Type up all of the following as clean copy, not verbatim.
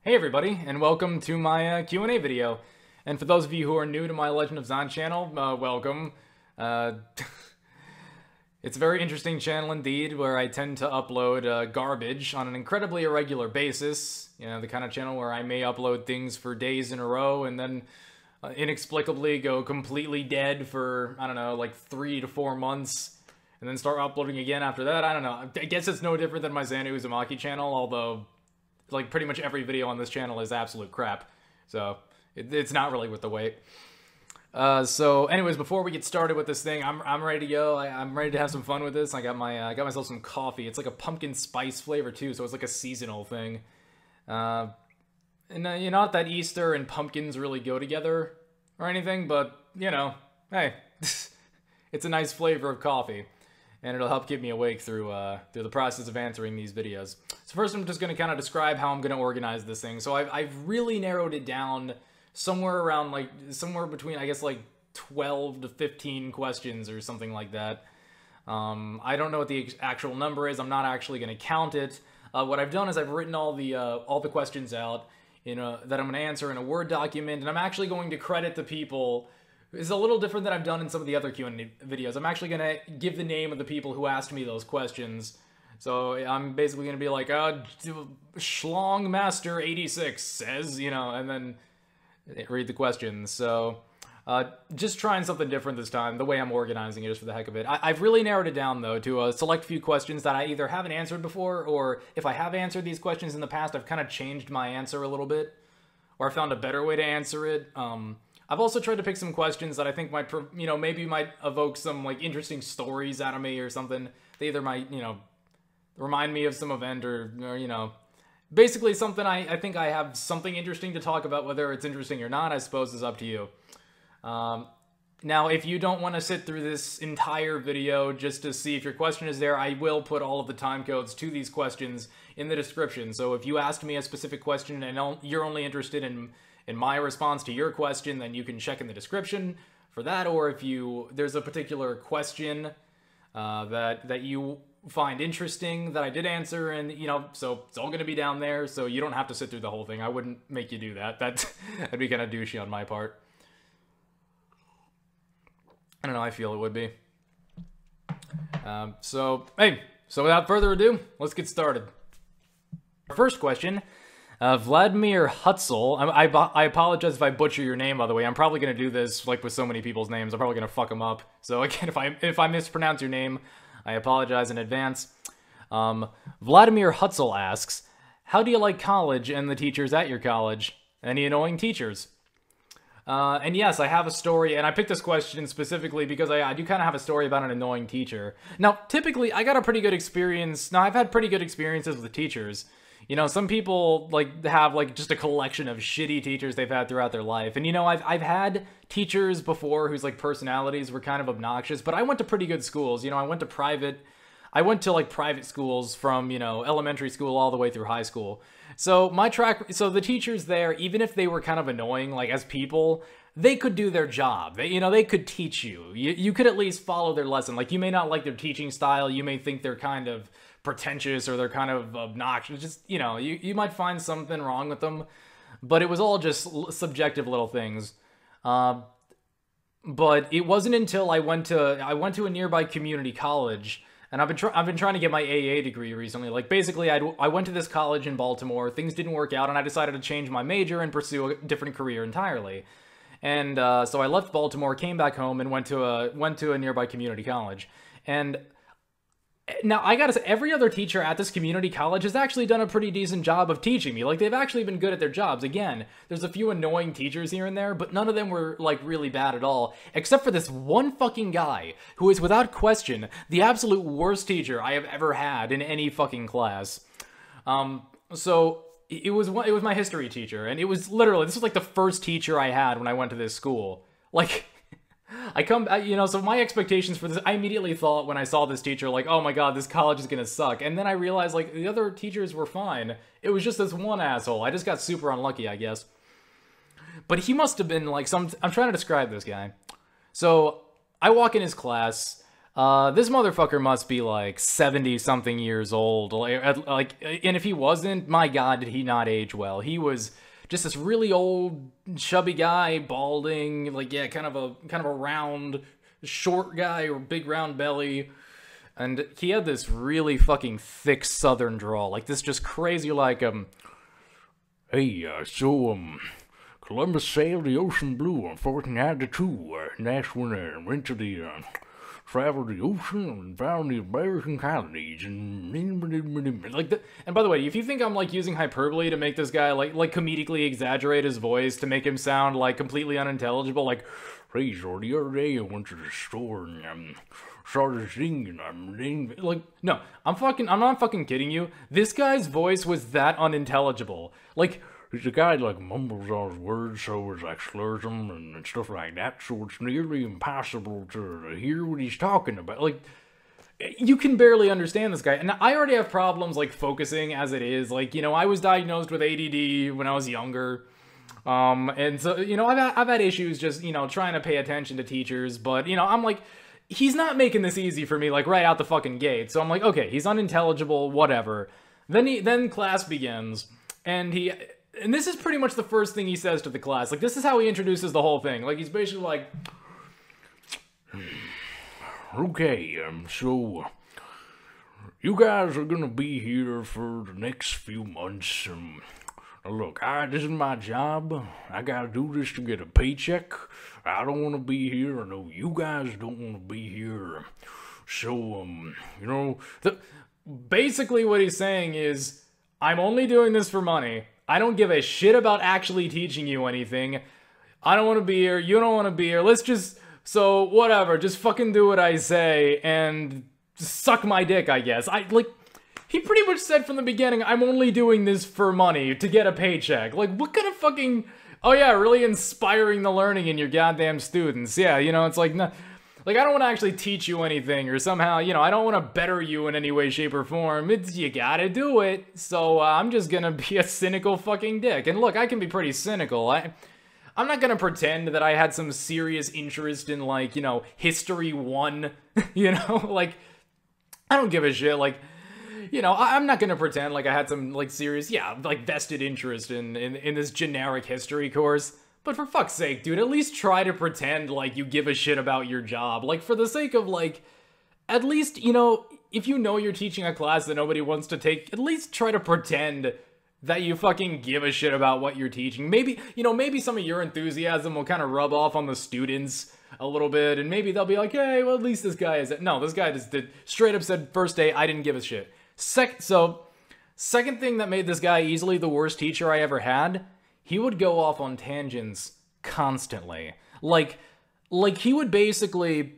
Hey everybody, and welcome to my Q&A video. And for those of you who are new to my LegendOfZant channel, welcome. It's a very interesting channel indeed, where I tend to upload garbage on an incredibly irregular basis. You know, the kind of channel where I may upload things for days in a row and then inexplicably go completely dead for, I don't know, like 3 to 4 months, and then start uploading again after that. I don't know. I guess it's no different than my Xanauzumaki channel, although like pretty much every video on this channel is absolute crap, so it's not really worth the wait. So anyways, before we get started with this thing, I'm ready to go. I'm ready to have some fun with this. I got myself some coffee. It's like a pumpkin spice flavor too, so it's like a seasonal thing. And you know, not that Easter and pumpkins really go together or anything, but you know, hey, it's a nice flavor of coffee, and it'll help keep me awake through the process of answering these videos. So first, I'm just going to kind of describe how I'm going to organize this thing. So I've really narrowed it down somewhere around, somewhere between, I guess, like 12 to 15 questions or something like that. I don't know what the actual number is. I'm not actually going to count it. What I've done is I've written all the questions out that I'm going to answer in a Word document, and I'm actually going to credit the people. It's a little different than I've done in some of the other Q&A videos. I'm actually going to give the name of the people who asked me those questions. So I'm basically going to be like, Schlongmaster86 says, and then read the questions. So just trying something different this time, the way I'm organizing it, just for the heck of it. I've really narrowed it down, though, to a select few questions that I either haven't answered before, or if I have answered these questions in the past, I've kind of changed my answer a little bit, or I found a better way to answer it. I've also tried to pick some questions that I think might, maybe might evoke some, interesting stories out of me or something. They either might, remind me of some event or basically something I think I have something interesting to talk about. Whether it's interesting or not, I suppose, is up to you. Now, if you don't want to sit through this entire video just to see if your question is there, I will put all of the time codes to these questions in the description. So if you asked me a specific question and you're only interested in my response to your question, then you can check in the description for that. Or if there's a particular question that you find interesting that I did answer, and so it's all going to be down there, so you don't have to sit through the whole thing. I wouldn't make you do that. That'd be kind of douchey on my part. I don't know, I feel it would be. So without further ado, let's get started. Our first question, Vladimir Hutsell. I apologize if I butcher your name, by the way. I'm probably going to do this with so many people's names. I'm probably going to fuck them up. So again, if I mispronounce your name, I apologize in advance. Vladimir Hutsell asks, how do you like college and the teachers at your college? Any annoying teachers? And yes, I have a story, and I picked this question specifically because I do kind of have a story about an annoying teacher. Now, typically, I got a pretty good experience. Now, I've had pretty good experiences with teachers. Some people have just a collection of shitty teachers they've had throughout their life. And I've had teachers before whose personalities were kind of obnoxious, but I went to pretty good schools. I went to private schools from, elementary school all the way through high school. So the teachers there, even if they were kind of annoying, as people, they could do their job. They could teach you. You could at least follow their lesson. You may not like their teaching style. You may think they're kind of pretentious or they're kind of obnoxious. Just, you might find something wrong with them, but it was all just subjective little things. But it wasn't until I went to a nearby community college, and I've been trying to get my AA degree recently. Basically, I went to this college in Baltimore. Things didn't work out, and I decided to change my major and pursue a different career entirely. And so I left Baltimore, came back home, and went to a nearby community college. And now, I gotta say, every other teacher at this community college has actually done a pretty decent job of teaching me. They've actually been good at their jobs. Again, there's a few annoying teachers here and there, but none of them were, really bad at all. Except for this one fucking guy, who is, without question, the absolute worst teacher I have ever had in any fucking class. So, it was my history teacher, and it was literally, this was, the first teacher I had when I went to this school. So my expectations for this, I immediately thought when I saw this teacher, oh my god, this college is gonna suck. And then I realized, the other teachers were fine. It was just this one asshole. I just got super unlucky, I guess. But he must have been, I'm trying to describe this guy. So, I walk in his class. This motherfucker must be like 70-something years old. And if he wasn't, my god, did he not age well. He was just this really old, chubby guy, balding, like, yeah, kind of a round, short guy, or big round belly. And he had this really fucking thick southern drawl, like this just crazy, like, Hey, Columbus sailed the ocean blue on 1492, and that's when I went to the, traveled the ocean and found the American colonies, and like, and by the way, if you think I'm, like, using hyperbole to make this guy, like comedically exaggerate his voice to make him sound, like, completely unintelligible, like, hey, so the other day I went to the store and, started singing, like, no, I'm not fucking kidding you. This guy's voice was that unintelligible. Like, the guy, like, mumbles all his words, so it's like slurs them and stuff like that, so it's nearly impossible to hear what he's talking about. Like, you can barely understand this guy. And I already have problems, like, focusing as it is. Like, you know, I was diagnosed with ADD when I was younger. And so, you know, I've had issues just, you know, trying to pay attention to teachers, but, you know, I'm like, he's not making this easy for me, like, right out the fucking gate. So I'm like, okay, he's unintelligible, whatever. Then class begins, and this is pretty much the first thing he says to the class. Like, this is how he introduces the whole thing. Like, he's basically like, okay, so you guys are gonna be here for the next few months. Look, this is my job. I gotta do this to get a paycheck. I don't want to be here. I know you guys don't want to be here. So, you know, basically what he's saying is, I'm only doing this for money. I don't give a shit about actually teaching you anything. I don't want to be here. You don't want to be here. So whatever, just fucking do what I say and suck my dick, I guess. He pretty much said from the beginning, I'm only doing this for money, to get a paycheck. Like, what kind of fucking, oh yeah, really inspiring the learning in your goddamn students. Yeah, you know, it's like, no, like, I don't want to actually teach you anything, or somehow, you know, I don't want to better you in any way, shape, or form. You gotta do it. So, I'm just gonna be a cynical fucking dick. And look, I can be pretty cynical. I'm not gonna pretend that I had some serious interest in, like, you know, History 1, you know? Like, I don't give a shit, like, you know, I'm not gonna pretend like I had some, like, serious, yeah, like, vested interest in this generic history course. But for fuck's sake, dude, at least try to pretend like you give a shit about your job. Like, for the sake of, like, at least, you know, if you know you're teaching a class that nobody wants to take, at least try to pretend that you fucking give a shit about what you're teaching. Maybe, you know, maybe some of your enthusiasm will kind of rub off on the students a little bit, and maybe they'll be like, hey, well, at least this guy is... No, this guy just did, straight up said, first day, I didn't give a shit. Second thing that made this guy easily the worst teacher I ever had, he would go off on tangents constantly. Like he would basically...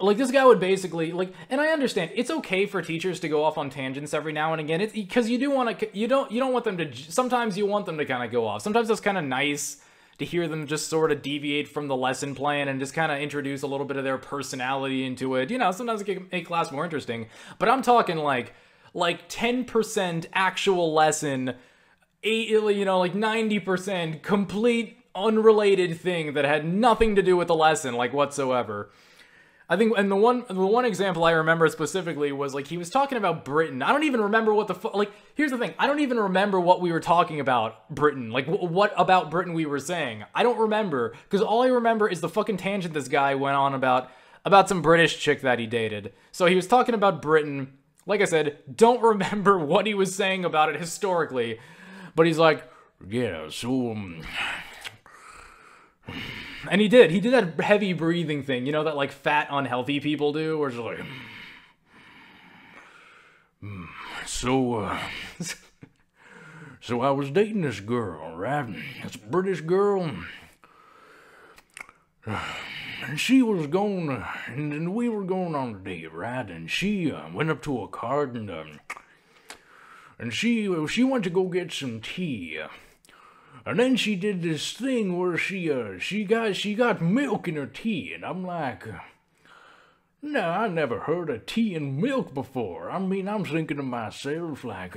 Like, this guy would basically, like, and I understand, it's okay for teachers to go off on tangents every now and again, because you do want to, you don't want them to, sometimes you want them to kind of go off. Sometimes it's kind of nice to hear them just sort of deviate from the lesson plan and just kind of introduce a little bit of their personality into it. You know, sometimes it can make class more interesting. But I'm talking, like 10% actual lesson, you know, like 90% complete unrelated thing that had nothing to do with the lesson, like, whatsoever. I think, and the one example I remember specifically was, like, he was talking about Britain. I don't even remember what the like, here's the thing. I don't even remember what we were talking about Britain. Like, what about Britain we were saying. I don't remember, because all I remember is the fucking tangent this guy went on about some British chick that he dated. So he was talking about Britain. Like I said, don't remember what he was saying about it historically. But he's like, yeah, so, and he did that heavy breathing thing, you know, that, like, fat, unhealthy people do, where it's just like, so I was dating this girl, right? This British girl, and she was going, and we were going on a date, right? And she went up to a cart, and she went to go get some tea. And then she did this thing where she got milk in her tea, and I'm like, no, I never heard of tea and milk before. I mean, I'm thinking to myself, like,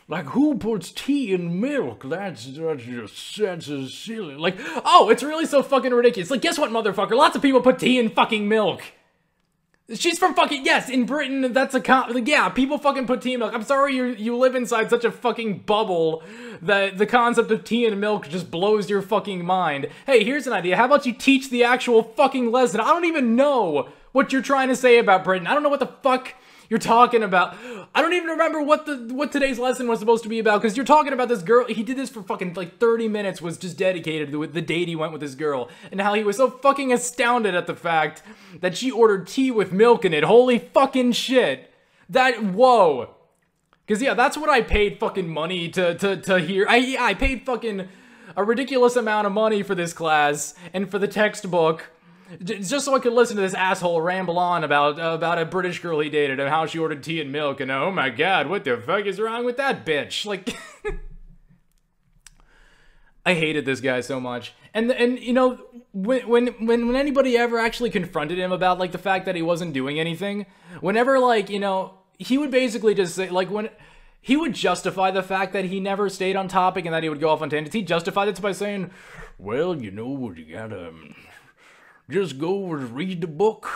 Like, who puts tea in milk? That's silly. Like, oh, it's really so fucking ridiculous. Like, guess what, motherfucker? Lots of people put tea in fucking milk. She's from fucking, yes, in Britain, that's like, yeah, people fucking put tea in milk. I'm sorry you live inside such a fucking bubble that the concept of tea and milk just blows your fucking mind. Hey, here's an idea. How about you teach the actual fucking lesson? I don't even know what you're trying to say about Britain. I don't know what the fuck you're talking about. I don't even remember what today's lesson was supposed to be about, because you're talking about this girl. He did this for fucking like 30 minutes, was just dedicated to the date he went with this girl, and how he was so fucking astounded at the fact that she ordered tea with milk in it. Holy fucking shit. Whoa. Because yeah, that's what I paid fucking money to hear. I paid fucking a ridiculous amount of money for this class and for the textbook, just so I could listen to this asshole ramble on about a British girl he dated and how she ordered tea and milk, and oh my god, what the fuck is wrong with that bitch? Like, I hated this guy so much. And you know, when anybody ever actually confronted him about like the fact that he wasn't doing anything, whenever like, you know, he would basically just say, like, when he would justify the fact that he never stayed on topic and that he would go off on tangents, he justified it by saying, well, you know, you gotta just go and read the book,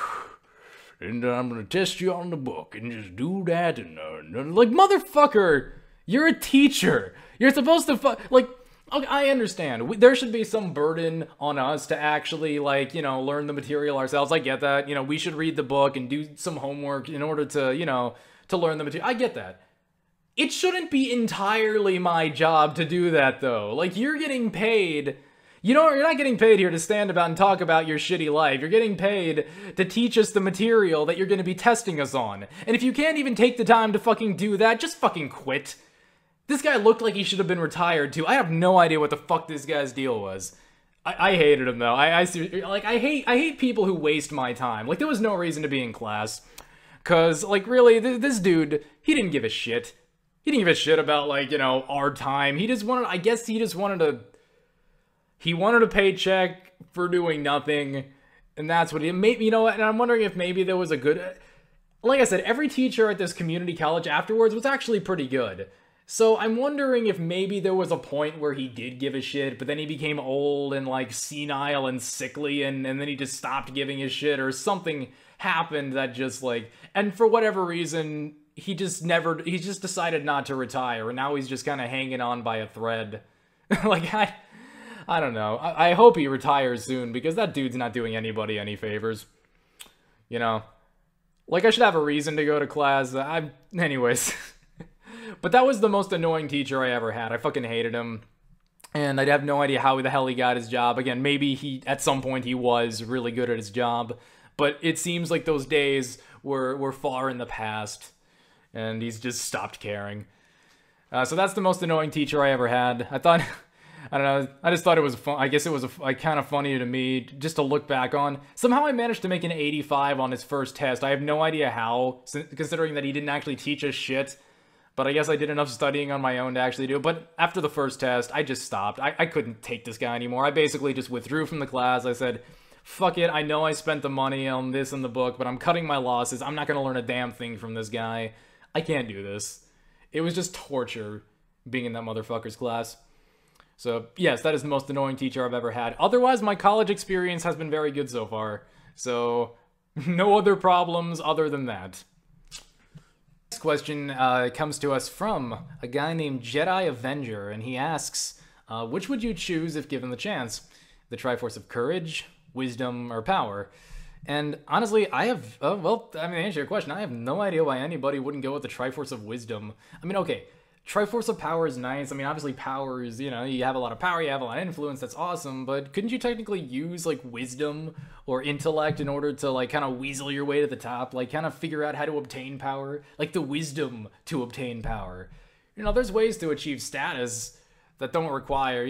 and I'm gonna test you on the book, and just do that, and like, motherfucker, you're a teacher. You're supposed to like, okay, I understand. There should be some burden on us to actually, like, you know, learn the material ourselves. I get that. You know, we should read the book and do some homework in order to, you know, to learn the material. I get that. It shouldn't be entirely my job to do that, though. Like, you're getting paid. You know, you're not getting paid here to stand about and talk about your shitty life. You're getting paid to teach us the material that you're going to be testing us on. And if you can't even take the time to fucking do that, just fucking quit. This guy looked like he should have been retired, too. I have no idea what the fuck this guy's deal was. I hated him, though. I hate people who waste my time. Like, there was no reason to be in class. Because, like, really, this dude, he didn't give a shit. He didn't give a shit about, like, you know, our time. He just wanted, I guess he just wanted to... He wanted a paycheck for doing nothing, and that's what he made. You know what? And I'm wondering if maybe there was a good... Like I said, every teacher at this community college afterwards was actually pretty good. So I'm wondering if maybe there was a point where he did give a shit, but then he became old and, like, senile and sickly, and then he just stopped giving a shit, or something happened that just, like... And for whatever reason, he just decided not to retire, and now he's just kind of hanging on by a thread. Like, I don't know. I hope he retires soon, because that dude's not doing anybody any favors. You know? Like, I should have a reason to go to class. Anyways. But that was the most annoying teacher I ever had. I fucking hated him. And I'd have no idea how the hell he got his job. Again, maybe at some point he was really good at his job. But it seems like those days were far in the past. And he's just stopped caring. So that's the most annoying teacher I ever had. I don't know, I just thought it was fun. I guess it was kind of funny to me just to look back on. Somehow I managed to make an 85 on his first test. I have no idea how, considering that he didn't actually teach us shit. But I guess I did enough studying on my own to actually do it. But after the first test, I just stopped. I couldn't take this guy anymore. I basically just withdrew from the class. I said, fuck it, I know I spent the money on this in the book, but I'm cutting my losses. I'm not going to learn a damn thing from this guy. I can't do this. It was just torture being in that motherfucker's class. So, yes, that is the most annoying teacher I've ever had. Otherwise, my college experience has been very good so far. So, no other problems other than that. Next question comes to us from a guy named Jedi Avenger, and he asks, which would you choose if given the chance? The triforce of courage, wisdom, or power? And honestly, I have, well, I mean, to answer your question, I have no idea why anybody wouldn't go with the triforce of wisdom. I mean, okay, triforce of power is nice. I mean, obviously power is, you know, you have a lot of power, you have a lot of influence, that's awesome, but couldn't you technically use, like, wisdom or intellect in order to, like, kind of weasel your way to the top? Like, kind of figure out how to obtain power? Like, the wisdom to obtain power. You know, there's ways to achieve status that don't require,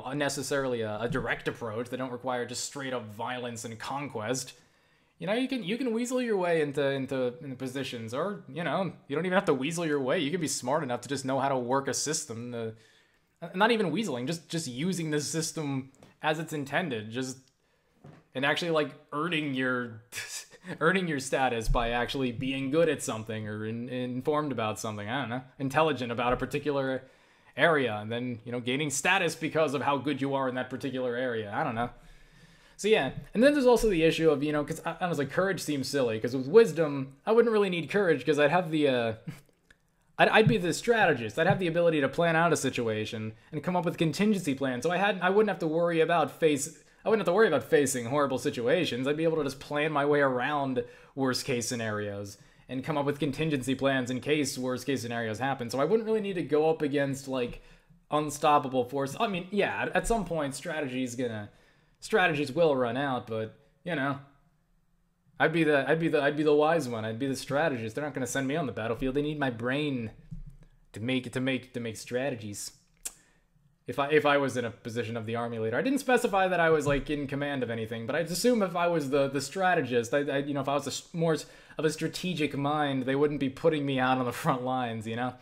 unnecessarily a direct approach. They don't require just straight up violence and conquest. You know, you can weasel your way into positions, or, you know, you don't even have to weasel your way. You can be smart enough to just know how to work a system. Not even weaseling, just using the system as it's intended. And actually, like, earning your earning your status by actually being good at something or informed about something. I don't know, intelligent about a particular area, and then, you know, gaining status because of how good you are in that particular area. I don't know. So yeah, and then there's also the issue of, you know, because I was like, courage seems silly, because with wisdom, I wouldn't really need courage, because I'd have the, I'd be the strategist. I'd have the ability to plan out a situation and come up with contingency plans, so I wouldn't have to worry about facing horrible situations. I'd be able to just plan my way around worst case scenarios and come up with contingency plans in case worst case scenarios happen. So I wouldn't really need to go up against like unstoppable force. I mean, yeah, at some point strategies will run out, but you know, I'd be the wise one. I'd be the strategist. They're not gonna send me on the battlefield. They need my brain to make strategies. If I was in a position of the army leader, I didn't specify that I was like in command of anything, but I'd assume if I was the strategist, you know, if I was more of a strategic mind, they wouldn't be putting me out on the front lines, you know.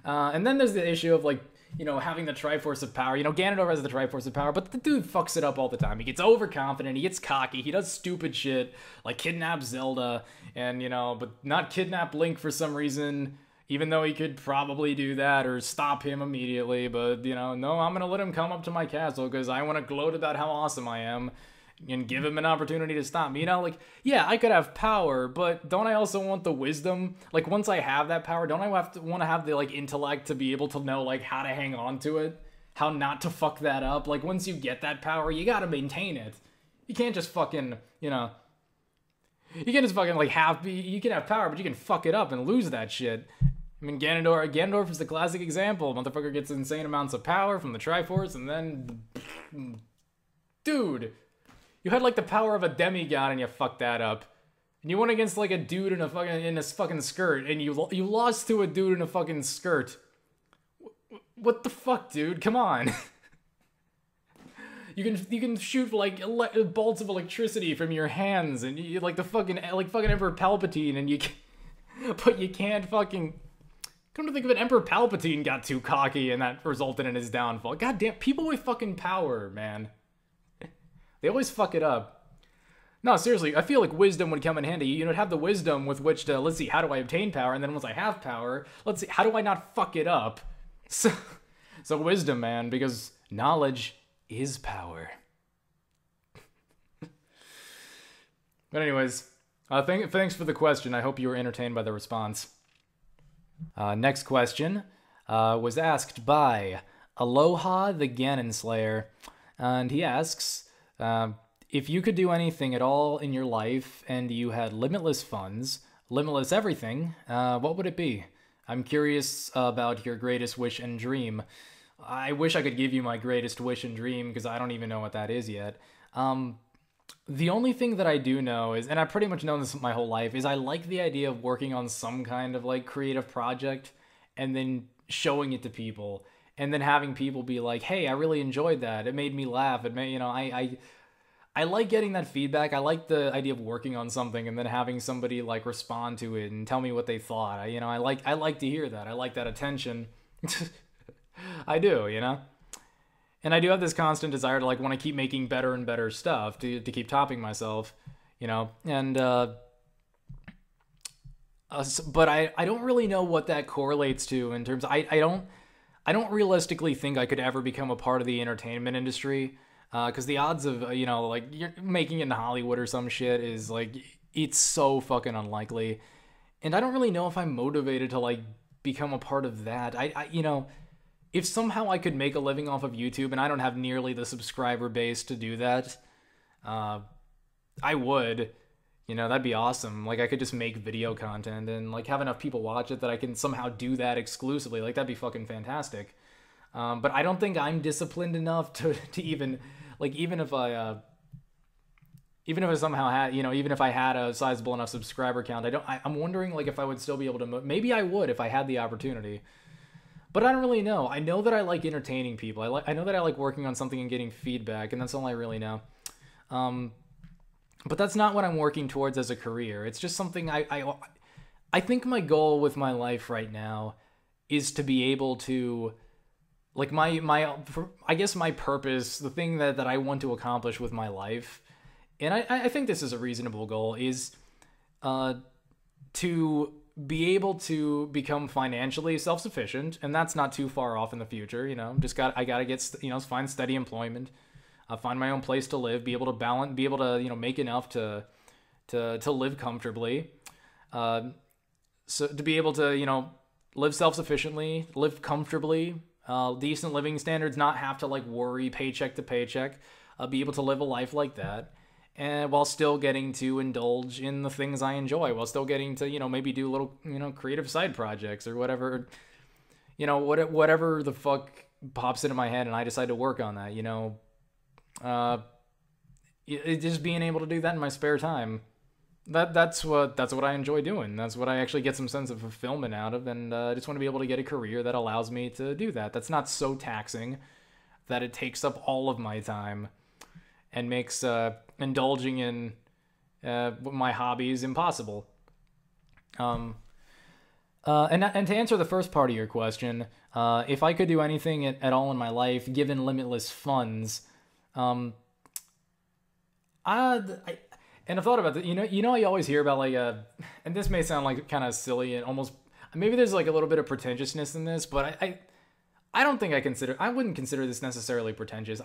And then there's the issue of like, you know, having the triforce of power. You know, Ganondorf has the triforce of power, but the dude fucks it up all the time. He gets overconfident, he gets cocky, he does stupid shit like kidnap Zelda, and you know, but not kidnap Link for some reason. Even though he could probably do that or stop him immediately, but, you know, no, I'm going to let him come up to my castle because I want to gloat about how awesome I am and give him an opportunity to stop me. You know, like, yeah, I could have power, but don't I also want the wisdom? Like, once I have that power, don't I want to have the, like, intellect to be able to know, like, how to hang on to it? How not to fuck that up? Like, once you get that power, you got to maintain it. You can't just fucking, you know... You can just fucking, like, you can have power, but you can fuck it up and lose that shit. I mean, Ganondorf is the classic example. Motherfucker gets insane amounts of power from the Triforce, and then... Dude! You had, like, the power of a demigod, and you fucked that up. And you went against, like, a dude in a fucking skirt, and you lost to a dude in a fucking skirt. What the fuck, dude? Come on. You can shoot, like, bolts of electricity from your hands, and you, like, fucking Emperor Palpatine, and but you can't fucking... Come to think of it, Emperor Palpatine got too cocky, and that resulted in his downfall. God damn, people with fucking power, man. They always fuck it up. No, seriously, I feel like wisdom would come in handy. You know, have the wisdom with which to, let's see, how do I obtain power? And then once I have power, let's see, how do I not fuck it up? So wisdom, man, because knowledge is power. But anyways, thanks for the question. I hope you were entertained by the response. Next question was asked by alohathegannonslayer, and he asks, if you could do anything at all in your life and you had limitless funds, limitless everything, what would it be? I'm curious about your greatest wish and dream. I wish I could give you my greatest wish and dream because I don't even know what that is yet. The only thing that I do know is, and I've pretty much known this my whole life, is I like the idea of working on some kind of like creative project and then showing it to people and then having people be like, hey, I really enjoyed that. It made me laugh. It made, you know, I like getting that feedback. I like the idea of working on something and then having somebody like respond to it and tell me what they thought. I like to hear that. I like that attention. I do, you know? And I do have this constant desire to like want to keep making better and better stuff to keep topping myself, you know? And but I don't really know what that correlates to in terms of, I don't realistically think I could ever become a part of the entertainment industry, because the odds of, you know, like you're making it in Hollywood or some shit is like, it's so fucking unlikely. And I don't really know if I'm motivated to like become a part of that. I you know, if somehow I could make a living off of YouTube and I don't have nearly the subscriber base to do that, I would. You know, that'd be awesome. Like, I could just make video content and, like, have enough people watch it that I can somehow do that exclusively. Like, that'd be fucking fantastic. But I don't think I'm disciplined enough to even, like, even if I somehow had, you know, even if I had a sizable enough subscriber count, I'm wondering, like, if I would still be able to, maybe I would if I had the opportunity. But I don't really know. I know that I like entertaining people. I know that I like working on something and getting feedback, and that's all I really know. But that's not what I'm working towards as a career. It's just something I think my goal with my life right now is to be able to, like, I guess my purpose, the thing that I want to accomplish with my life, and I think this is a reasonable goal, is to be able to become financially self-sufficient, and that's not too far off in the future. I gotta get find steady employment, find my own place to live, be able to balance, be able to make enough to live comfortably, so to be able to live self-sufficiently, live comfortably, decent living standards, not have to like worry paycheck to paycheck, be able to live a life like that. And while still getting to indulge in the things I enjoy, while still getting to, maybe do little, creative side projects or whatever, whatever the fuck pops into my head and I decide to work on that, just being able to do that in my spare time. That's what I enjoy doing. That's what I actually get some sense of fulfillment out of. And I just want to be able to get a career that allows me to do that. That's not so taxing that it takes up all of my time and makes indulging in my hobbies impossible. And to answer the first part of your question, if I could do anything at all in my life, given limitless funds, and I've thought about that. You always hear about like and this may sound like kind of silly and almost maybe there's like a little bit of pretentiousness in this, but I don't think I wouldn't consider this necessarily pretentious.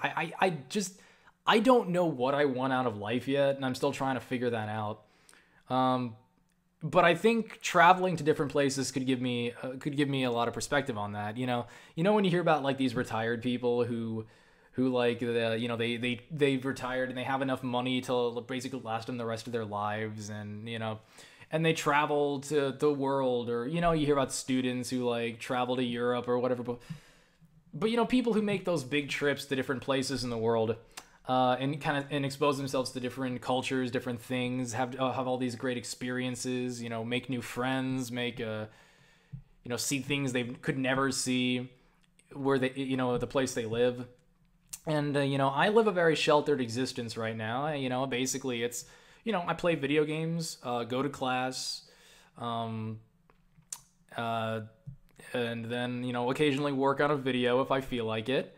I don't know what I want out of life yet, and I'm still trying to figure that out. But I think traveling to different places could give me a lot of perspective on that. When you hear about like these retired people who like they've retired and they have enough money to basically last them the rest of their lives, and and they travel to the world, or you hear about students who like travel to Europe or whatever. But people who make those big trips to different places in the world. And expose themselves to different cultures, different things, have all these great experiences, make new friends, see things they could never see where they, the place they live. And, I live a very sheltered existence right now. Basically it's, I play video games, go to class, and then, occasionally work on a video if I feel like it.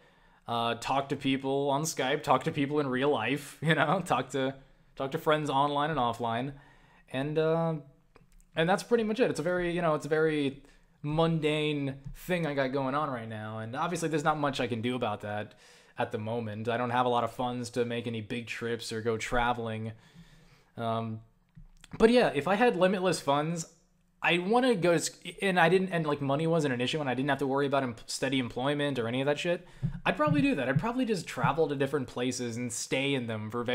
Talk to people on Skype, talk to people in real life, talk to friends online and offline. And that's pretty much it. It's a very mundane thing I got going on right now. And obviously there's not much I can do about that at the moment. I don't have a lot of funds to make any big trips or go traveling. But yeah, if I had limitless funds, I want to go, and like money wasn't an issue and I didn't have to worry about steady employment or any of that shit, I'd probably do that. I'd probably just travel to different places and stay in them for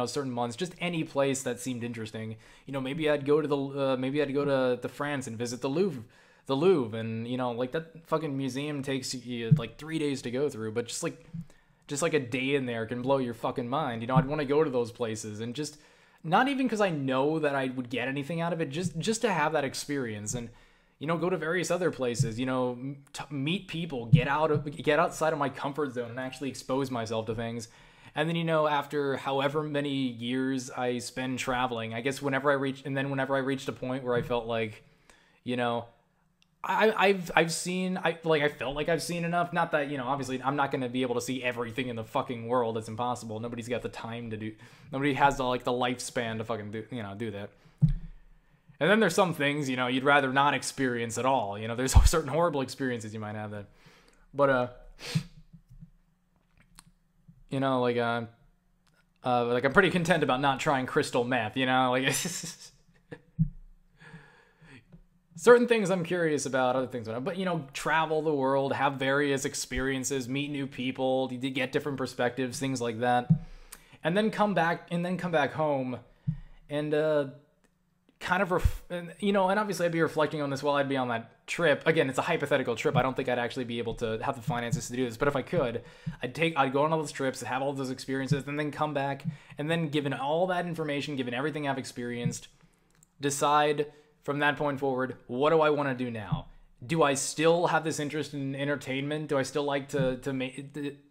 certain months, just any place that seemed interesting. Maybe I'd go to France and visit the Louvre, and like that fucking museum takes you like 3 days to go through, but just like a day in there can blow your fucking mind. I'd want to go to those places and just, not even because I know that I would get anything out of it, just to have that experience and, go to various other places, meet people, get outside of my comfort zone and actually expose myself to things. And then, after however many years I spend traveling, I guess whenever I reached a point where I felt like, I felt like I've seen enough. Not that, obviously I'm not going to be able to see everything in the fucking world. It's impossible. Nobody's got the time to do, nobody has the lifespan to fucking do that. And then there's some things, you'd rather not experience at all. There's certain horrible experiences you might have that. But, I'm pretty content about not trying crystal meth, certain things I'm curious about, other things, but travel the world, have various experiences, meet new people, get different perspectives, things like that, and then come back home, and and obviously I'd be reflecting on this while I'd be on that trip. Again, it's a hypothetical trip. I don't think I'd actually be able to have the finances to do this, but if I could, I'd go on all those trips, have all those experiences, and then come back, and then given all that information, given everything I've experienced, decide from that point forward, what do I want to do now? Do I still have this interest in entertainment? Do I still like to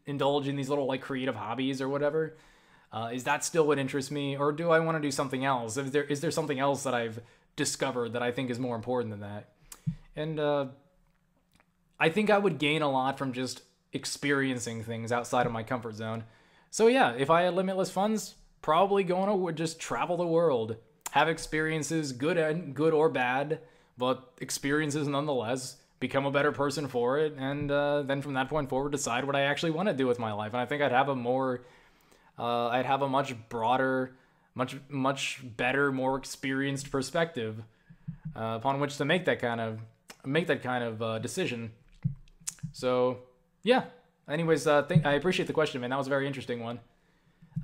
indulge in these little like creative hobbies or whatever? Is that still what interests me? Or do I want to do something else? Is there something else that I've discovered that I think is more important than that? And I think I would gain a lot from just experiencing things outside of my comfort zone. So yeah, if I had limitless funds, probably just travel the world. have experiences, good or bad, but experiences nonetheless, become a better person for it, and then from that point forward decide what I actually want to do with my life. And I think I'd have a much broader, much better, more experienced perspective upon which to make that kind of decision. So yeah. Anyways, I appreciate the question, man. That was a very interesting one.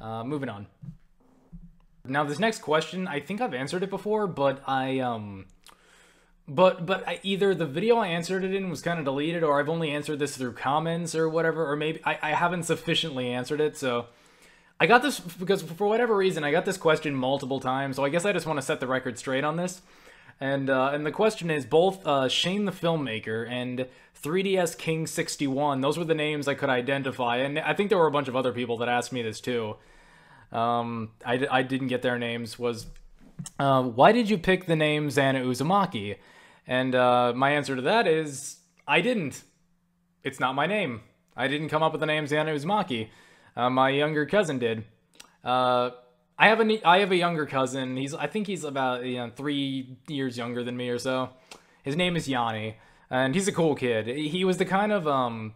Moving on. Now this next question, I think I've answered it before, but either the video I answered it in was kind of deleted, or I've only answered this through comments or whatever, or maybe I haven't sufficiently answered it. So I got this because for whatever reason I got this question multiple times. So I guess I just want to set the record straight on this. And the question is, both Shanethefilmmaker and 3DS King 61. Those were the names I could identify, and I think there were a bunch of other people that asked me this too. I didn't get their names. Why did you pick the name Xanauzumaki? And my answer to that is, I didn't. It's not my name. I didn't come up with the name Xanauzumaki. My younger cousin did. I have a younger cousin. I think he's about 3 years younger than me or so. His name is Yanni, and he's a cool kid. He was the kind of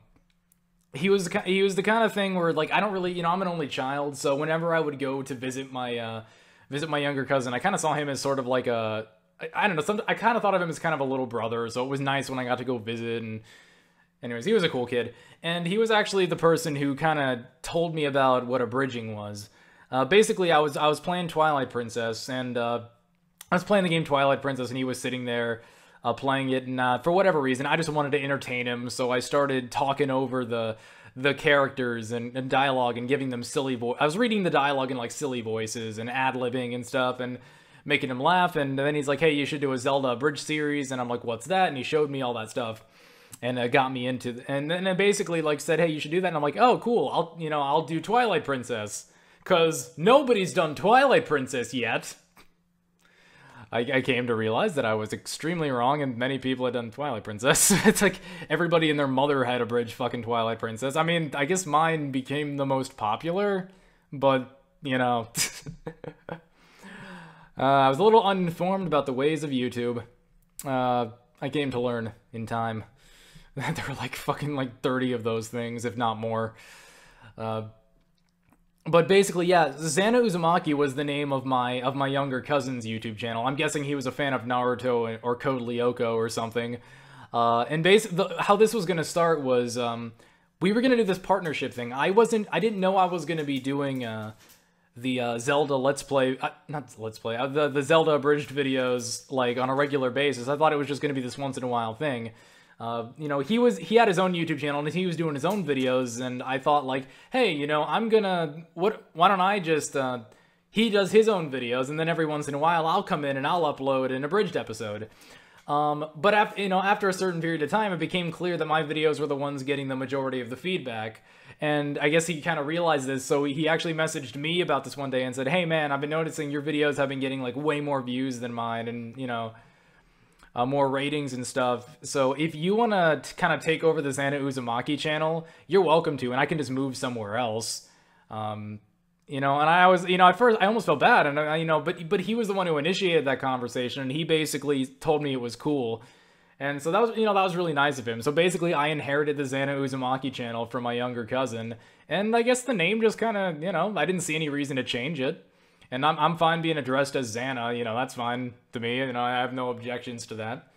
he was the kind of thing where, like, I don't really, I'm an only child, so whenever I would go to visit my younger cousin, I kind of saw him as sort of like I don't know, I kind of thought of him as kind of a little brother, so it was nice when I got to go visit. And anyways, he was a cool kid, and he was actually the person who kind of told me about what abridging was. Basically, I was playing Twilight Princess, and I was playing the game Twilight Princess, and he was sitting there playing it, and for whatever reason, I just wanted to entertain him, so I started talking over the characters and dialogue and giving them silly voice. I was reading the dialogue in like silly voices and ad-libbing and stuff and making him laugh, and then he's like, hey, you should do a Zelda abridged series, and I'm like, what's that? And he showed me all that stuff. And got me into, and then basically like said, hey, you should do that. And I'm like, oh, cool. I'll do Twilight Princess, cause nobody's done Twilight Princess yet. I came to realize that I was extremely wrong, and many people had done Twilight Princess. It's like everybody and their mother had abridged fucking Twilight Princess. I mean, I guess mine became the most popular, but I was a little uninformed about the ways of YouTube. I came to learn in time. There were like fucking like 30 of those things, if not more. But basically, yeah, Xanauzumaki was the name of my younger cousin's YouTube channel. I'm guessing he was a fan of Naruto or Code Lyoko or something. And basically, how this was gonna start was we were gonna do this partnership thing. I didn't know I was gonna be doing the Zelda Let's Play, not Let's Play, the Zelda abridged videos like on a regular basis. I thought it was just gonna be this once in a while thing. He had his own YouTube channel and he was doing his own videos, and I thought like, hey, why don't I just, he does his own videos, and then every once in a while I'll come in and I'll upload an abridged episode. But after a certain period of time, it became clear that my videos were the ones getting the majority of the feedback. And I guess he kind of realized this, so he actually messaged me about this one day and said, hey man, I've been noticing your videos have been getting like way more views than mine, and more ratings and stuff. So if you want to kind of take over the Xanauzumaki channel, you're welcome to, and I can just move somewhere else. And I was, at first I almost felt bad, and but he was the one who initiated that conversation, and he basically told me it was cool. And so that was really nice of him. So basically I inherited the Xanauzumaki channel from my younger cousin, and I guess the name just kind of, I didn't see any reason to change it. And I'm fine being addressed as Xana, that's fine to me, I have no objections to that.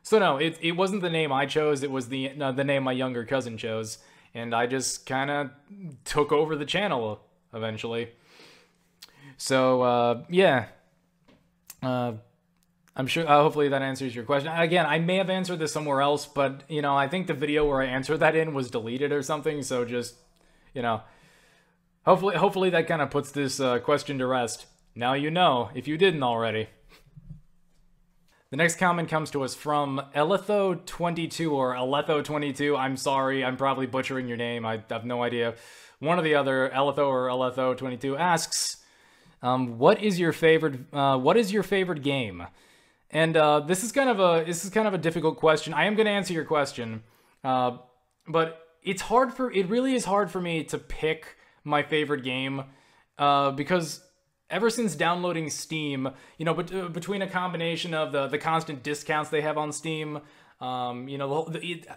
So no, it wasn't the name I chose, it was the name my younger cousin chose, and I just kind of took over the channel eventually. So, yeah. I'm sure, hopefully that answers your question. Again, I may have answered this somewhere else, but, I think the video where I answered that in was deleted or something, so just, Hopefully that kind of puts this question to rest. Now you know, if you didn't already. The next comment comes to us from Eletho22 or Eletho22. I'm sorry, I'm probably butchering your name. I have no idea. One or the other, Eletho or Eletho22 asks, what is your favorite game? And this is kind of a difficult question. I am going to answer your question, but it really is hard for me to pick my favorite game, because ever since downloading Steam, you know, between a combination of the constant discounts they have on Steam, you know,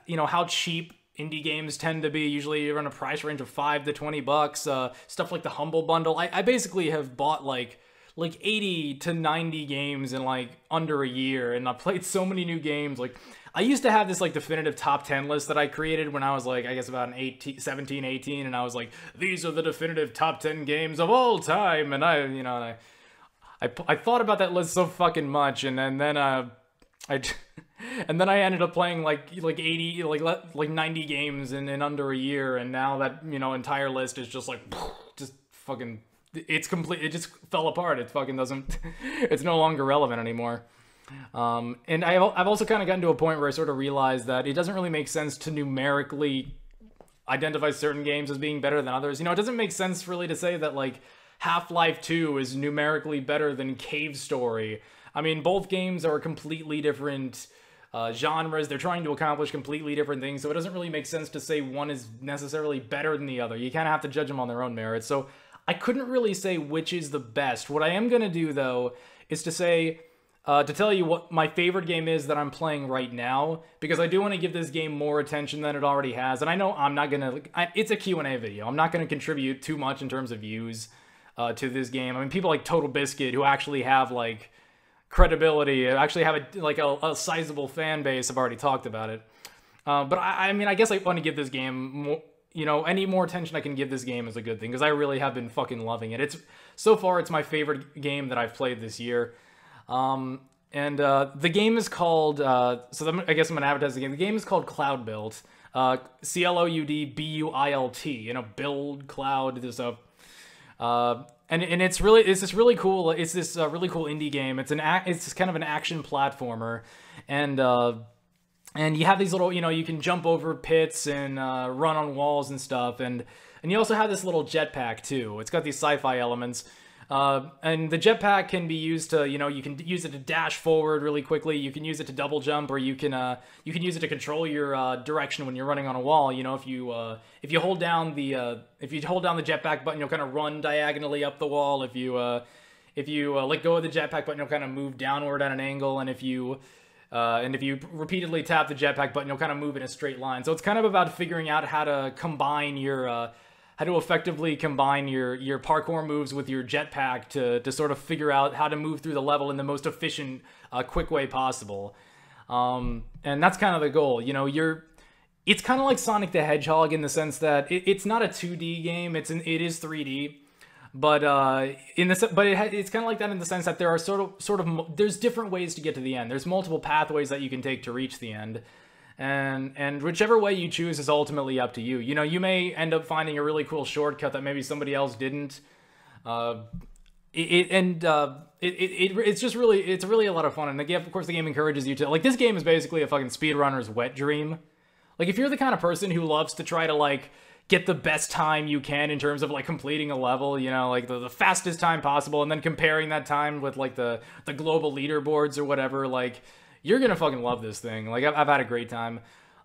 you know how cheap indie games tend to be. Usually you're in a price range of $5 to $20. Stuff like the Humble Bundle. I basically have bought like 80 to 90 games in like under a year, and I've played so many new games. Like, I used to have this like definitive top 10 list that I created when I was like, I guess about 17, 18, and I was like, these are the definitive top 10 games of all time, and I, you know, and I thought about that list so fucking much, and then and then I ended up playing like 80, like 90 games in under a year, and now that, you know, entire list is just like, just fucking, it's complete, it just fell apart. It fucking doesn't, it's no longer relevant anymore. And I've also kind of gotten to a point where I sort of realized that it doesn't really make sense to numerically identify certain games as being better than others. You know, it doesn't make sense really to say that like Half-Life 2 is numerically better than Cave Story. I mean, both games are completely different genres. They're trying to accomplish completely different things, so it doesn't really make sense to say one is necessarily better than the other. You kind of have to judge them on their own merits. So I couldn't really say which is the best. What I am going to do, though, is to say, to tell you what my favorite game is that I'm playing right now, because I do want to give this game more attention than it already has. And I know I'm not going to, it's a Q&A video. I'm not going to contribute too much in terms of views to this game. I mean, people like Total Biscuit, who actually have, like, credibility, actually have a sizable fan base, have already talked about it. But I mean, I guess I want to give this game more, you know, any more attention I can give this game is a good thing, because I really have been fucking loving it. So far, it's my favorite game that I've played this year. The game is called, I guess I'm going to advertise the game. The game is called Cloud Built, Cloudbuilt, you know, build cloud, this and it's this really cool indie game. It's kind of an action platformer, and you have these little, you know, you can jump over pits and run on walls and stuff, and you also have this little jetpack too. It's got these sci-fi elements. And the jetpack can be used to, you know, you can use it to dash forward really quickly. You can use it to double jump, or you can use it to control your direction when you're running on a wall. You know, if you hold down the jetpack button, you'll kind of run diagonally up the wall. If you let go of the jetpack button, you'll kind of move downward at an angle. And if you repeatedly tap the jetpack button, you'll kind of move in a straight line. So it's kind of about figuring out how to combine how to effectively combine your parkour moves with your jetpack to sort of figure out how to move through the level in the most efficient, quick way possible. And that's kind of the goal. You know, it's kind of like Sonic the Hedgehog in the sense that it's not a 2D game. It is 3D, but it's kind of like that in the sense that there are there's different ways to get to the end. There's multiple pathways that you can take to reach the end. And whichever way you choose is ultimately up to you. You know, you may end up finding a really cool shortcut that maybe somebody else didn't. It's really a lot of fun. And again, of course, the game encourages you to, like, this game is basically a fucking speedrunner's wet dream. Like, if you're the kind of person who loves to try to, like, get the best time you can in terms of, like, completing a level, you know, like the fastest time possible, and then comparing that time with, like, the global leaderboards or whatever, like, you're gonna fucking love this thing. Like, I've had a great time.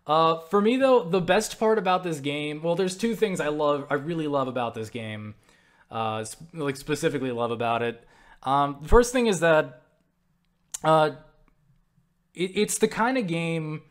For me, though, the best part about this game, well, there's two things I really love about this game. Like, specifically love about it. The first thing is that it's the kind of game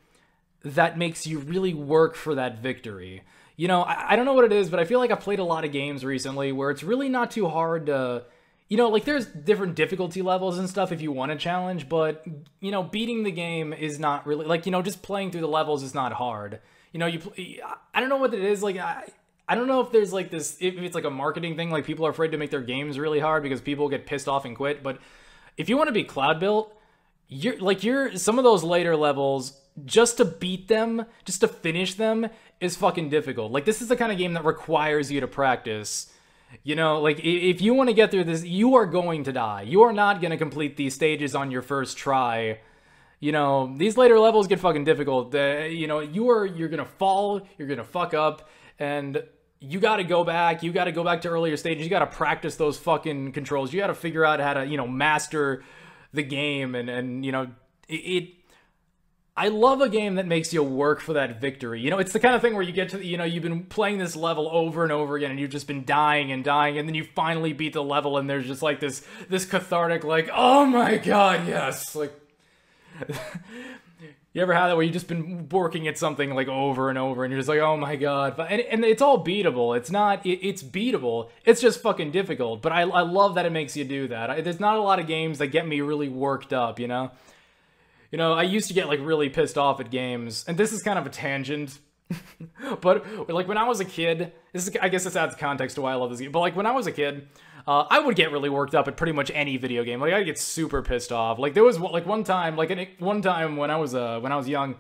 that makes you really work for that victory. You know, I don't know what it is, but I feel like I've played a lot of games recently where it's really not too hard to... You know, like, there's different difficulty levels and stuff if you want a challenge, but, you know, beating the game is not really, like, you know, just playing through the levels is not hard. You know, I don't know what it is, like, I don't know if there's, like, this, if it's, like, a marketing thing, like, people are afraid to make their games really hard because people get pissed off and quit, but if you want to be Cloud Built, some of those later levels, just to beat them, just to finish them, is fucking difficult. Like, this is the kind of game that requires you to practice. You know, like, if you want to get through this, you are going to die. You are not going to complete these stages on your first try. You know, these later levels get fucking difficult. You know, you're going to fall, you're going to fuck up, and you got to go back. You got to go back to earlier stages. You got to practice those fucking controls. You got to figure out how to, you know, master the game. And you know, I love a game that makes you work for that victory. You know, it's the kind of thing where you get to, you know, you've been playing this level over and over again, and you've just been dying and dying, and then you finally beat the level, and there's just like this cathartic, like, oh my god, yes, like, you ever had that where you've just been working at something like over and over, and you're just like, oh my god, and it's all beatable. It's beatable. It's just fucking difficult. But I love that it makes you do that. There's not a lot of games that get me really worked up, you know. You know, I used to get, like, really pissed off at games, and this is kind of a tangent, but, like, when I was a kid, I guess this adds context to why I love this game, but, like, when I was a kid, I would get really worked up at pretty much any video game. Like, I'd get super pissed off. Like, there was, like, one time when I was young,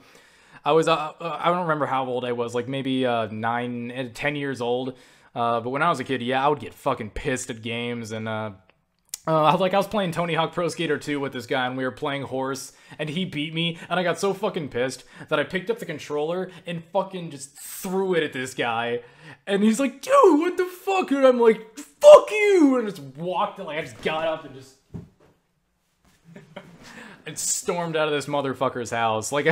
I don't remember how old I was, like, maybe 9, 10 years old, but when I was a kid, yeah, I would get fucking pissed at games, and, like, I was playing Tony Hawk Pro Skater 2 with this guy, and we were playing horse, and he beat me, and I got so fucking pissed that I picked up the controller and fucking just threw it at this guy, and he's like, dude, what the fuck? And I'm like, fuck you! And just walked, like, I just got up and just... and stormed out of this motherfucker's house, like...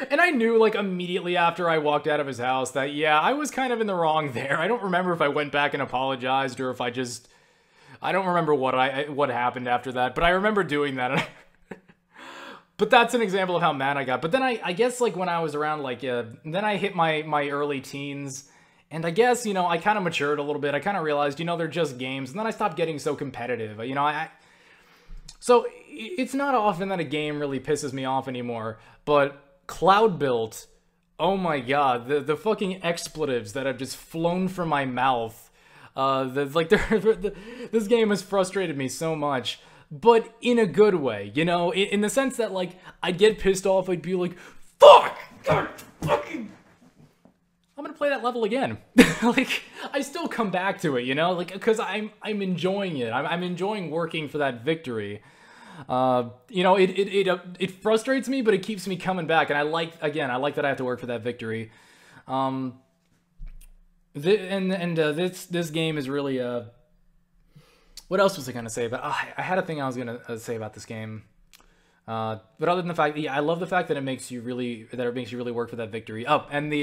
And I knew, like, immediately after I walked out of his house that, yeah, I was kind of in the wrong there. I don't remember if I went back and apologized, or if I just... I don't remember what happened after that, but I remember doing that. But that's an example of how mad I got. But then I guess, like, when I was around, like, then I hit my early teens, and I guess, you know, I kind of matured a little bit. I kind of realized, you know, they're just games, and then I stopped getting so competitive. You know, so it's not often that a game really pisses me off anymore, but Cloud Built, oh my god, the fucking expletives that have just flown from my mouth. This game has frustrated me so much, but in a good way, you know, in the sense that, like, I'd get pissed off, I'd be like, fuck, God, fucking, I'm gonna play that level again. Like, I still come back to it, you know, like, because I'm enjoying it. I'm enjoying working for that victory. You know, it frustrates me, but it keeps me coming back, and I like that I have to work for that victory. This game is really, what else was I gonna say? But I had a thing I was gonna say about this game. But other than the fact, yeah, I love the fact that it makes you really work for that victory. Oh, and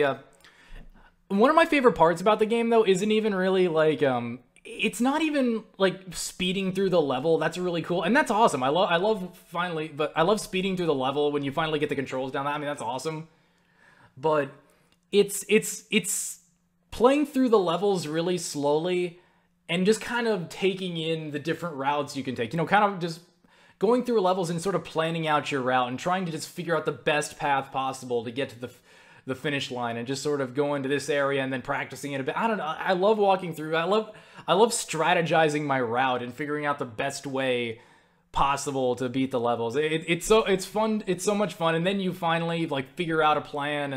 one of my favorite parts about the game, though, isn't even really, like, it's not even, like, speeding through the level. That's really cool, and that's awesome. I love speeding through the level when you finally get the controls down. I mean, that's awesome. But it's playing through the levels really slowly and just kind of taking in the different routes you can take. You know, kind of just going through levels and sort of planning out your route and trying to just figure out the best path possible to get to the finish line, and just sort of going to this area and then practicing it a bit. I don't know. I love walking through. I love strategizing my route and figuring out the best way possible to beat the levels. It's fun. It's so much fun. And then you finally, like, figure out a plan,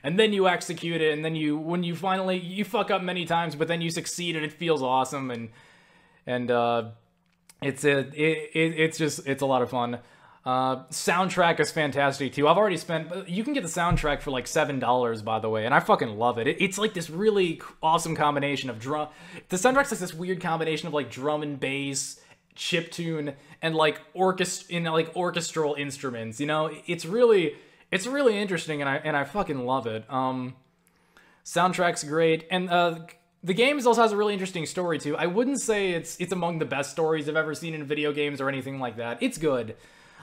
and then you execute it, and then when you finally, you fuck up many times, but then you succeed, and it feels awesome, and it's a lot of fun. Soundtrack is fantastic too. I've already spent, you can get the soundtrack for like $7, by the way, and I fucking love it. It's like this really awesome combination of drum. The soundtrack's like this weird combination of, like, drum and bass, chiptune, and, like, orchestral instruments. You know, it's really interesting, and I fucking love it. Soundtrack's great, and the game also has a really interesting story too. I wouldn't say it's among the best stories I've ever seen in video games or anything like that. It's good,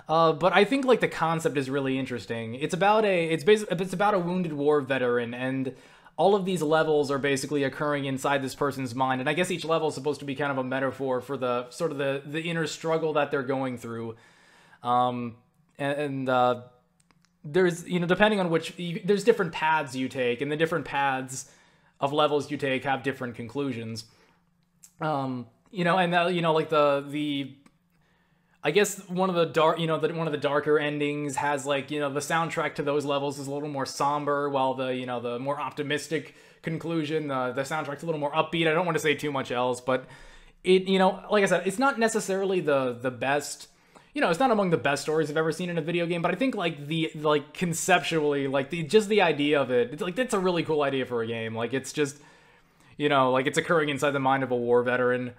but I think, like, the concept is really interesting. It's about a wounded war veteran, and all of these levels are basically occurring inside this person's mind, and I guess each level is supposed to be kind of a metaphor for the sort of the inner struggle that they're going through, there's, you know, depending on there's different paths you take, and the different paths of levels you take have different conclusions. You know, and you know, like I guess one of the darker endings has, like, you know, the soundtrack to those levels is a little more somber, while the more optimistic conclusion, the soundtrack's a little more upbeat. I don't want to say too much else, but it, you know, like I said, it's not necessarily the best. You know, it's not among the best stories I've ever seen in a video game, but I think, like, conceptually, like, just the idea of it, it's like, that's a really cool idea for a game. Like, it's just, you know, like, it's occurring inside the mind of a war veteran.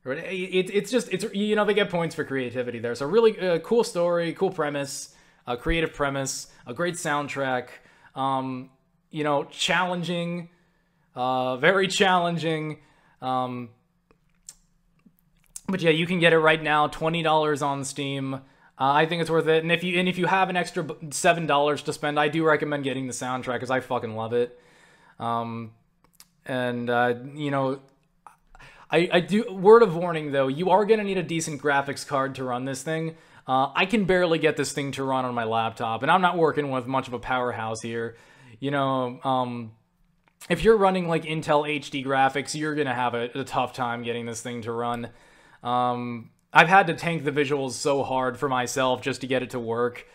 It's you know, they get points for creativity there. So really cool story, cool premise. a creative premise, a great soundtrack, you know, challenging, very challenging. But yeah, you can get it right now, $20 on Steam. I think it's worth it. And if you have an extra $7 to spend, I do recommend getting the soundtrack because I fucking love it. You know, I do. Word of warning though, you are gonna need a decent graphics card to run this thing. I can barely get this thing to run on my laptop, and I'm not working with much of a powerhouse here. You know, if you're running like Intel HD graphics, you're gonna have a tough time getting this thing to run. I've had to tank the visuals so hard for myself just to get it to work.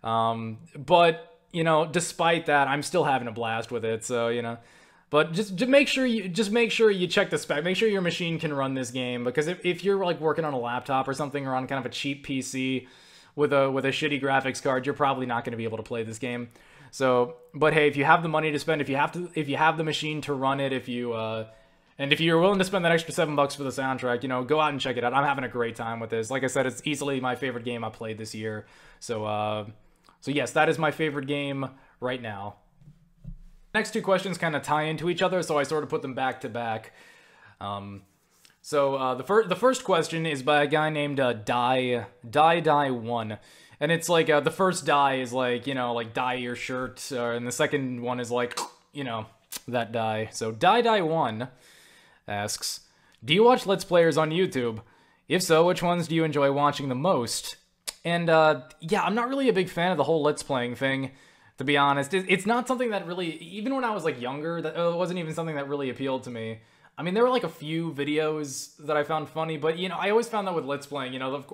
But, you know, despite that, I'm still having a blast with it, so, you know. But just make sure you check the spec. Make sure your machine can run this game, because if you're like working on a laptop or something, or on kind of a cheap PC with a shitty graphics card, you're probably not going to be able to play this game. So, but hey, if you have the money to spend, if you have the machine to run it, and if you're willing to spend that extra $7 for the soundtrack, you know, go out and check it out. I'm having a great time with this. Like I said, it's easily my favorite game I played this year. So yes, that is my favorite game right now. Next two questions kind of tie into each other, so I sort of put them back to back. The first question is by a guy named Die1, and it's like the first die is like, you know, like dye your shirt, and the second one is like, you know, that die. So Die1 asks, do you watch Let's Players on YouTube? If so, which ones do you enjoy watching the most? And yeah, I'm not really a big fan of the whole Let's Playing thing, to be honest. It's not something that really, even when I was like younger, that it wasn't even something that really appealed to me. I mean, there were like a few videos that I found funny, but you know, I always found that with Let's Playing, you know,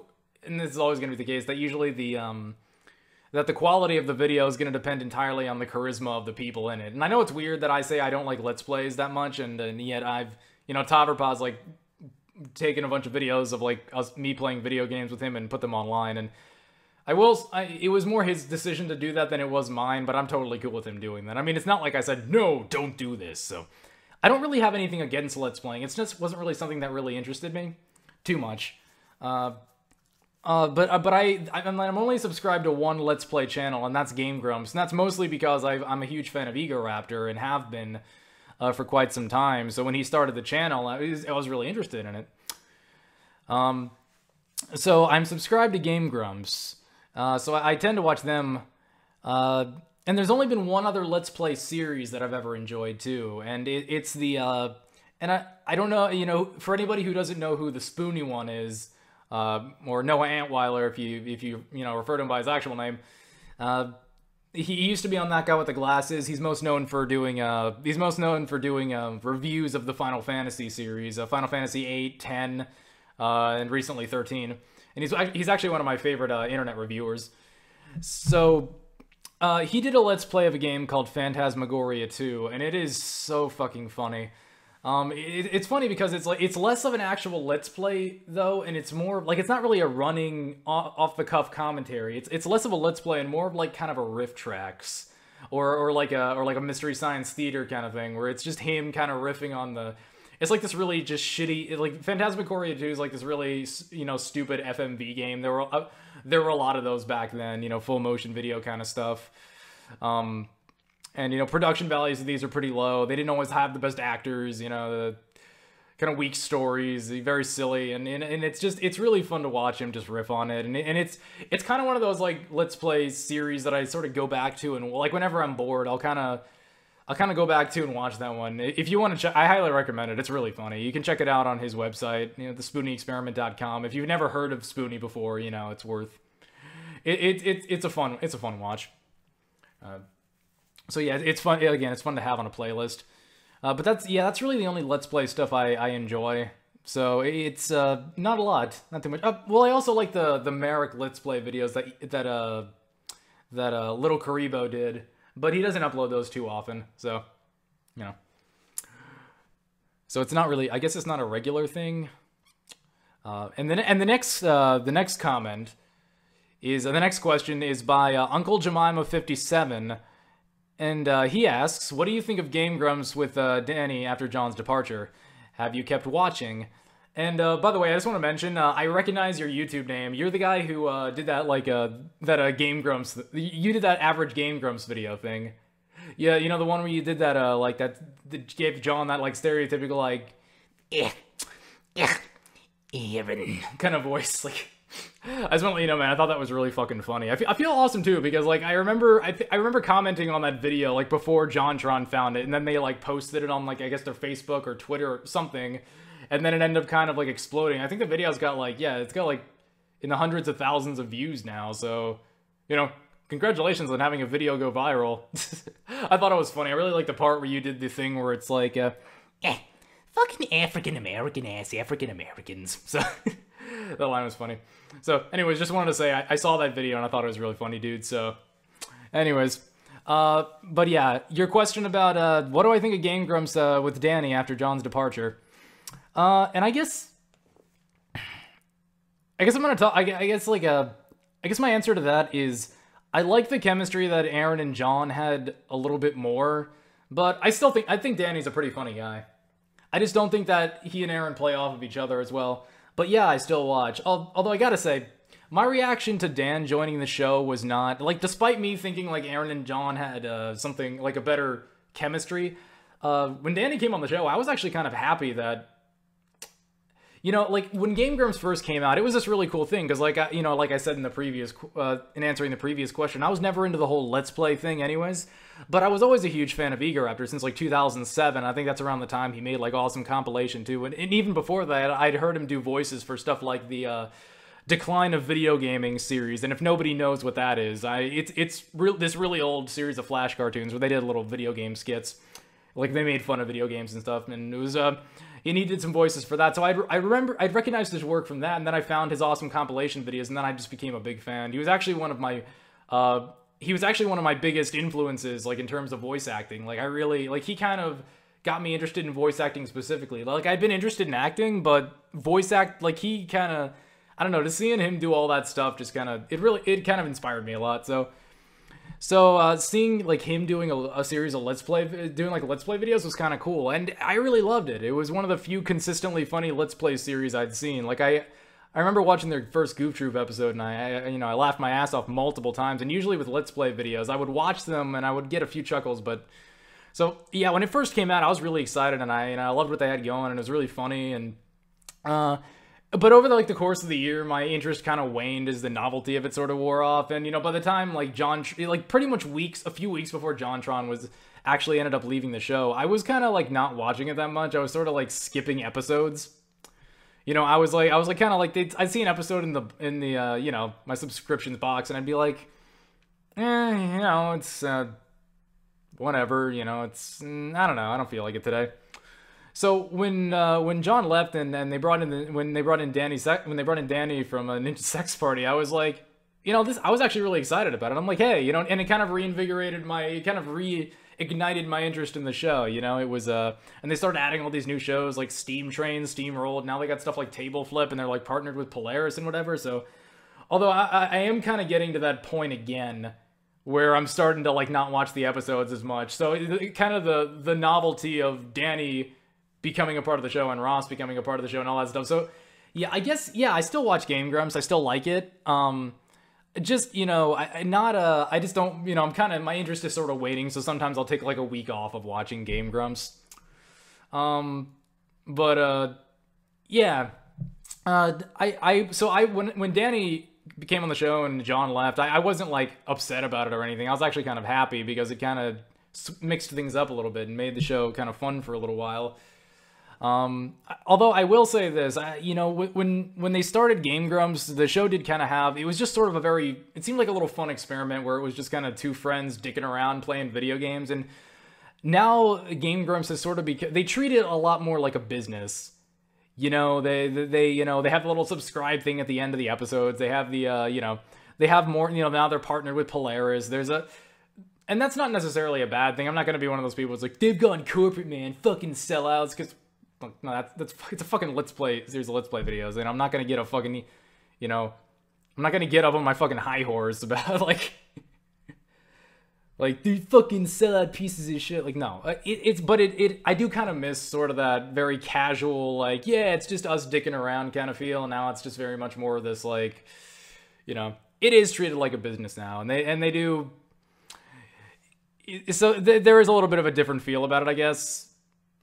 and this is always going to be the case, that usually that the quality of the video is going to depend entirely on the charisma of the people in it. And I know it's weird that I say I don't like Let's Plays that much, and yet I've, you know, Taverpaw's like taken a bunch of videos of like me playing video games with him and put them online, and it was more his decision to do that than it was mine, but I'm totally cool with him doing that. I mean, it's not like I said, no, don't do this, so I don't really have anything against Let's Playing. It just wasn't really something that really interested me too much. But I'm only subscribed to one Let's Play channel, and that's Game Grumps, and that's mostly because I'm a huge fan of Egoraptor and have been for quite some time. So when he started the channel, I was really interested in it. So I'm subscribed to Game Grumps. So I tend to watch them, and there's only been one other Let's Play series that I've ever enjoyed too, and it's the, and I don't know, you know, for anybody who doesn't know who the Spoony one is, or Noah Antweiler, if you refer to him by his actual name, he used to be on That Guy with the Glasses. He's most known for doing reviews of the Final Fantasy series, Final Fantasy 8, 10, and recently 13. And he's actually one of my favorite internet reviewers. So he did a Let's Play of a game called Phantasmagoria 2, and it is so fucking funny. It's funny because it's less of an actual Let's Play though, and it's more like, it's not really a running off the cuff commentary. It's less of a Let's Play and more of like kind of a riff tracks or like a Mystery Science Theater kind of thing, where it's just him kind of riffing on the. It's like this really just shitty, like Phantasmagoria 2 is like this really, you know, stupid FMV game. There were a lot of those back then, you know, full motion video kind of stuff. And, you know, production values of these are pretty low. They didn't always have the best actors, you know, the kind of weak stories, very silly. And it's really fun to watch him just riff on it. And it's kind of one of those, like, Let's Play series that I sort of go back to. And, like, whenever I'm bored, I'll kind of go back to and watch that one. If you want to check, I highly recommend it. It's really funny. You can check it out on his website, you know, thespoonyexperiment.com. If you've never heard of Spoony before, you know, it's worth. It's a fun watch. So yeah, it's fun. Again, it's fun to have on a playlist. But that's really the only Let's Play stuff I enjoy. So it's not a lot, not too much. Well, I also like the Merrick Let's Play videos that Little Karibo did. But he doesn't upload those too often, so, you know. So it's not really, I guess it's not a regular thing. And the next comment is, the next question is by Uncle Jemima 57, and he asks, what do you think of Game Grumps with Danny after John's departure? Have you kept watching? And by the way, I just want to mention, I recognize your YouTube name. You're the guy who did that that Game Grumps. You did that average Game Grumps video thing. Yeah, you know the one where you did that that gave John that like stereotypical like, Evan kind of voice. Like, I just want to let you know, man. I thought that was really fucking funny. I feel awesome too because like I remember commenting on that video like before JonTron found it, and then they like posted it on like I guess their Facebook or Twitter or something. And then it ended up kind of like exploding. I think the video's got like, yeah, it's got like in the hundreds of thousands of views now. So, you know, congratulations on having a video go viral. I thought it was funny. I really like the part where you did the thing where it's like, fucking African-American ass African-Americans. So, that line was funny. So, anyways, just wanted to say I saw that video and I thought it was really funny, dude. So, anyways, but yeah, your question about what do I think of Game Grumps with Danny after John's departure? And I guess I'm gonna talk. I guess my answer to that is I like the chemistry that Aaron and John had a little bit more, but I think Danny's a pretty funny guy. I just don't think that he and Aaron play off of each other as well. But yeah, I still watch. Although I gotta say, my reaction to Dan joining the show was not like, despite me thinking like Aaron and John had something like a better chemistry. When Danny came on the show, I was actually kind of happy that. You know, like, when Game Grumps first came out, it was this really cool thing, because, like, like I said in the previous, in answering the previous question, I was never into the whole Let's Play thing anyways, but I was always a huge fan of Egoraptor since, like, 2007. I think that's around the time he made, like, awesome compilation, too, and even before that, I'd heard him do voices for stuff like the, Decline of Video Gaming series, and if nobody knows what that is, it's this really old series of Flash cartoons where they did little video game skits, like, they made fun of video games and stuff, and it was, he needed some voices for that, so I'd recognized his work from that, and then I found his awesome compilation videos, and then I just became a big fan. He was actually one of my biggest influences, like, in terms of voice acting. Like, I really, like, he kind of got me interested in voice acting specifically. Like, I'd been interested in acting, but like, he kind of, I don't know, just seeing him do all that stuff just kind of, it kind of inspired me a lot, so seeing like him doing a series of Let's Play videos was kind of cool, and I really loved it. It was one of the few consistently funny Let's Play series I'd seen. Like I remember watching their first Goof Troop episode, and I laughed my ass off multiple times. And usually with Let's Play videos, I would watch them and I would get a few chuckles. But so yeah, when it first came out, I was really excited, and I loved what they had going, and it was really funny. And but over the course of the year, my interest kind of waned as the novelty of it sort of wore off. And, by the time, pretty much a few weeks before JonTron was actually ended up leaving the show, I was kind of, not watching it that much. I was sort of, skipping episodes. I was kind of I'd see an episode in the my subscriptions box, and I'd be like, it's, whatever, it's, I don't know, I don't feel like it today. So when John left and they brought in Danny from a Ninja Sex Party, I was like, I was actually really excited about it. I'm like, hey, and it kind of reignited my interest in the show. It was and they started adding all these new shows like Steam Train, Steam Rolled. Now they got stuff like Table Flip, and they're partnered with Polaris and whatever. So although I am kind of getting to that point again where I'm starting to not watch the episodes as much. So kind of the novelty of Danny becoming a part of the show and Ross becoming a part of the show and all that stuff. So yeah, I guess, yeah, I still watch Game Grumps. I still like it. Just, I just don't, I'm kind of, my interest is sort of waiting. So sometimes I'll take a week off of watching Game Grumps. Yeah. When Danny came on the show and John left, I wasn't upset about it or anything. I was actually kind of happy because it kind of mixed things up a little bit and made the show kind of fun for a little while. Although I will say this, when they started Game Grumps, the show did kind of have, it was just sort of it seemed like a little fun experiment where it was just kind of two friends dicking around playing video games. And now Game Grumps has sort of they treat it a lot more like a business. They have the little subscribe thing at the end of the episodes. They have they have more, now they're partnered with Polaris. And that's not necessarily a bad thing. I'm not going to be one of those people who's like, they've gone corporate, man, fucking sellouts, because no, it's a fucking Let's Play series of Let's Play videos, and I'm not gonna get a fucking, I'm not gonna get up on my fucking high horse about Like, these fucking sellout pieces of shit. Like, no. I do kind of miss sort of that very casual, like, yeah, it's just us dicking around kind of feel. And now it's just very much more of this, like, you know, it is treated like a business now. And they do... So there is a little bit of a different feel about it, I guess.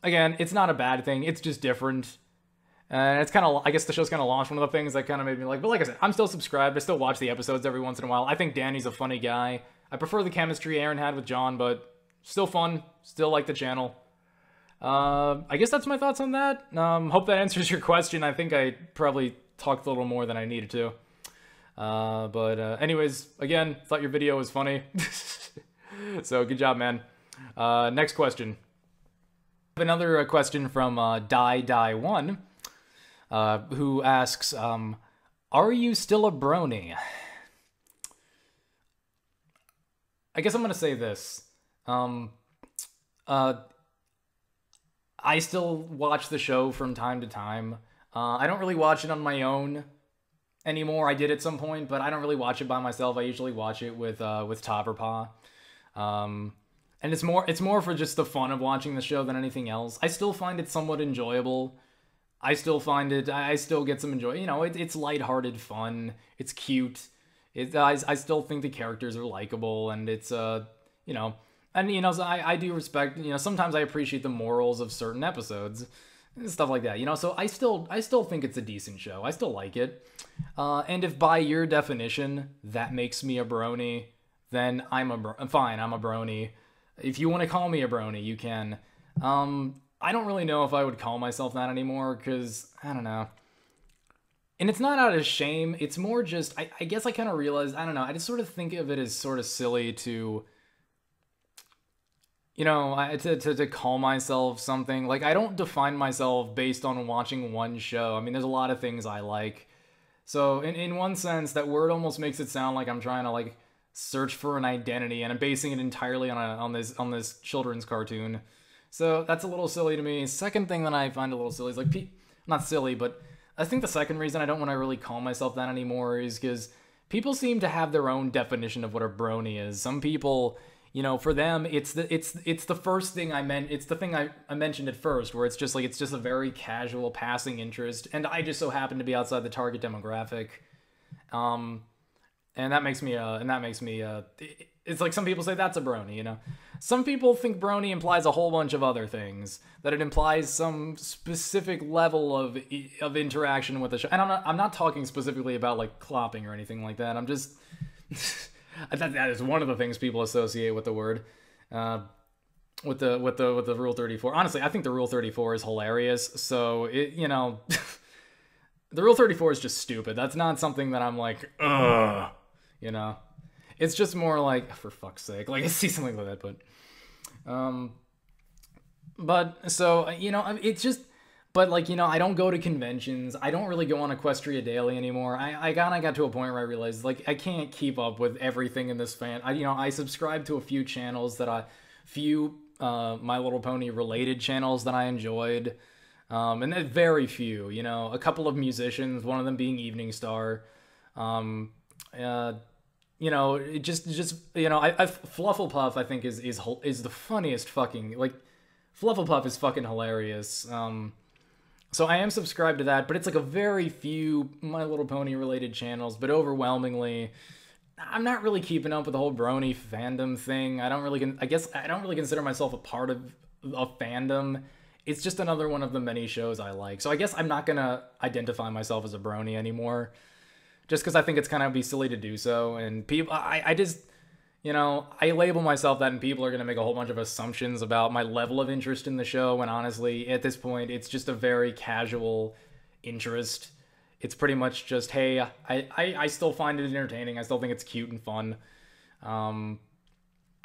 Again, it's not a bad thing. It's just different. And it's kind of, I guess the show's kind of launched one of the things that kind of made me like, but like I said, I'm still subscribed. I still watch the episodes every once in a while. I think Danny's a funny guy. I prefer the chemistry Aaron had with John, but still fun. Still like the channel. I guess that's my thoughts on that. Hope that answers your question. I think I probably talked a little more than I needed to. Anyways, again, thought your video was funny. So good job, man. Next question. Another question from Die1, who asks, are you still a brony? I guess I'm gonna say this. I still watch the show from time to time. I don't really watch it on my own anymore. I did at some point, but I don't really watch it by myself. I usually watch it with Top or Pa. And it's more for just the fun of watching the show than anything else. I still find it somewhat enjoyable. I still get some enjoy. You know, it's lighthearted fun. It's cute. I still think the characters are likable, and it's you know, and you know, so I do respect. You know, sometimes I appreciate the morals of certain episodes, and stuff like that. You know, so I still think it's a decent show. I still like it. And if by your definition that makes me a brony, then I'm fine. I'm a brony. If you want to call me a brony, you can. I don't really know if I would call myself that anymore, because, I don't know. And it's not out of shame, it's more just, I guess I kind of realized, I don't know, I just sort of think of it as sort of silly to, you know, to call myself something. Like, I don't define myself based on watching one show. I mean, there's a lot of things I like. So, in one sense, that word almost makes it sound like I'm trying to, like, search for an identity, and I'm basing it entirely on this children's cartoon. So that's a little silly to me. Second thing that I find a little silly is, like, not silly, but I think the second reason I don't want to really call myself that anymore is because people seem to have their own definition of what a brony is. Some people, you know, for them, it's the first thing I meant. It's the thing I mentioned at first, where it's just like, it's just a very casual passing interest, and I just so happen to be outside the target demographic. And that makes me, it's like some people say that's a brony, you know? Some people think brony implies a whole bunch of other things, that it implies some specific level of interaction with the show. And I'm not talking specifically about, like, clopping or anything like that. I'm just, that is one of the things people associate with the word, with the Rule 34. Honestly, I think the Rule 34 is hilarious, so it, you know, the Rule 34 is just stupid. That's not something that I'm like, ugh, you know? It's just more like, for fuck's sake, like, I see something like that, but, so, you know, it's just, but, like, you know, I don't go to conventions, I don't really go on Equestria Daily anymore. I got to a point where I realized, like, I can't keep up with everything in this I subscribe to a few channels that My Little Pony related channels that I enjoyed, and they're very few, you know, a couple of musicians, one of them being Evening Star, you know, it just you know, Flufflepuff, I think, is the funniest fucking, like, Flufflepuff is fucking hilarious. So I am subscribed to that, but it's like a very few My Little Pony related channels, but overwhelmingly, I'm not really keeping up with the whole brony fandom thing. I don't really consider myself a part of a fandom. It's just another one of the many shows I like. So I guess I'm not gonna identify myself as a brony anymore, just because I think it's kind of be silly to do so. And people, I just, you know, I label myself that, and people are going to make a whole bunch of assumptions about my level of interest in the show, when honestly, at this point, it's just a very casual interest. It's pretty much just, hey, I still find it entertaining. I still think it's cute and fun.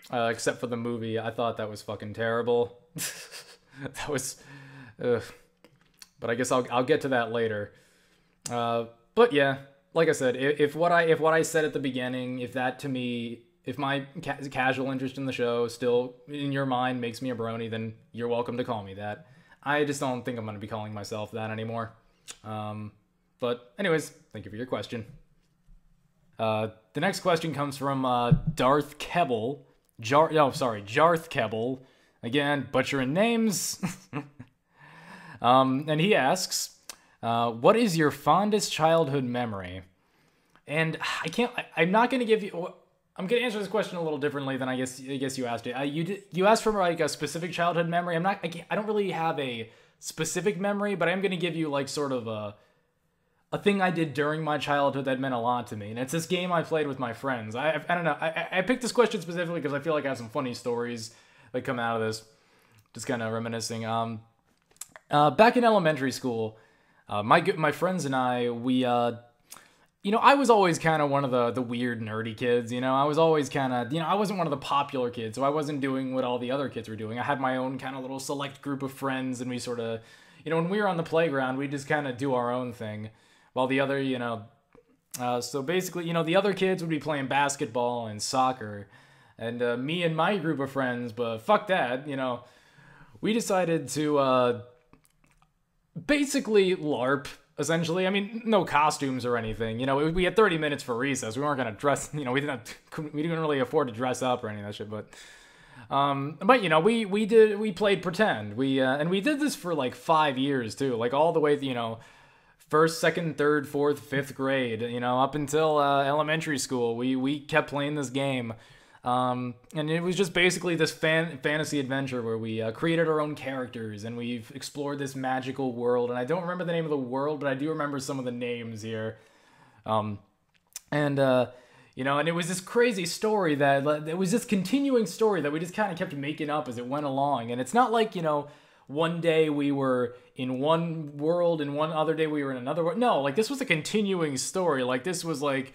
Except for the movie. I thought that was fucking terrible. That was, but I guess I'll get to that later. But yeah. Like I said, if what I said at the beginning, if that to me, if my casual interest in the show still in your mind makes me a brony, then you're welcome to call me that. I just don't think I'm going to be calling myself that anymore. But anyways, thank you for your question. The next question comes from Darth Kebil, Jarthkebil. Again, butchering names. And he asks, what is your fondest childhood memory? And I'm not going to give you... I'm going to answer this question a little differently than I guess you asked it. You asked for like a specific childhood memory. I don't really have a specific memory, but I'm going to give you like sort of a thing I did during my childhood that meant a lot to me. And it's this game I played with my friends. I don't know. I picked this question specifically because I feel like I have some funny stories that come out of this. Just kind of reminiscing. Back in elementary school, my friends and I, I was always kind of one of the weird, nerdy kids, I was always kind of, I wasn't one of the popular kids, so I wasn't doing what all the other kids were doing. I had my own kind of little select group of friends, and we sort of, when we were on the playground, we just kind of do our own thing, while the other, so basically, the other kids would be playing basketball and soccer, and me and my group of friends, but fuck that, we decided to, basically LARP, essentially. I mean, no costumes or anything. We had 30 minutes for recess. We weren't gonna dress. We didn't really afford to dress up or any of that shit. But we played pretend. And we did this for like 5 years too, like all the way, first, second, third, fourth, fifth grade. Up until elementary school, we kept playing this game. And it was just basically this fantasy adventure where we created our own characters and we've explored this magical world. And I don't remember the name of the world, but I do remember some of the names here. And it was this crazy story it was this continuing story that we just kind of kept making up as it went along. And it's not like, one day we were in one world and one other day we were in another world. No, like this was a continuing story. Like this was like,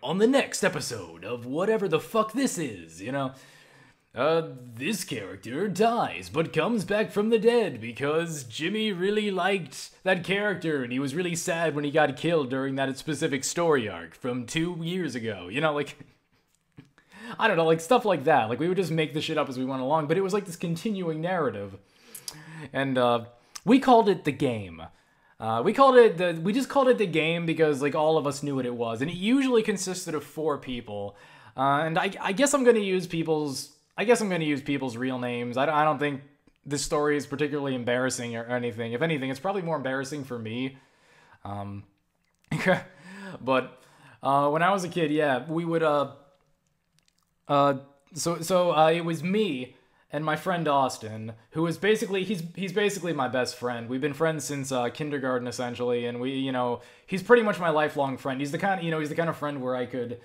on the next episode of whatever the fuck this is, this character dies but comes back from the dead because Jimmy really liked that character and he was really sad when he got killed during that specific story arc from 2 years ago. Like, I don't know, like stuff like that. Like we would just make the shit up as we went along, but it was like this continuing narrative. And we called it the game. We just called it the game because like all of us knew what it was, and it usually consisted of 4 people. And I guess I'm gonna use people's real names. I don't think this story is particularly embarrassing or anything. If anything, it's probably more embarrassing for me. But when I was a kid, yeah, we would it was me and my friend Austin, who is basically, he's basically my best friend. We've been friends since kindergarten, essentially, and he's pretty much my lifelong friend. He's the kind of friend where I could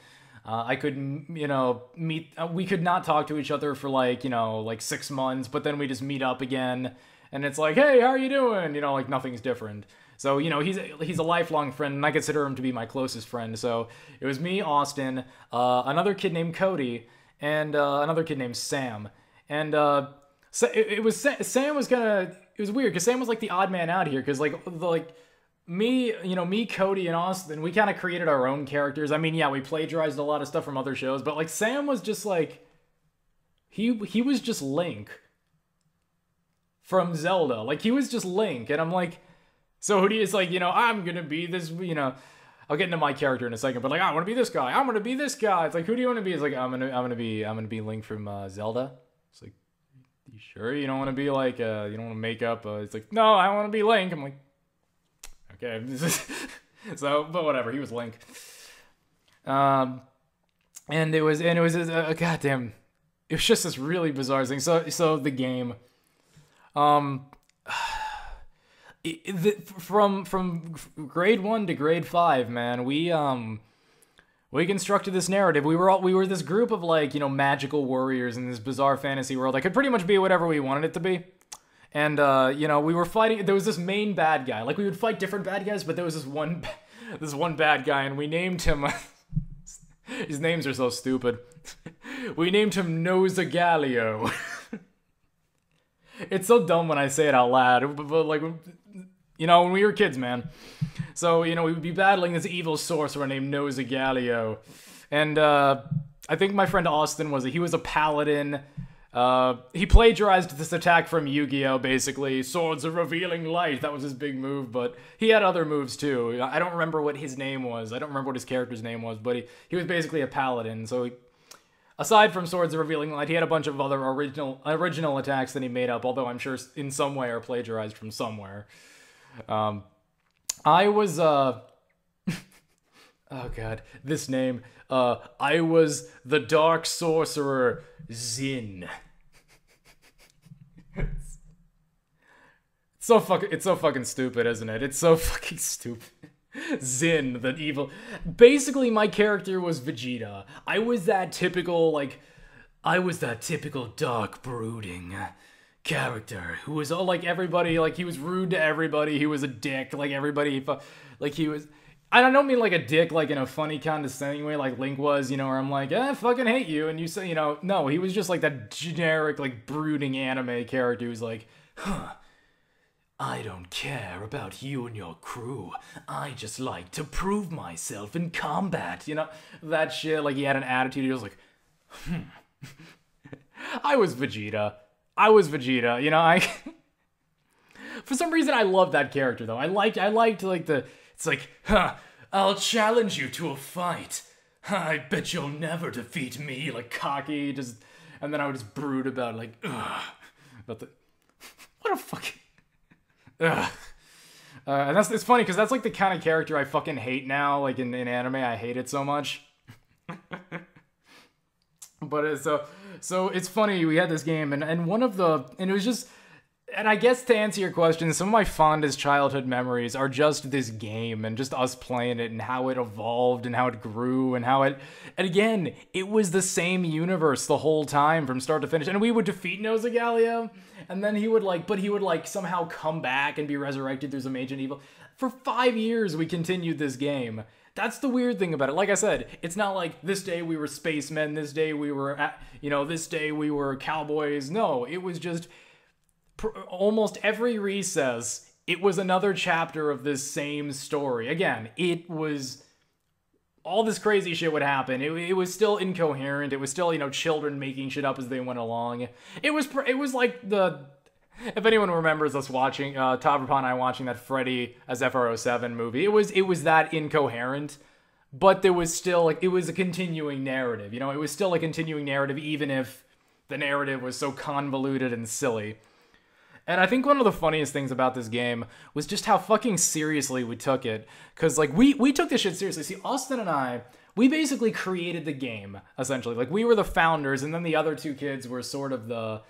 meet, we could not talk to each other for like 6 months, but then we just meet up again, and it's like, hey, how are you doing? Like nothing's different. So, he's a lifelong friend, and I consider him to be my closest friend. So, it was me, Austin, another kid named Cody, and another kid named Sam. And it was weird because Sam was like the odd man out here because me, Cody, and Austin, we kind of created our own characters. I mean, yeah, we plagiarized a lot of stuff from other shows, but like Sam was just like he was just Link from Zelda. Like he was just Link, and I'm like, so who do you? It's like I'm gonna be this. I'll get into my character in a second, but like I want to be this guy. I'm gonna be this guy. It's like who do you want to be? It's like I'm gonna be Link from Zelda. It's like, you sure you don't want to be like, you don't want to make up, it's like, no, I want to be Link. I'm like, okay. So, but whatever, he was Link. And it was goddamn, it was just this really bizarre thing. So the game, from grade 1 to grade 5, man, we constructed this narrative. We were this group of magical warriors in this bizarre fantasy world that could pretty much be whatever we wanted it to be. And we were fighting. There was this main bad guy. Like we would fight different bad guys, but there was this one bad guy, and we named him. His names are so stupid. We named him Nozagalio. It's so dumb when I say it out loud, but like, when we were kids, man. So, we would be battling this evil sorcerer named Nozagalio. And I think my friend Austin was a paladin. He plagiarized this attack from Yu-Gi-Oh! Basically. Swords of Revealing Light. That was his big move, but he had other moves too. I don't remember what his name was. I don't remember what his character's name was, but he was basically a paladin. So aside from Swords of Revealing Light, he had a bunch of other original attacks that he made up, although I'm sure in some way are plagiarized from somewhere. I was, oh god, this name, I was the Dark Sorcerer Zin. It's so fucking stupid, isn't it? It's so fucking stupid. Zin, the evil. Basically, my character was Vegeta. I was that typical dark, brooding character who was all like everybody, like he was rude to everybody, he was a dick, like everybody, like he was. I don't mean like a dick, like in a funny, condescending way, like Link was, you know, where I'm like, I fucking hate you, and you say, you know, no, he was just like that generic, like brooding anime character who's like, I don't care about you and your crew. I just like to prove myself in combat. You know, that shit. Like, he had an attitude. He was like, I was Vegeta. You know, for some reason, I love that character, though. I liked like, it's like, I'll challenge you to a fight. I bet you'll never defeat me. Like, cocky, just, and then I would just brood about, like, what a fucking... Ugh. And it's funny because that's like the kind of character I fucking hate now. Like in anime, I hate it so much. But it's so it's funny. We had this game, and it was just, and I guess to answer your question, some of my fondest childhood memories are just this game and just us playing it and how it evolved and how it grew and and again, it was the same universe the whole time from start to finish. And we would defeat Nozagalio, and then he would somehow come back and be resurrected through some ancient evil. For 5 years, we continued this game. That's the weird thing about it. Like I said, it's not like this day we were spacemen, this day we were, this day we were cowboys. No, it was just almost every recess, it was another chapter of this same story. Again, it was all this crazy shit would happen. It was still incoherent. It was still, children making shit up as they went along. It was like if anyone remembers us watching, Tavrapon and I watching that Freddy as FR07 movie, it was that incoherent, but there was still, it was a continuing narrative. It was still a continuing narrative, even if the narrative was so convoluted and silly. And I think one of the funniest things about this game was just how fucking seriously we took it. Because, we took this shit seriously. See, Austin and I, we basically created the game, essentially. Like, we were the founders, and then the other two kids were sort of the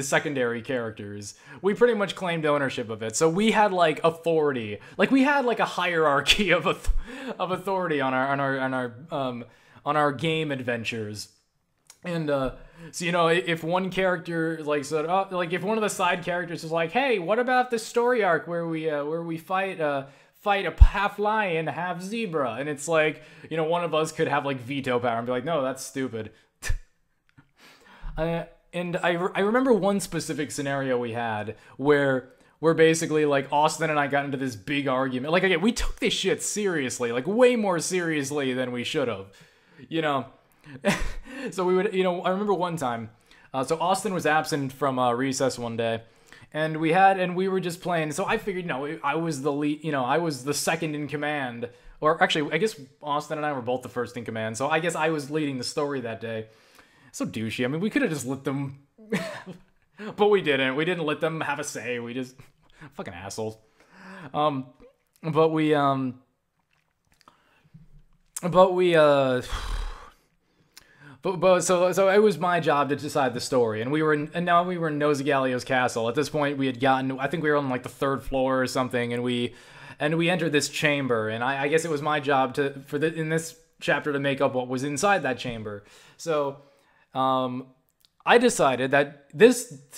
secondary characters. We pretty much claimed ownership of it. So we had, authority. We had, a hierarchy of authority on our game adventures. And, so, if one character, said, if one of the side characters was like, hey, what about this story arc where we fight a half lion, half zebra? And it's like, one of us could have, veto power and be like, no, that's stupid. And I remember one specific scenario we had where basically, Austin and I got into this big argument. Again, we took this shit seriously, way more seriously than we should have, So we would, I remember one time, so Austin was absent from recess one day, and we were just playing, so I figured, I was the lead, I was the second in command, or actually, I guess Austin and I were both the first in command, so I guess I was leading the story that day. So douchey. I mean, we could have just let them, but we didn't. We didn't let them have a say. We just, fucking assholes. So it was my job to decide the story, and now we were in Nozagalio's castle. At this point, we had gotten, I think we were on the third floor or something, and we entered this chamber, and I guess it was my job in this chapter to make up what was inside that chamber. So, I decided that for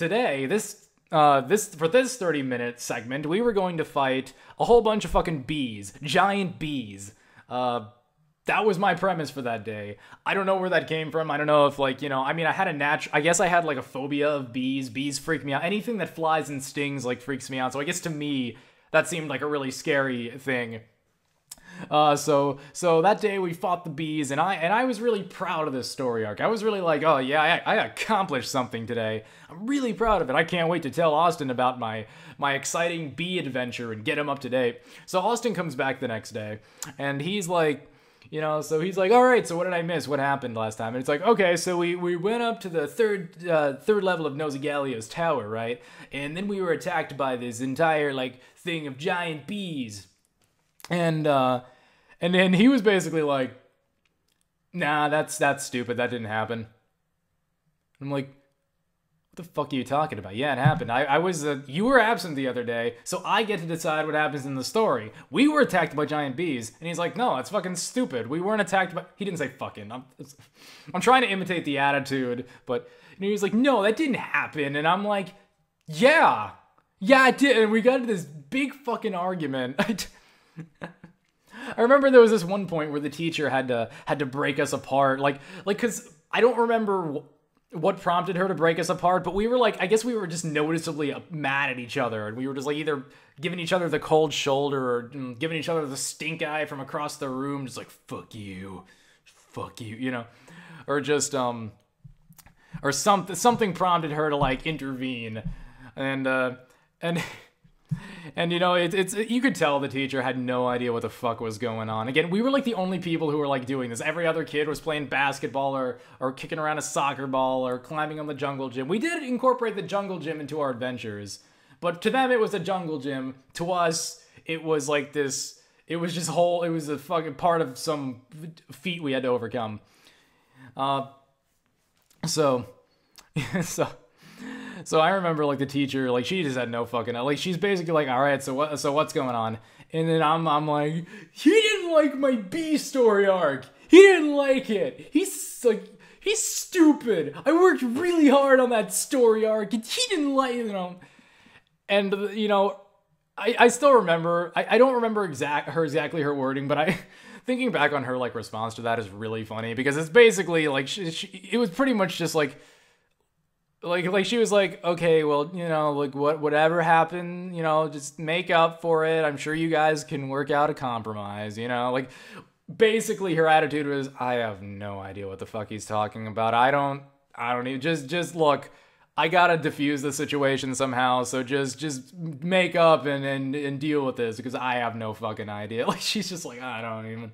this 30-minute segment, we were going to fight a whole bunch of fucking bees, giant bees. That was my premise for that day. I don't know where that came from. I don't know if, I had I guess I had, a phobia of bees. Bees freak me out. Anything that flies and stings, freaks me out. So I guess to me, that seemed like a really scary thing. So that day we fought the bees, and I was really proud of this story arc. I was really like, oh yeah, I accomplished something today. I'm really proud of it. I can't wait to tell Austin about my exciting bee adventure and get him up to date. So Austin comes back the next day, and he's like, You know, so he's like, all right, so what did I miss? What happened last time? And it's like, okay, so we went up to the third level of Nozigalio's tower, right? And then we were attacked by this entire, like, thing of giant bees. And then he was basically like, nah, that's stupid. That didn't happen. I'm like, what the fuck are you talking about? Yeah, it happened. You were absent the other day, so I get to decide what happens in the story. We were attacked by giant bees, and he's like, no, that's fucking stupid. We weren't attacked by... He didn't say fucking. I'm trying to imitate the attitude, but he's like, no, that didn't happen. And I'm like, yeah, it did. And we got into this big fucking argument. I remember there was this one point where the teacher had to break us apart, like, cause I don't remember what prompted her to break us apart, but we were like, I guess we were just noticeably mad at each other, and we were just like either giving each other the cold shoulder or giving each other the stink eye from across the room, just like, fuck you, you know, or just, or something prompted her to like intervene, and you know, it's you could tell the teacher had no idea what the fuck was going on. Again, we were like the only people who were like doing this. Every other kid was playing basketball or kicking around a soccer ball or climbing on the jungle gym. We did incorporate the jungle gym into our adventures, but to them it was a jungle gym. To us, it was like this. It was just it was a fucking part of some feat we had to overcome. So I remember, like, the teacher, like, she just had no fucking... Like, she's basically like, all right, so what's going on? And then I'm like, he didn't like my B story arc. He didn't like it. He's stupid. I worked really hard on that story arc, and he didn't like it, you know. And, you know, I still remember... I don't remember exactly her wording, but thinking back on her, like, response to that is really funny, because it's basically, like, it was pretty much just, like... Like she was like, okay, well, you know, like whatever happened, you know, just make up for it. I'm sure you guys can work out a compromise, you know, like basically her attitude was, I have no idea what the fuck he's talking about. I don't even just look, I gotta diffuse the situation somehow. So just make up and deal with this because I have no fucking idea. Like she's just like, I don't even.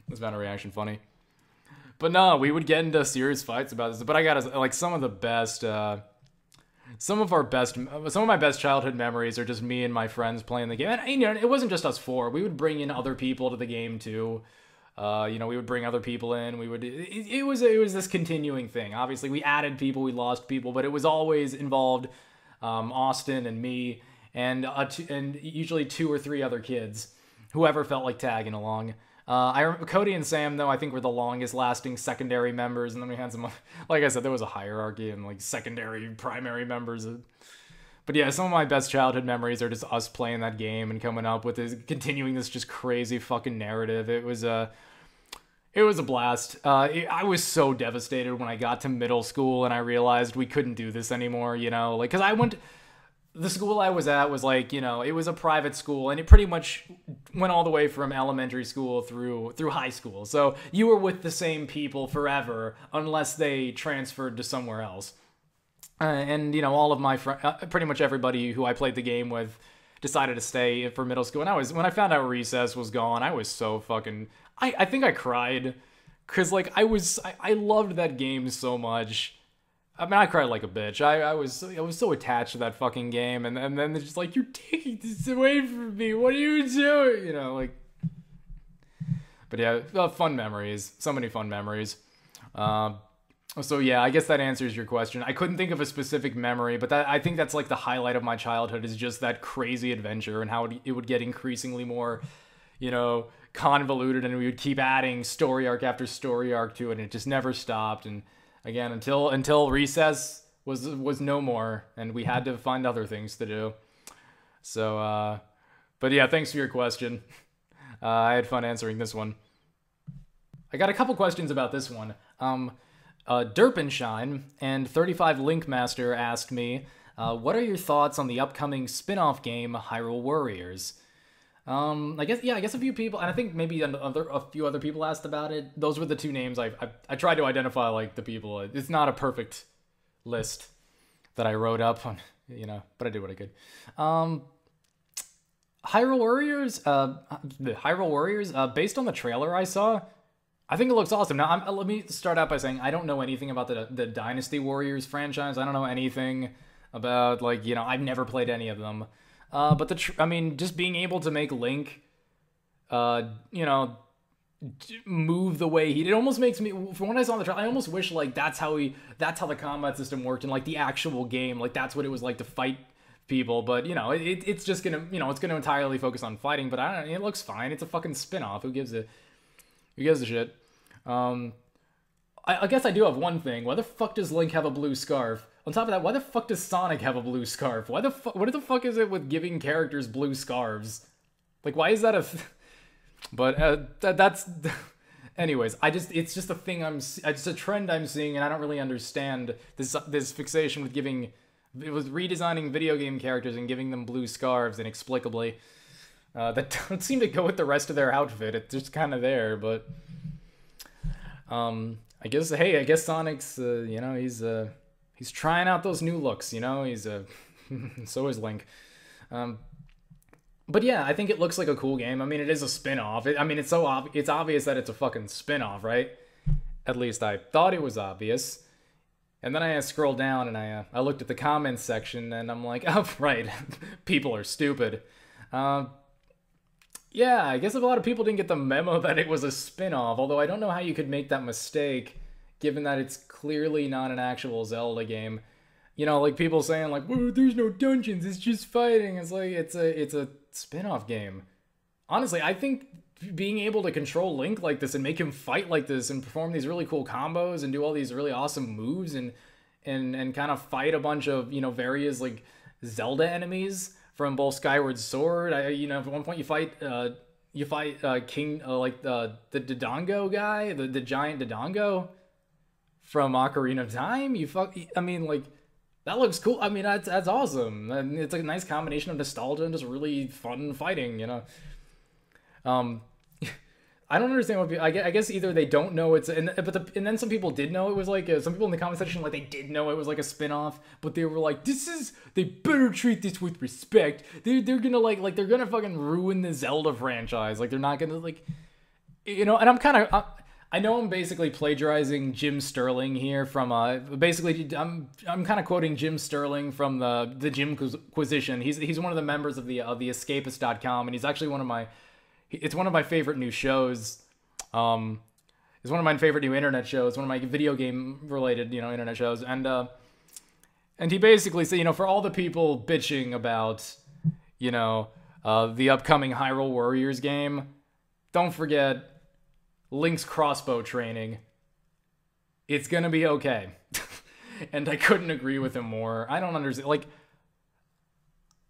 Was that a reaction funny? But no, we would get into serious fights about this. But I gotta, like, some of my best childhood memories are just me and my friends playing the game. And, you know, it wasn't just us four. We would bring in other people to the game too. You know, we would bring other people in. It was this continuing thing. Obviously, we added people, we lost people, but it was always involved Austin and me and usually 2 or 3 other kids, whoever felt like tagging along. I remember Cody and Sam, though, I think were the longest lasting secondary members, and then we had some, like I said, there was a hierarchy and like secondary, primary members. But yeah, some of my best childhood memories are just us playing that game and coming up with this, continuing this just crazy fucking narrative. It was a blast. I was so devastated when I got to middle school and I realized we couldn't do this anymore, you know, like, cause the school I was at was like, you know, it was a private school and it pretty much went all the way from elementary school through high school. So you were with the same people forever unless they transferred to somewhere else. And, you know, all of my friends, pretty much everybody who I played the game with decided to stay for middle school. And when I found out recess was gone, I was so fucking, I think I cried. Cause like I loved that game so much. I mean, I cried like a bitch. I was so attached to that fucking game, and then they're just like, you're taking this away from me. What are you doing? You know, like. But yeah, fun memories. So many fun memories. So yeah, I guess that answers your question. I couldn't think of a specific memory, but I think that's like the highlight of my childhood is just that crazy adventure and how it would get increasingly more, you know, convoluted, and we would keep adding story arc after story arc to it, and it just never stopped. And again, until recess was no more, and we had to find other things to do. So, but yeah, thanks for your question. I had fun answering this one. I got a couple questions about this one. Derpin Shine and 35 Linkmaster asked me, what are your thoughts on the upcoming spin-off game, Hyrule Warriors? I guess a few people, and I think maybe a few other people asked about it. Those were the 2 names I tried to identify, like, the people. It's not a perfect list that I wrote up on, you know, but I did what I could. Hyrule Warriors, based on the trailer I saw, I think it looks awesome. Now, let me start out by saying I don't know anything about the Dynasty Warriors franchise. I don't know anything about, like, you know, I've never played any of them. But I mean, just being able to make Link, you know, move the way it almost makes me, from when I saw the trailer, I almost wish, like, that's how the combat system worked in, like, the actual game. Like, that's what it was like to fight people. But, you know, it's just gonna, you know, it's gonna entirely focus on fighting. But I don't know, it looks fine. It's a fucking spin-off. Who gives a shit? I guess I do have one thing. Why the fuck does Link have a blue scarf? On top of that, why the fuck does Sonic have a blue scarf? What the fuck is it with giving characters blue scarves? Like, why is that a... But that's... Anyways, it's just a thing it's a trend I'm seeing, and I don't really understand this fixation with redesigning video game characters and giving them blue scarves inexplicably. That don't seem to go with the rest of their outfit. It's just kind of there, but... I guess Sonic's, you know, he's trying out those new looks, you know, so is Link. But yeah, I think it looks like a cool game. I mean, it is a spin-off. I mean, it's obvious that it's a fucking spin-off, right? At least I thought it was obvious. And then I scrolled down and I looked at the comments section and I'm like, oh, right, people are stupid. Yeah, I guess a lot of people didn't get the memo that it was a spin-off, although I don't know how you could make that mistake, given that it's clearly not an actual Zelda game. You know, like people saying, like, well, there's no dungeons, it's just fighting. It's like, it's a spin-off game. Honestly, I think being able to control Link like this and make him fight like this and perform these really cool combos and do all these really awesome moves and kind of fight a bunch of, you know, various, like, Zelda enemies from both Skyward Sword. You know, at one point you fight King, like the Dodongo guy, the giant Dodongo from Ocarina of Time. I mean, like, that looks cool. I mean, that's awesome. And it's a nice combination of nostalgia and just really fun fighting, you know. I don't understand what people, I guess either they don't know it's, and then some people did know it was like, some people in the comment section, like, they did know it was like a spin-off, but they were like, they better treat this with respect. They're gonna like they're gonna fucking ruin the Zelda franchise. Like, they're not gonna, like, you know, and I know I'm basically plagiarizing Jim Sterling here from, basically, I'm kind of quoting Jim Sterling from the Jimquisition. He's one of the members of the escapist.com, and he's actually it's one of my favorite new shows. It's one of my favorite new internet shows, one of my video game related, you know, internet shows. And he basically said, you know, for all the people bitching about, you know, the upcoming Hyrule Warriors game, don't forget Link's crossbow training. It's gonna be okay. And I couldn't agree with him more. I don't understand, like,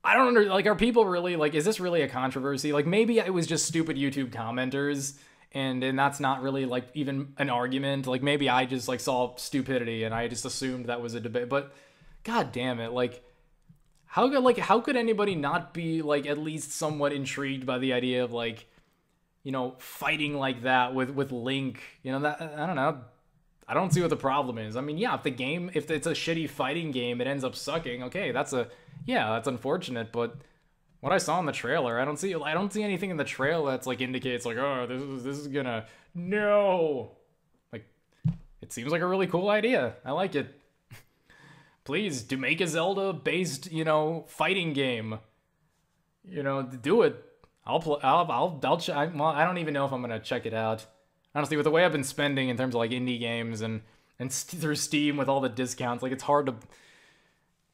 are people really, like, is this really a controversy? Like, maybe it was just stupid YouTube commenters, and that's not really, like, even an argument. Like, maybe I just, like, saw stupidity, and I just assumed that was a debate. But, god damn it, like, how could anybody not be, like, at least somewhat intrigued by the idea of, like, you know, fighting like that with Link? You know, that, I don't know. I don't see what the problem is. I mean, yeah, if it's a shitty fighting game, it ends up sucking. Okay, that's unfortunate, but what I saw in the trailer, I don't see anything in the trailer that's, like, indicates, like, oh, this is gonna, no. Like, it seems like a really cool idea. I like it. Please, do make a Zelda-based, you know, fighting game. You know, do it. I don't even know if I'm gonna check it out. Honestly, with the way I've been spending in terms of, like, indie games and through Steam with all the discounts, like, it's hard to,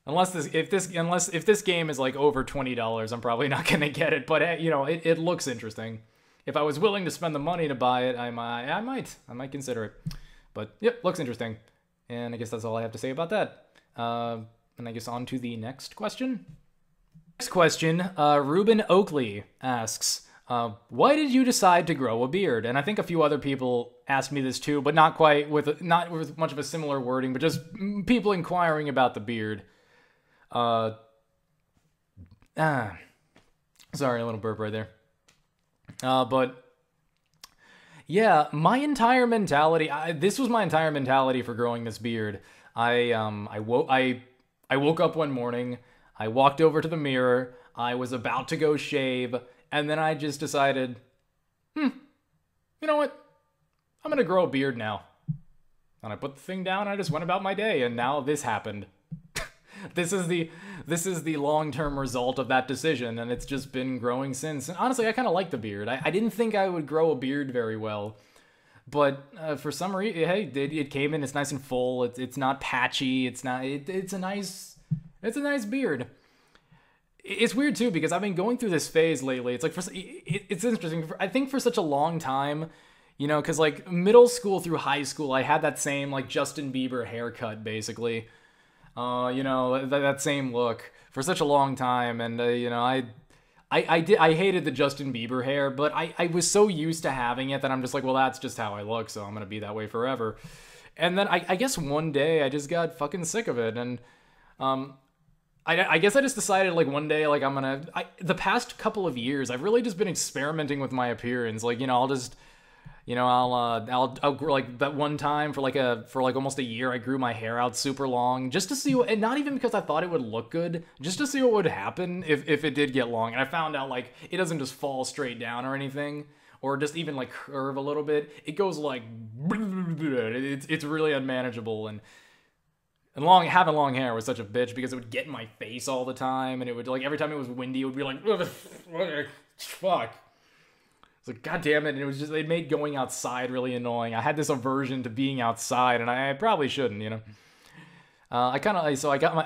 if this game is, like, over $20, I'm probably not gonna get it. But, you know, it looks interesting. If I was willing to spend the money to buy it, I might consider it. But yep, looks interesting. And I guess that's all I have to say about that. And I guess on to the next question. Next question, Reuben Oakley asks, why did you decide to grow a beard? And I think a few other people asked me this too, but not with much of a similar wording, but just people inquiring about the beard. Sorry, a little burp right there. But yeah, my entire mentality, this was my entire mentality for growing this beard. I woke up one morning, I walked over to the mirror. I was about to go shave. And then I just decided, you know what? I'm going to grow a beard now. And I put the thing down and I just went about my day. And now this happened. This is the long-term result of that decision, and it's just been growing since. And honestly, I kind of like the beard. I didn't think I would grow a beard very well, but for some reason, hey, it came in. It's nice and full. It's not patchy. It's a nice beard. It's weird too because I've been going through this phase lately. It's like it's interesting. I think for such a long time, you know, because like middle school through high school, I had that same like Justin Bieber haircut basically. You know, that same look for such a long time, and you know, I hated the Justin Bieber hair, but I was so used to having it that I'm just like, well, that's just how I look, so I'm gonna be that way forever. And then I guess one day I just got fucking sick of it, and I guess I just decided like one day like the past couple of years I've really just been experimenting with my appearance, like, you know, I'll just. You know, I'll grow, like that one time for like almost a year I grew my hair out super long just to see what, and not even because I thought it would look good, just to see what would happen if it did get long. And I found out like it doesn't just fall straight down or anything, or just even like curve a little bit. It goes like it's really unmanageable, and having long hair was such a bitch because it would get in my face all the time, and it would like every time it was windy it would be like fuck. It's like, God damn it, and it was just, it made going outside really annoying. I had this aversion to being outside, and I probably shouldn't, you know.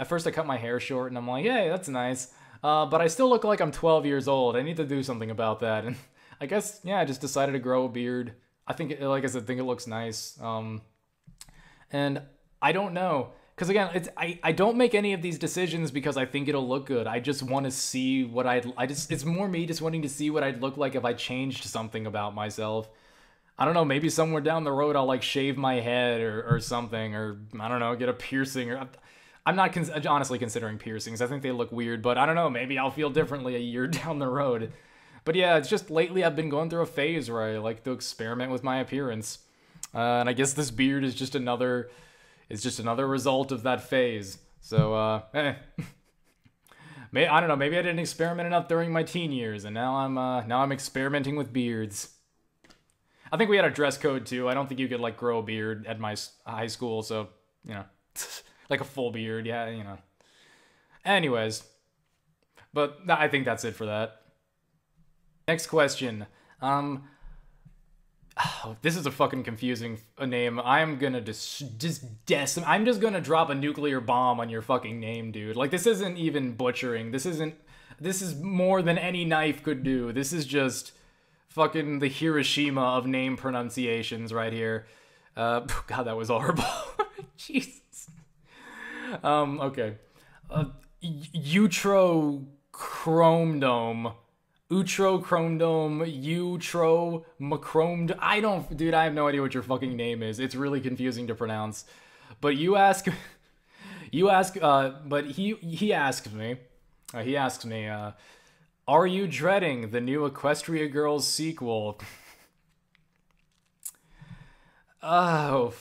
First I cut my hair short, and I'm like, hey, that's nice. But I still look like I'm 12 years old. I need to do something about that. And I guess, yeah, I just decided to grow a beard. I think, like I said, think it looks nice. And I don't know. Because again, I don't make any of these decisions because I think it'll look good. I just want to see what it's more me just wanting to see what I'd look like if I changed something about myself. I don't know, maybe somewhere down the road I'll like shave my head or something, or I don't know, get a piercing, or I'm not honestly considering piercings. I think they look weird, but I don't know, maybe I'll feel differently a year down the road. But yeah, it's just lately I've been going through a phase where I like to experiment with my appearance. And I guess this beard is just another result of that phase. So, I don't know, maybe I didn't experiment enough during my teen years, and now I'm experimenting with beards. I think we had a dress code too. I don't think you could like grow a beard at my high school, so, you know, like a full beard, yeah, you know. Anyways, but I think that's it for that. Next question. This is a fucking confusing name. I'm gonna I'm just gonna drop a nuclear bomb on your fucking name, dude. Like, this isn't even butchering. This is more than any knife could do. This is just fucking the Hiroshima of name pronunciations right here. God, that was horrible. Jesus. Okay. Utromchromedome. Utromchromedome, I have no idea what your fucking name is. It's really confusing to pronounce. But he asks me, are you dreading the new Equestria Girls sequel? Oh,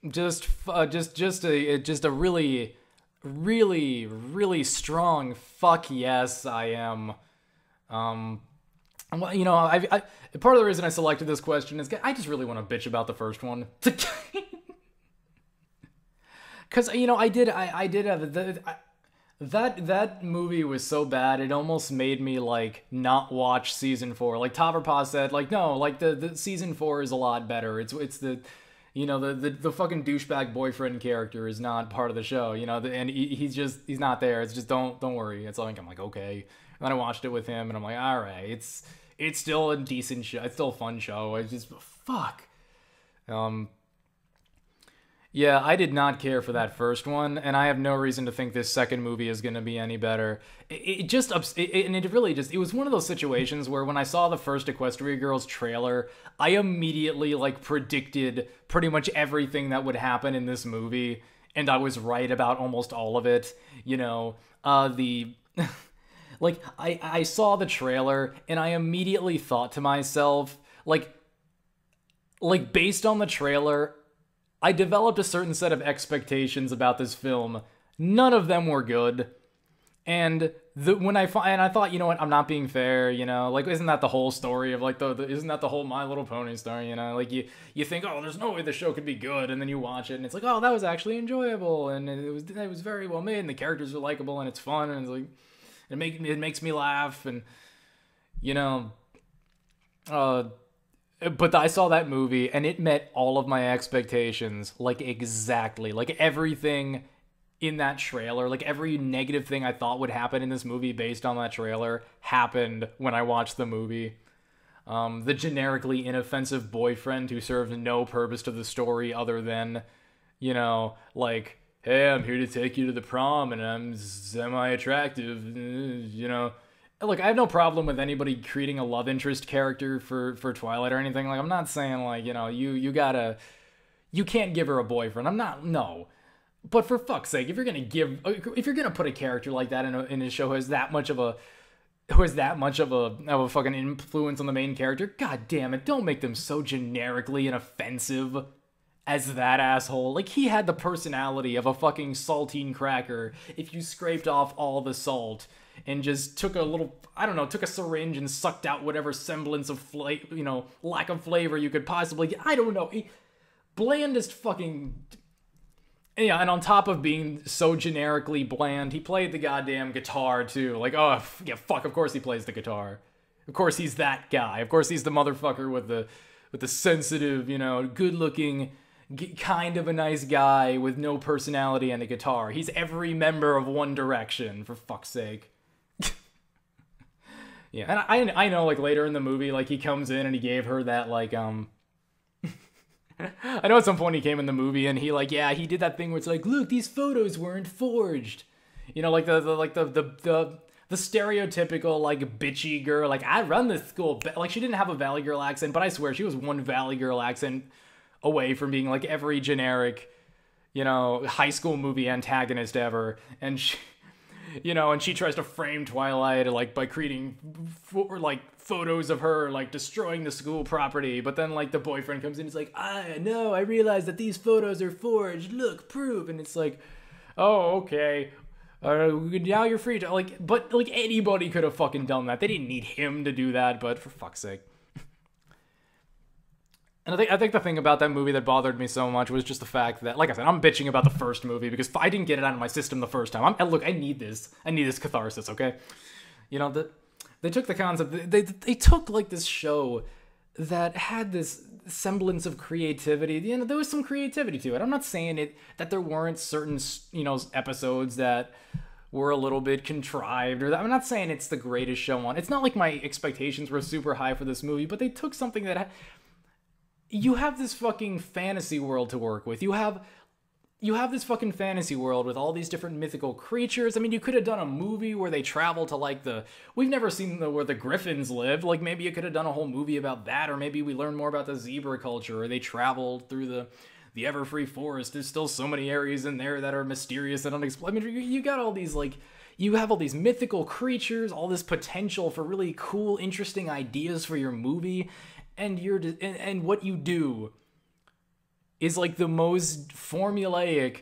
just a really, really, really strong fuck yes, I am. Well, you know, I part of the reason I selected this question is I just really want to bitch about the first one. Because, you know, I did have that movie was so bad it almost made me like not watch season 4. Like Taverpaz said, like, no, like the season 4 is a lot better. It's the, you know, the fucking douchebag boyfriend character is not part of the show, you know, and he's not there. It's just don't worry. It's like, I'm like, okay. And then I watched it with him, and I'm like, all right, it's still a decent show. It's still a fun show. It's just, fuck. Yeah, I did not care for that first one, and I have no reason to think this second movie is going to be any better. It was one of those situations where when I saw the first Equestria Girls trailer, I immediately, like, predicted pretty much everything that would happen in this movie, and I was right about almost all of it. You know, like, I saw the trailer, and I immediately thought to myself, like, based on the trailer, I developed a certain set of expectations about this film. None of them were good. And I thought, you know what, I'm not being fair, you know, like, isn't that the whole story of, like, isn't that the whole My Little Pony story, you know, like, you think, oh, there's no way the show could be good, and then you watch it, and it's like, oh, that was actually enjoyable, and it was very well made, and the characters are likable, and it's fun, and it's like, it makes me laugh, and, you know, but I saw that movie, and it met all of my expectations, like, exactly, like, everything in that trailer, like every negative thing I thought would happen in this movie based on that trailer happened when I watched the movie. The generically inoffensive boyfriend who served no purpose to the story other than, you know, like, hey, I'm here to take you to the prom and I'm semi-attractive, you know. Look, I have no problem with anybody creating a love interest character for Twilight or anything. Like, I'm not saying, like, you know, you can't give her a boyfriend. No. But for fuck's sake, if you're gonna put a character like that in a show who has that much of a fucking influence on the main character, god damn it, don't make them so generically and offensive as that asshole. Like, he had the personality of a fucking saltine cracker if you scraped off all the salt and just took a syringe and sucked out whatever semblance of lack of flavor you could possibly get. I don't know. Blandest fucking... Yeah, and on top of being so generically bland, he played the goddamn guitar, too. Like, oh, yeah, fuck, of course he plays the guitar. Of course he's that guy. Of course he's the motherfucker with the sensitive, you know, good-looking, kind of a nice guy with no personality and a guitar. He's every member of One Direction, for fuck's sake. Yeah, and I know, like, later in the movie, like, he comes in and he gave her that, like, I know at some point he came in the movie and he did that thing where it's like, look, these photos weren't forged. You know, like the stereotypical, like, bitchy girl, like, I run this school. Like, she didn't have a Valley Girl accent, but I swear she was one Valley Girl accent away from being, like, every generic, you know, high school movie antagonist ever. And she, you know, and she tries to frame Twilight, like, by creating, photos of her, like, destroying the school property, but then, like, the boyfriend comes in, he's like, I realize that these photos are forged, look, proof, and it's like, oh, okay, now you're free to, like, but, like, anybody could have fucking done that. They didn't need him to do that, but for fuck's sake. And I think the thing about that movie that bothered me so much was just the fact that, like I said, I'm bitching about the first movie because I didn't get it out of my system the first time. Look, I need this catharsis, okay? You know, they took the concept, they took, like, this show that had this semblance of creativity. You know, there was some creativity to it. I'm not saying that there weren't certain, you know, episodes that were a little bit contrived, or that. I'm not saying it's the greatest show on. It's not like my expectations were super high for this movie, but they took something that you have this fucking fantasy world to work with. You have this fucking fantasy world with all these different mythical creatures. I mean, you could have done a movie where they travel to, like, we've never seen where the griffins live. Like, maybe you could have done a whole movie about that, or maybe we learn more about the zebra culture, or they traveled through the Everfree Forest. There's still so many areas in there that are mysterious and unexplained. I mean, you got all these, like, you have all these mythical creatures, all this potential for really cool, interesting ideas for your movie, and what you do is, like, the most formulaic,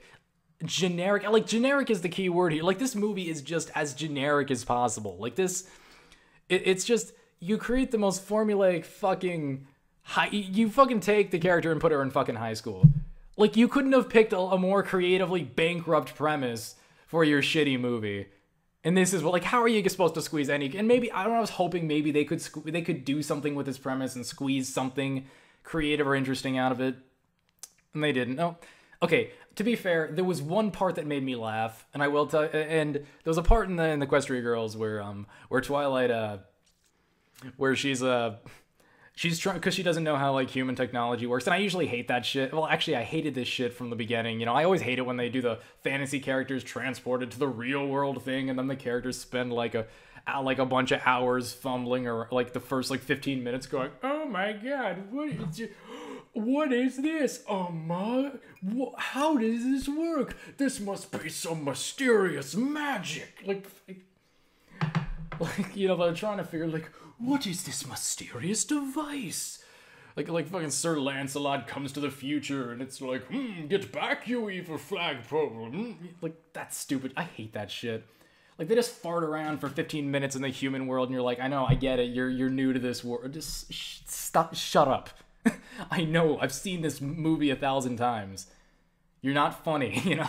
generic, like, generic is the key word here. Like, this movie is just as generic as possible. Like, it's just, you create the most formulaic fucking, you fucking take the character and put her in fucking high school. Like, you couldn't have picked a more creatively bankrupt premise for your shitty movie. And this is, like, how are you supposed to squeeze any, and maybe, I don't know, I was hoping maybe they could do something with this premise and squeeze something creative or interesting out of it. And they didn't. No. Okay, to be fair, there was one part that made me laugh, and I will tell. And there was a part in the Equestria Girls where Twilight, where she's trying, because she doesn't know how, like, human technology works, and I usually hate that shit. Well, actually, I hated this shit from the beginning. You know, I always hate it when they do the fantasy characters transported to the real world thing, and then the characters spend like a bunch of hours fumbling, or, like, the first, like, 15 minutes going, oh my god, what is this? How does this work? This must be some mysterious magic. Like, you know, they're trying to figure, like, what is this mysterious device? Like fucking Sir Lancelot comes to the future, and it's like, get back, you evil flagpole. Like, that's stupid. I hate that shit. Like, they just fart around for 15 minutes in the human world, and you're like, I know, I get it, you're new to this world. Just shut up. I know, I've seen this movie 1,000 times. You're not funny, you know?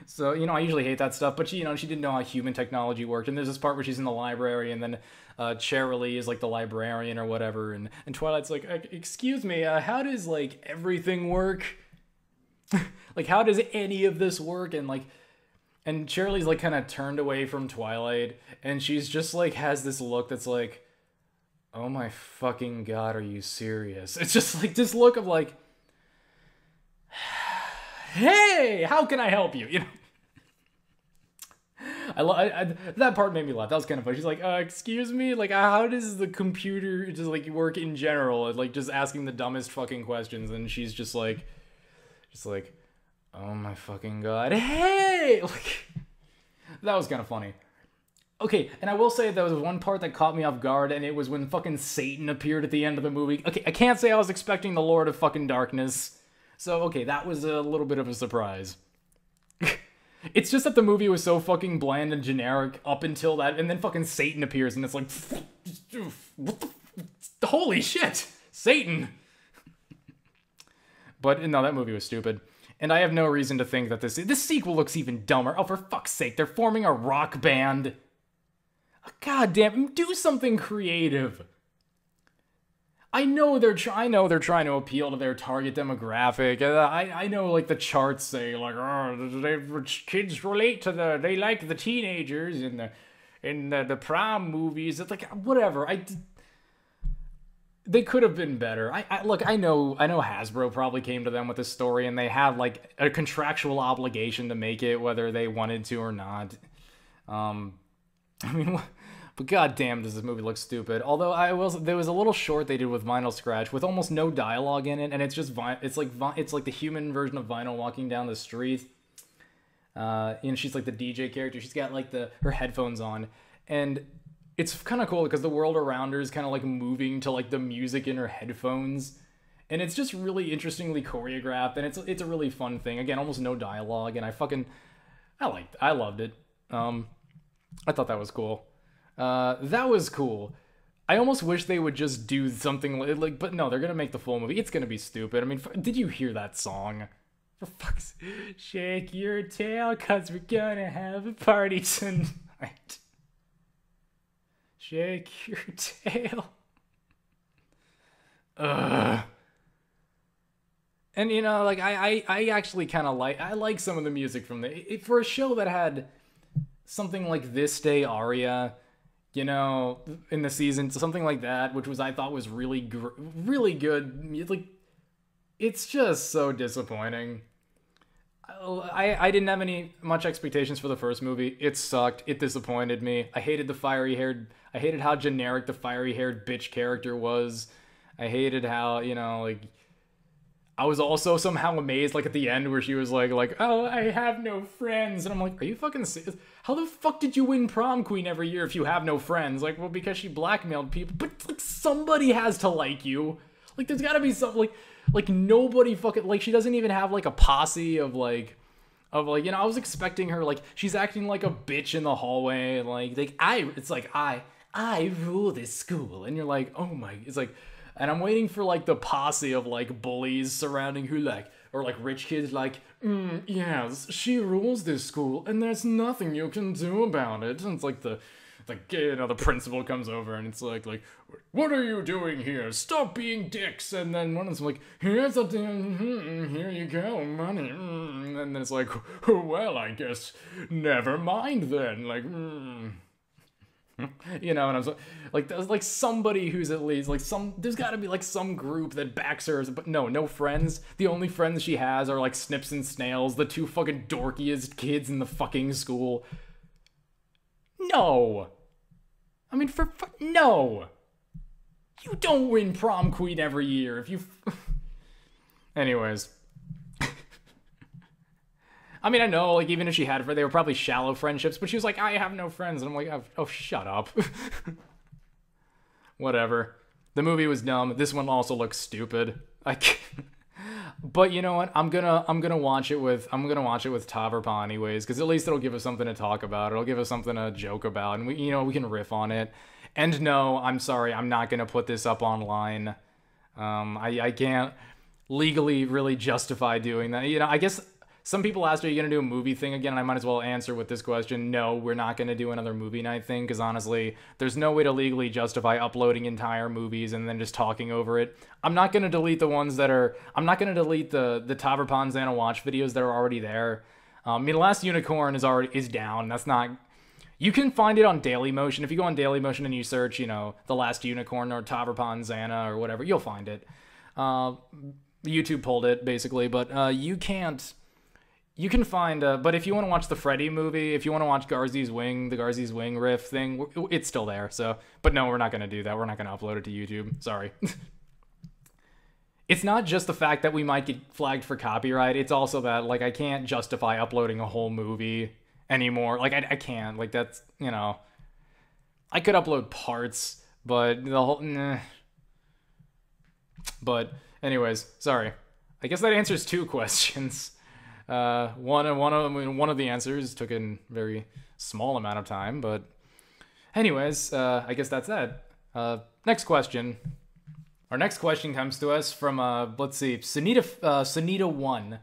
So, you know, I usually hate that stuff, but, you know, she didn't know how human technology worked, and there's this part where she's in the library, and then Cherylee is, like, the librarian or whatever, and Twilight's like, excuse me, how does, like, everything work? Like, how does any of this work? And, like, and Cherylee's, like, kind of turned away from Twilight, and she's just, like, has this look that's like, oh my fucking god, are you serious? It's just, like, this look of, like, hey, how can I help you? You know? That part made me laugh. That was kind of funny. She's like, excuse me? Like, how does the computer just, like, work in general? Like, just asking the dumbest fucking questions, and she's just like, oh my fucking god, hey! Like, that was kind of funny. Okay, and I will say there was one part that caught me off guard, and it was when fucking Satan appeared at the end of the movie. Okay, I can't say I was expecting the Lord of fucking Darkness. So, okay, that was a little bit of a surprise. It's just that the movie was so fucking bland and generic up until that, and then fucking Satan appears, and it's like, what the, holy shit, Satan! But, no, that movie was stupid. And I have no reason to think that this sequel looks even dumber. Oh, for fuck's sake, they're forming a rock band. God damn, do something creative. I know they're trying to appeal to their target demographic. I know, like, the charts say, like, oh, kids relate to they like the teenagers in the prom movies. It's like, whatever. They could have been better. Look, I know Hasbro probably came to them with this story, and they had, like, a contractual obligation to make it, whether they wanted to or not. I mean, but goddamn, does this movie look stupid? Although there was a little short they did with Vinyl Scratch with almost no dialogue in it, and it's just it's like the human version of Vinyl walking down the street. And she's like the DJ character. She's got like her headphones on, and it's kind of cool because the world around her is kind of like moving to like the music in her headphones, and it's just really interestingly choreographed, and it's a really fun thing. Again, almost no dialogue, and I loved it. I thought that was cool. That was cool. I almost wish they would just do something like, but no, they're gonna make the full movie. It's gonna be stupid. I mean, did you hear that song? For fuck's sake, shake your tail, 'cause we're gonna have a party tonight. Shake your tail. Ugh. And, you know, like, I actually kind of like some of the music from for a show that had something like This Day Aria, you know, in the season, something like that, which I thought was really good. Like, it's just so disappointing. I didn't have much expectations for the first movie. It sucked. It disappointed me. I hated how generic the fiery-haired bitch character was. I hated how, you know, like, I was also somehow amazed, like, at the end where she was like, oh, I have no friends. And I'm like, are you fucking serious? How the fuck did you win prom queen every year if you have no friends? Like, well, because she blackmailed people. But, like, somebody has to like you. Like, there's gotta be something, like, nobody fucking, like, she doesn't even have, like, a posse of, you know, I was expecting her, like, she's acting like a bitch in the hallway, and, I rule this school, and you're like, oh my, it's like, and I'm waiting for, like, the posse of, like, bullies surrounding who, like, or, like, rich kids, like, yes, she rules this school, and there's nothing you can do about it, and it's like you know, the principal comes over, and it's like, what are you doing here? Stop being dicks, and then one of them's like, here's a here you go, money, and then it's like, well, I guess, never mind then, like, you know, and I was like, there's like somebody who's at least like there's got to be like some group that backs her, but no friends. The only friends she has are like Snips and Snails, the two fucking dorkiest kids in the fucking school. No, I mean no, you don't win prom queen every year if you. Anyways. I mean, I know, like, even if she had, they were probably shallow friendships, but she was like, I have no friends, and I'm like, oh shut up. Whatever. The movie was dumb. This one also looks stupid. But you know what? I'm gonna watch it with Taverpa anyways, because at least it'll give us something to talk about. It'll give us something to joke about, and we can riff on it. And no, I'm sorry, I'm not gonna put this up online. I can't legally really justify doing that. I guess some people asked, are you going to do a movie thing again? And I might as well answer with this question. No, we're not going to do another movie night thing, because honestly, there's no way to legally justify uploading entire movies and then just talking over it. I'm not going to delete the ones that are... I'm not going to delete the Taverpan Xana watch videos that are already there. Last Unicorn is down. That's not... You can find it on Dailymotion. If you go on Dailymotion and you search, The Last Unicorn or Taverpan Xana or whatever, you'll find it. YouTube pulled it, basically, but you can't... You can find, but if you want to watch the Freddy movie, if you want to watch the Garzy's Wing riff thing, it's still there, so... But no, we're not going to do that. We're not going to upload it to YouTube. Sorry. It's not just the fact that we might get flagged for copyright, it's also that, I can't justify uploading a whole movie anymore. I can't. That's, I could upload parts, but the whole... Nah. But, anyways, sorry. I guess that answers 2 questions. One of the answers took a very small amount of time, but anyways, I guess that's that. Next question. Our next question comes to us from, let's see, Sunita1,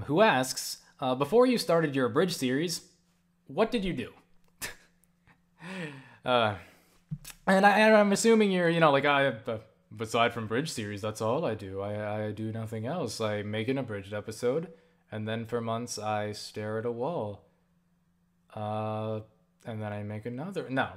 who asks, before you started your abridged series, what did you do? And I'm assuming you're, aside from bridge series, that's all I do. I do nothing else. I make an abridged episode, and then for months I stare at a wall. And then I make another. No,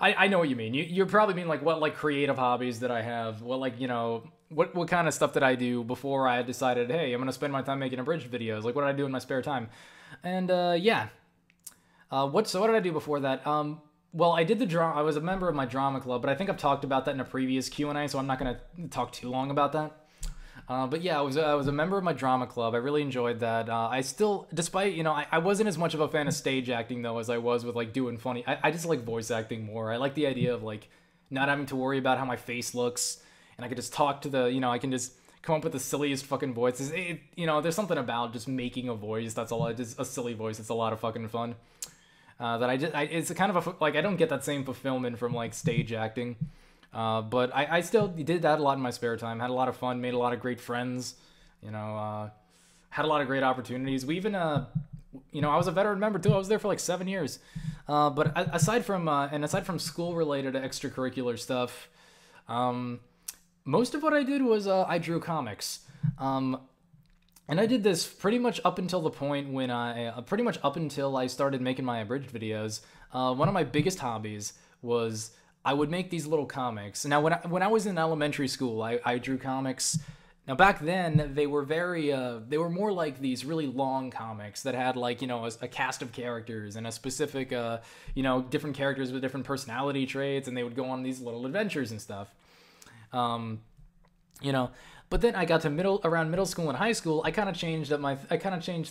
I know what you mean. You probably mean what creative hobbies that I have. What kind of stuff did I do before I decided, hey, I'm gonna spend my time making abridged videos? What did I do in my spare time? And yeah. What did I do before that? Well, I did the drama. I was a member of my drama club, but I think I've talked about that in a previous Q&A, so I'm not going to talk too long about that. But yeah, I was a member of my drama club. I really enjoyed that. I still, despite, I wasn't as much of a fan of stage acting, though, as I was with, doing funny. I just like voice acting more. I like the idea of, not having to worry about how my face looks, and I could just talk to the, I can just come up with the silliest fucking voices. There's something about just making a voice. That's all. Just a silly voice. It's a lot of fucking fun. It's kind of I don't get that same fulfillment from stage acting, but I still did that a lot in my spare time. Had a lot of fun, made a lot of great friends, had a lot of great opportunities. We even, I was a veteran member too. I was there for 7 years. But aside from school related extracurricular stuff, most of what I did was I drew comics. And I did this pretty much up until the point when pretty much up until I started making my abridged videos. One of my biggest hobbies was I would make these little comics. Now, when I was in elementary school, I drew comics. Now, back then, they were they were more like these really long comics that had a cast of characters and a specific, different characters with different personality traits, and they would go on these little adventures and stuff. But then I got to around middle school and high school. I kind of changed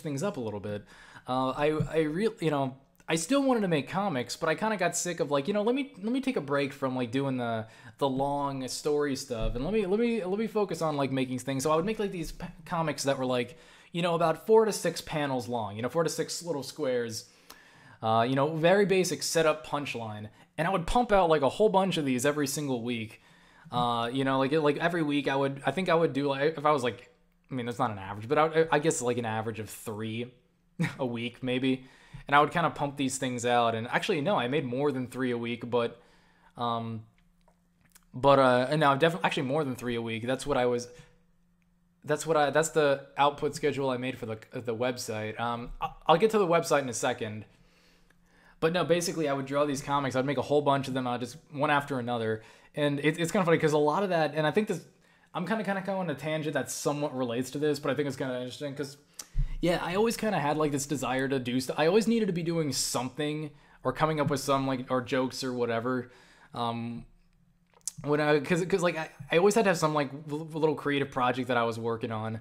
things up a little bit. I still wanted to make comics, but I kind of got sick of let me take a break from doing the long story stuff, and let me focus on making things. So I would make these comics that were about 4 to 6 panels long, 4 to 6 little squares, very basic setup punchline, and I would pump out a whole bunch of these every single week. Every week I would do if I was that's not an average, but I guess an average of 3 a week maybe, and I would kind of pump these things out. And actually no, I made more than 3 a week, but no, definitely actually more than 3 a week. That's the output schedule I made for the website. I'll get to the website in a second. But no, basically I would draw these comics. I'd make a whole bunch of them, just one after another. And it's kind of funny because a lot of that, and I think this, I'm kind of going on a tangent that somewhat relates to this, but I think it's kind of interesting because, yeah, I always kind of had this desire to do stuff. I always needed to be doing something or coming up with some or jokes or whatever. Because I always had to have some little creative project that I was working on.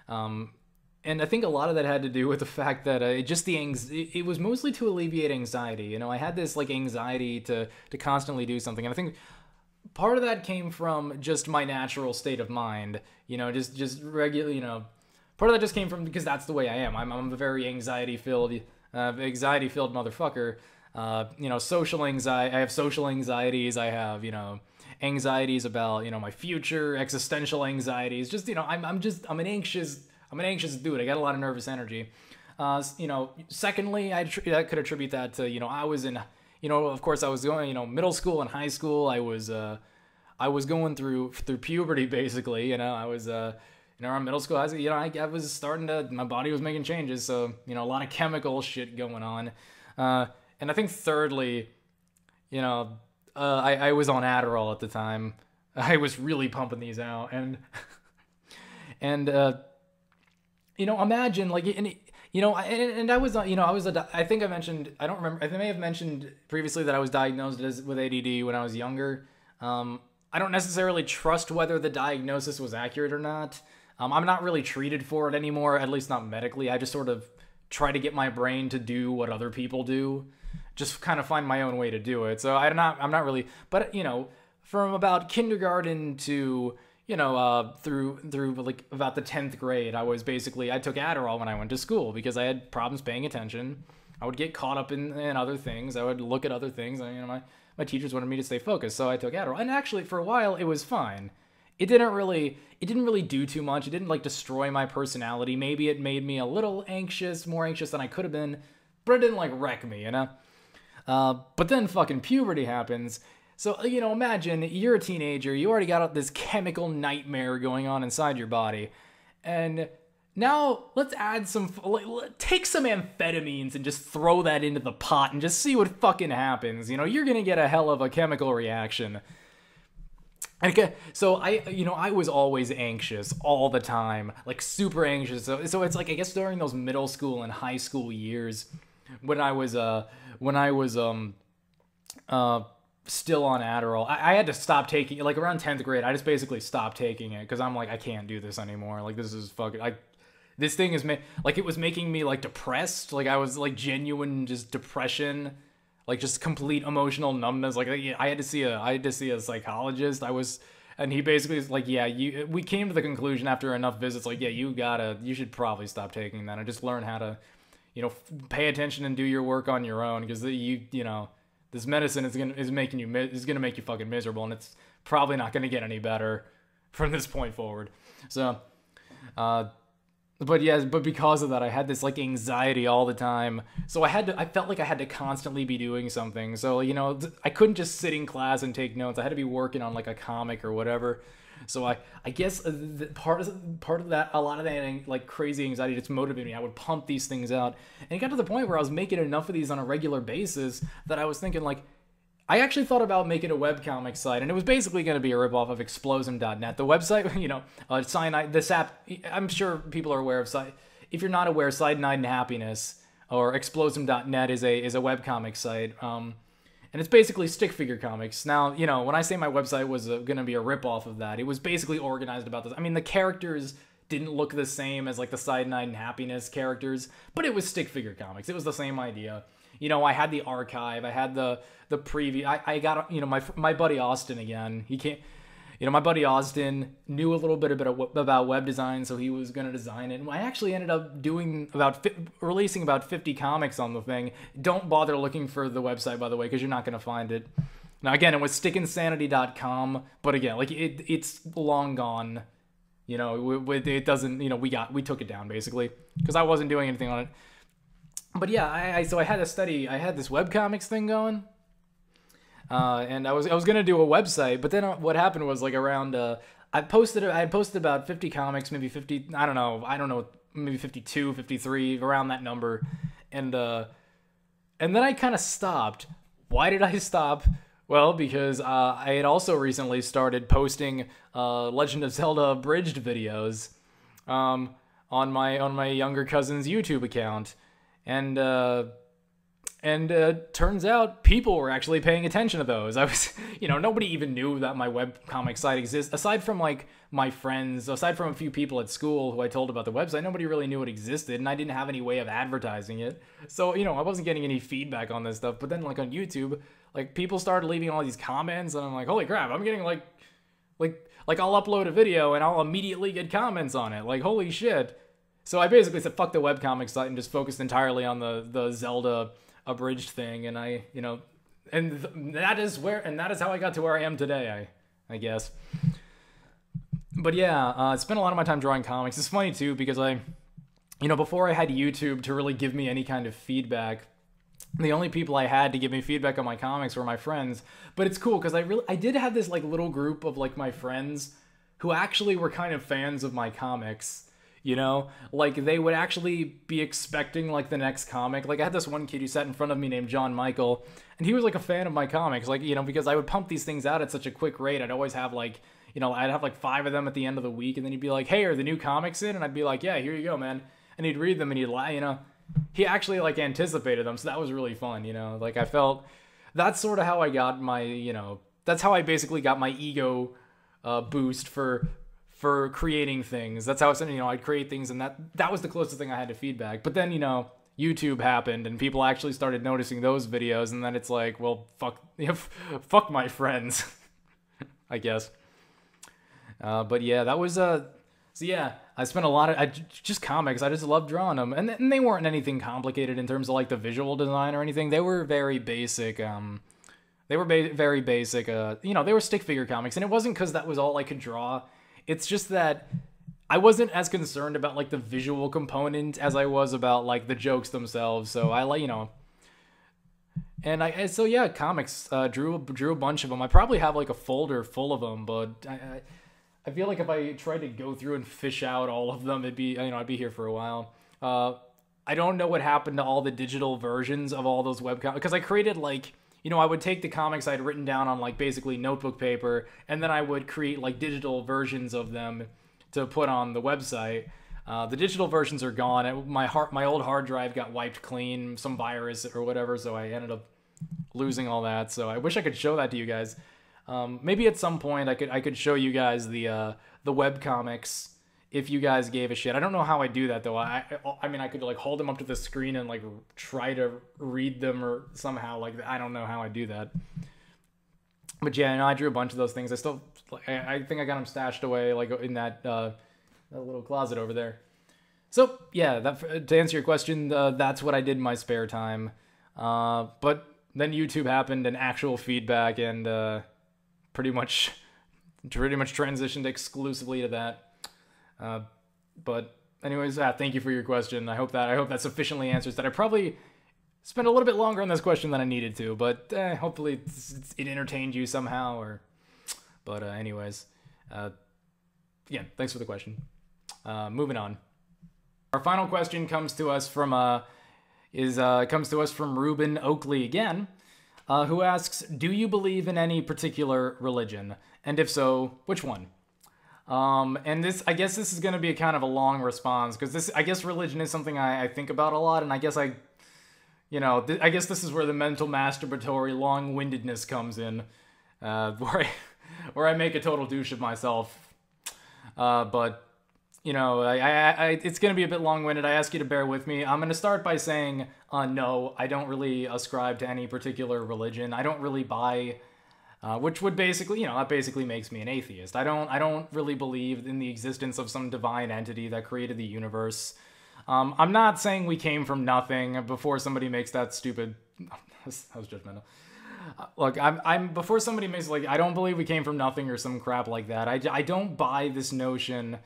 And I think a lot of that had to do with the fact that it was mostly to alleviate anxiety. I had this anxiety to constantly do something. And I think part of that came from just my natural state of mind, just regular, part of that just came from because that's the way I am. I'm a very anxiety-filled motherfucker. Social anxiety. I have social anxieties. I have, anxieties about, my future, existential anxieties. Just, I'm an anxious dude. I got a lot of nervous energy. Secondly, I could attribute that to, I was in, of course I was going, middle school and high school. I was going through puberty basically, I was, around middle school, I was starting to, my body was making changes. So, a lot of chemical shit going on. And I think thirdly, I was on Adderall at the time. I was really pumping these out, and imagine like, and I was, I think I mentioned, I don't remember, I may have mentioned previously that I was diagnosed with ADD when I was younger. I don't necessarily trust whether the diagnosis was accurate or not. I'm not really treated for it anymore, at least not medically. I just sort of try to get my brain to do what other people do. Just kind of find my own way to do it. So I'm not really, but from about kindergarten to, through like about the 10th grade, I took Adderall when I went to school because I had problems paying attention. I would get caught up in other things. I would look at other things. My teachers wanted me to stay focused, so I took Adderall. And actually, for a while, it was fine. It didn't really do too much. It didn't like destroy my personality. Maybe it made me a little anxious, more anxious than I could have been, but it didn't like wreck me, But then fucking puberty happens. So, imagine you're a teenager, you already got this chemical nightmare going on inside your body. And now let's add take some amphetamines and just throw that into the pot and just see what fucking happens. You're gonna get a hell of a chemical reaction. Okay, so I was always anxious all the time, like super anxious. So it's like, I guess during those middle school and high school years, when I was still on Adderall, I had to stop taking it, like around 10th grade. I just basically stopped taking it because I'm like, I can't do this anymore. Like, this is fucking, this thing is, like, it was making me like depressed. Like, I was like genuine just depression, like just complete emotional numbness. Like, I had to see a psychologist. And he basically was like, yeah, we came to the conclusion after enough visits, like, yeah, you should probably stop taking that and just learn how to, pay attention and do your work on your own, because this medicine is gonna make you fucking miserable, and it's probably not gonna get any better from this point forward. So, but because of that, I had this like anxiety all the time. So I felt like I had to constantly be doing something. So I couldn't just sit in class and take notes. I had to be working on like a comic or whatever. So I guess part of that, a lot of that like crazy anxiety just motivated me. I would pump these things out, and it got to the point where I was making enough of these on a regular basis that I was thinking, like, I actually thought about making a webcomic site, and it was basically going to be a ripoff of Explosum.net. The website, Cyanide, this app, I'm sure people are aware of. If you're not aware, Cyanide and Happiness or Explosum.net is a webcomic site. And it's basically stick figure comics. Now, when I say my website was going to be a ripoff of that, it was basically organized about this. I mean, the characters didn't look the same as like the Cyanide and Happiness characters, but it was stick figure comics. It was the same idea. I had the archive. I had the preview. I got, my buddy Austin again. He can't, my buddy Austin knew a little bit about web design, so he was going to design it. And I actually ended up releasing about 50 comics on the thing. Don't bother looking for the website, by the way, because you're not going to find it. Now, again, it was stickinsanity.com, but again, like it's long gone. It doesn't, we took it down basically because I wasn't doing anything on it. But yeah, so I had this webcomics thing going. And I was gonna do a website, but then what happened was like around I had posted about 50 comics, maybe 50, I don't know, maybe 52, 53, around that number, and then I kind of stopped. Why did I stop? Well, because I had also recently started posting Legend of Zelda abridged videos on my younger cousin's YouTube account, and turns out people were actually paying attention to those. I was, nobody even knew that my webcomic site exists. Aside from, like, my friends, aside from a few people at school who I told about the website, nobody really knew it existed, and I didn't have any way of advertising it. So, I wasn't getting any feedback on this stuff. But then, like, on YouTube, like, people started leaving all these comments, and I'm like, holy crap, I'm getting, like I'll upload a video, and I'll immediately get comments on it. Like, holy shit. So I basically said, fuck the webcomic site, and just focused entirely on the Zelda abridged thing, and that is how I got to where I am today, I guess. But yeah, I spent a lot of my time drawing comics. It's funny too, because before I had YouTube to really give me any kind of feedback, the only people I had to give me feedback on my comics were my friends. But it's cool because I did have this like little group of like my friends who actually were kind of fans of my comics. Like, they would actually be expecting, like, the next comic. Like, I had this one kid who sat in front of me named John Michael, and he was, like, a fan of my comics, like, because I would pump these things out at such a quick rate. I'd always have, like, I'd have, like, 5 of them at the end of the week, and then he'd be like, hey, are the new comics in? And I'd be like, yeah, here you go, man. And he'd read them, and he'd lie, He actually, like, anticipated them, so that was really fun, Like, I felt... That's sort of how I got my, That's how I basically got my ego boost for creating things. That's how it's, I'd create things, and that was the closest thing I had to feedback. But then, YouTube happened, and people actually started noticing those videos, and then it's like, well, fuck my friends, I guess. But yeah, that was, so yeah, I spent a lot of, just comics, I just loved drawing them, and they weren't anything complicated in terms of, like, the visual design or anything. They were very basic, very basic, they were stick figure comics, and it wasn't because that was all I could draw. It's just that I wasn't as concerned about, like, the visual component as I was about, like, the jokes themselves. So I, like, and so yeah, comics, drew a bunch of them. I probably have, like, a folder full of them, but I feel like if I tried to go through and fish out all of them, it'd be, I'd be here for a while. I don't know what happened to all the digital versions of all those webcomics, because I created, like, I would take the comics I'd written down on, like, basically notebook paper, and then I would create, like, digital versions of them to put on the website. The digital versions are gone. My old hard drive got wiped clean, some virus or whatever, so I ended up losing all that. So I wish I could show that to you guys. Maybe at some point I could show you guys the webcomics if you guys gave a shit. I don't know how I do that, though. I mean, I could, like, hold them up to the screen and, like, try to read them or somehow, like, I don't know how I do that. But yeah, I drew a bunch of those things. I still, I think I got them stashed away, like, in that little closet over there. So yeah, to answer your question, that's what I did in my spare time. But then YouTube happened and actual feedback, and pretty much transitioned exclusively to that. But anyways, thank you for your question. I hope that sufficiently answers that. I probably spent a little bit longer on this question than I needed to, but hopefully it entertained you somehow. But anyways, yeah, thanks for the question. Moving on. Our final question comes to us from Reuben Oakley again, who asks, "Do you believe in any particular religion? And if so, which one?" And I guess this is going to be a kind of a long response, because I guess religion is something I think about a lot, and I guess I guess this is where the mental masturbatory long-windedness comes in, where I make a total douche of myself. But it's going to be a bit long-winded. I ask you to bear with me. I'm going to start by saying, no, I don't really ascribe to any particular religion. I don't really buy. Which would basically, that basically makes me an atheist. I don't really believe in the existence of some divine entity that created the universe. I'm not saying we came from nothing before somebody makes that stupid. That was judgmental. Look, before somebody makes, like, I don't believe we came from nothing or some crap like that. I don't buy this notion.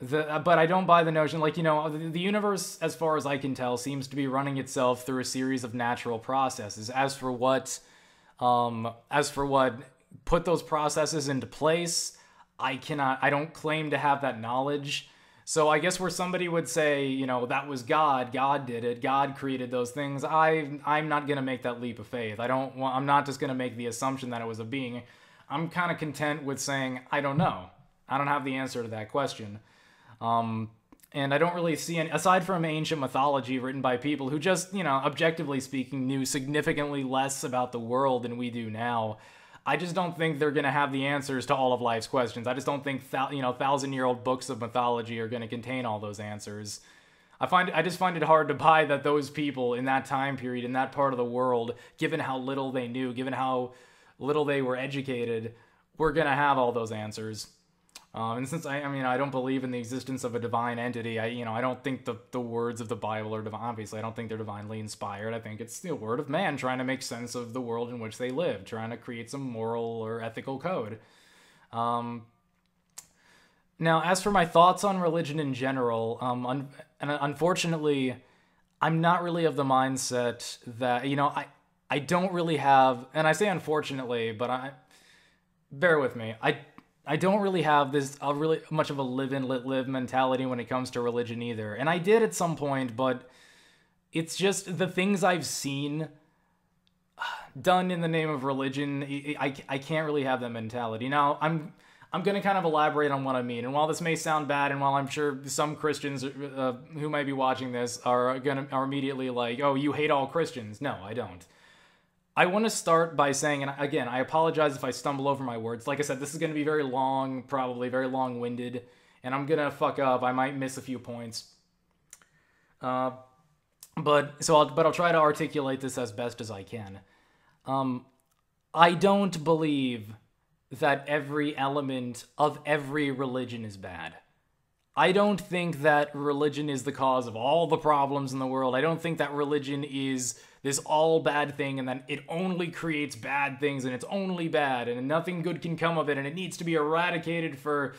But I don't buy the notion, like, the universe, as far as I can tell, seems to be running itself through a series of natural processes. As for what put those processes into place, I don't claim to have that knowledge. So I guess where somebody would say, that was God did it, God created those things, I'm not going to make that leap of faith. I'm not just going to make the assumption that it was a being. I'm kind of content with saying, I don't know. I don't have the answer to that question. And I don't really see any, aside from ancient mythology written by people who just, objectively speaking, knew significantly less about the world than we do now. I just don't think they're going to have the answers to all of life's questions. I just don't think, thousand-year-old books of mythology are going to contain all those answers. I just find it hard to buy that those people in that time period, in that part of the world, given how little they knew, given how little they were educated, were going to have all those answers. And since I don't believe in the existence of a divine entity, I don't think the words of the Bible are divine. Obviously, I don't think they're divinely inspired. I think it's the word of man trying to make sense of the world in which they live, trying to create some moral or ethical code. Now, as for my thoughts on religion in general, unfortunately, I'm not really of the mindset that, I don't really have, and I say unfortunately, but bear with me, I don't really have this really much of a live and let live mentality when it comes to religion either. And I did at some point, but it's just the things I've seen done in the name of religion, I can't really have that mentality. Now, I'm going to kind of elaborate on what I mean. And while this may sound bad, and while I'm sure some Christians who might be watching this are immediately like, oh, you hate all Christians. No, I don't. I want to start by saying, and again, I apologize if I stumble over my words. Like I said, this is going to be very long, probably very long-winded, and I'm going to fuck up. I might miss a few points. But I'll try to articulate this as best as I can. I don't believe that every element of every religion is bad. I don't think that religion is the cause of all the problems in the world. I don't think that religion is this all bad thing and that it only creates bad things and it's only bad and nothing good can come of it and it needs to be eradicated and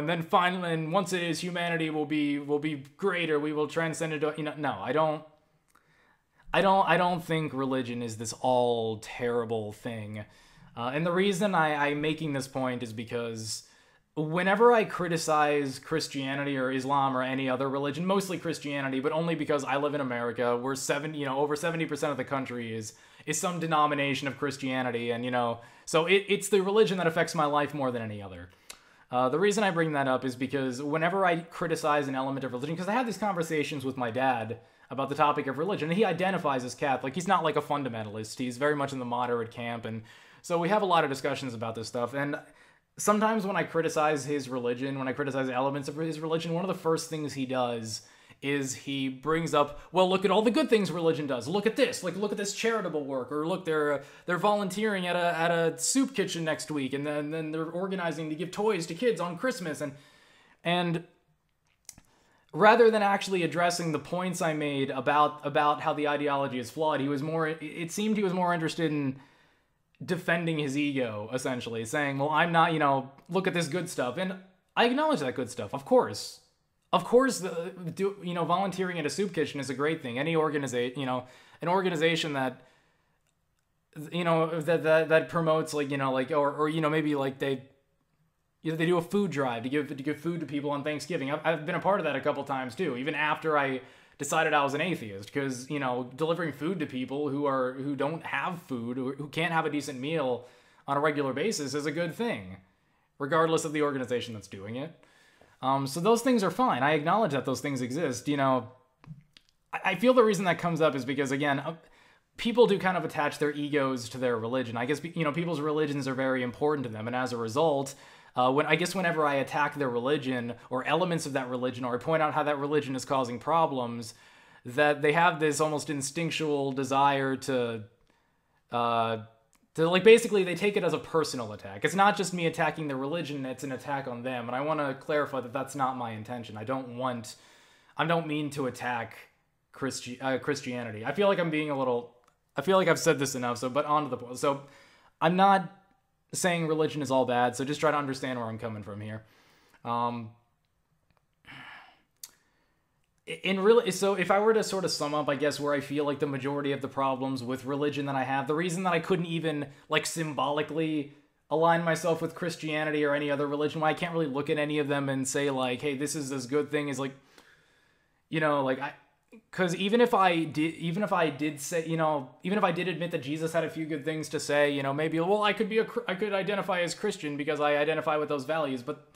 then finally, and once it is, humanity will be greater. We will transcend it. No, I don't think religion is this all terrible thing. And the reason I'm making this point is because whenever I criticize Christianity or Islam or any other religion, mostly Christianity, but only because I live in America, where over 70% of the country is some denomination of Christianity, and so it's the religion that affects my life more than any other. The reason I bring that up is because whenever I criticize an element of religion, because I have these conversations with my dad about the topic of religion, and he identifies as Catholic. He's not like a fundamentalist. He's very much in the moderate camp, and so we have a lot of discussions about this stuff, and sometimes when I criticize his religion, when I criticize elements of his religion, one of the first things he does is he brings up, well, look at all the good things religion does. Look at this. Look at this charitable work. Or look, they're volunteering at a soup kitchen next week, and then they're organizing to give toys to kids on Christmas. And rather than actually addressing the points I made about how the ideology is flawed, it seemed he was more interested in defending his ego, essentially, saying, well, I'm not, look at this good stuff. And I acknowledge that good stuff, of course. Of course, volunteering at a soup kitchen is a great thing. Any organization, an organization that, that promotes, maybe like they do a food drive to give food to people on Thanksgiving. I've been a part of that a couple times too, even after I decided I was an atheist, because delivering food to people who don't have food, who can't have a decent meal on a regular basis, is a good thing, regardless of the organization that's doing it. So those things are fine. I acknowledge that those things exist. I feel the reason that comes up is because, again, people do kind of attach their egos to their religion. I guess people's religions are very important to them, and as a result, whenever I attack their religion or elements of that religion, or I point out how that religion is causing problems, that they have this almost instinctual desire to basically they take it as a personal attack. It's not just me attacking the religion, it's an attack on them. And I want to clarify that that's not my intention. I don't mean to attack Christianity. I feel like I've said this enough, but on to the point. So I'm not saying religion is all bad, so just try to understand where I'm coming from here. So if I were to sort of sum up, I guess, where I feel like the majority of the problems with religion that I have, the reason that I couldn't even symbolically align myself with Christianity or any other religion, why I can't really look at any of them and say hey, this is this good thing, is because even if I did say, even if I did admit that Jesus had a few good things to say, maybe, well, I could identify as Christian because I identify with those values, but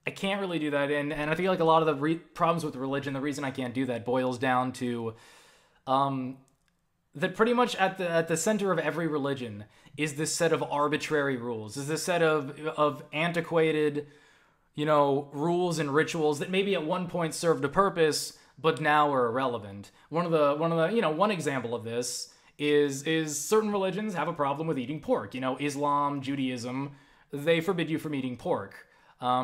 I can't really do that, and I feel like a lot of the problems with religion, the reason I can't do that boils down to that pretty much at the center of every religion is this set of arbitrary rules, is this set of antiquated, rules and rituals that maybe at one point served a purpose, but now are irrelevant. One example of this is certain religions have a problem with eating pork. Islam, Judaism, they forbid you from eating pork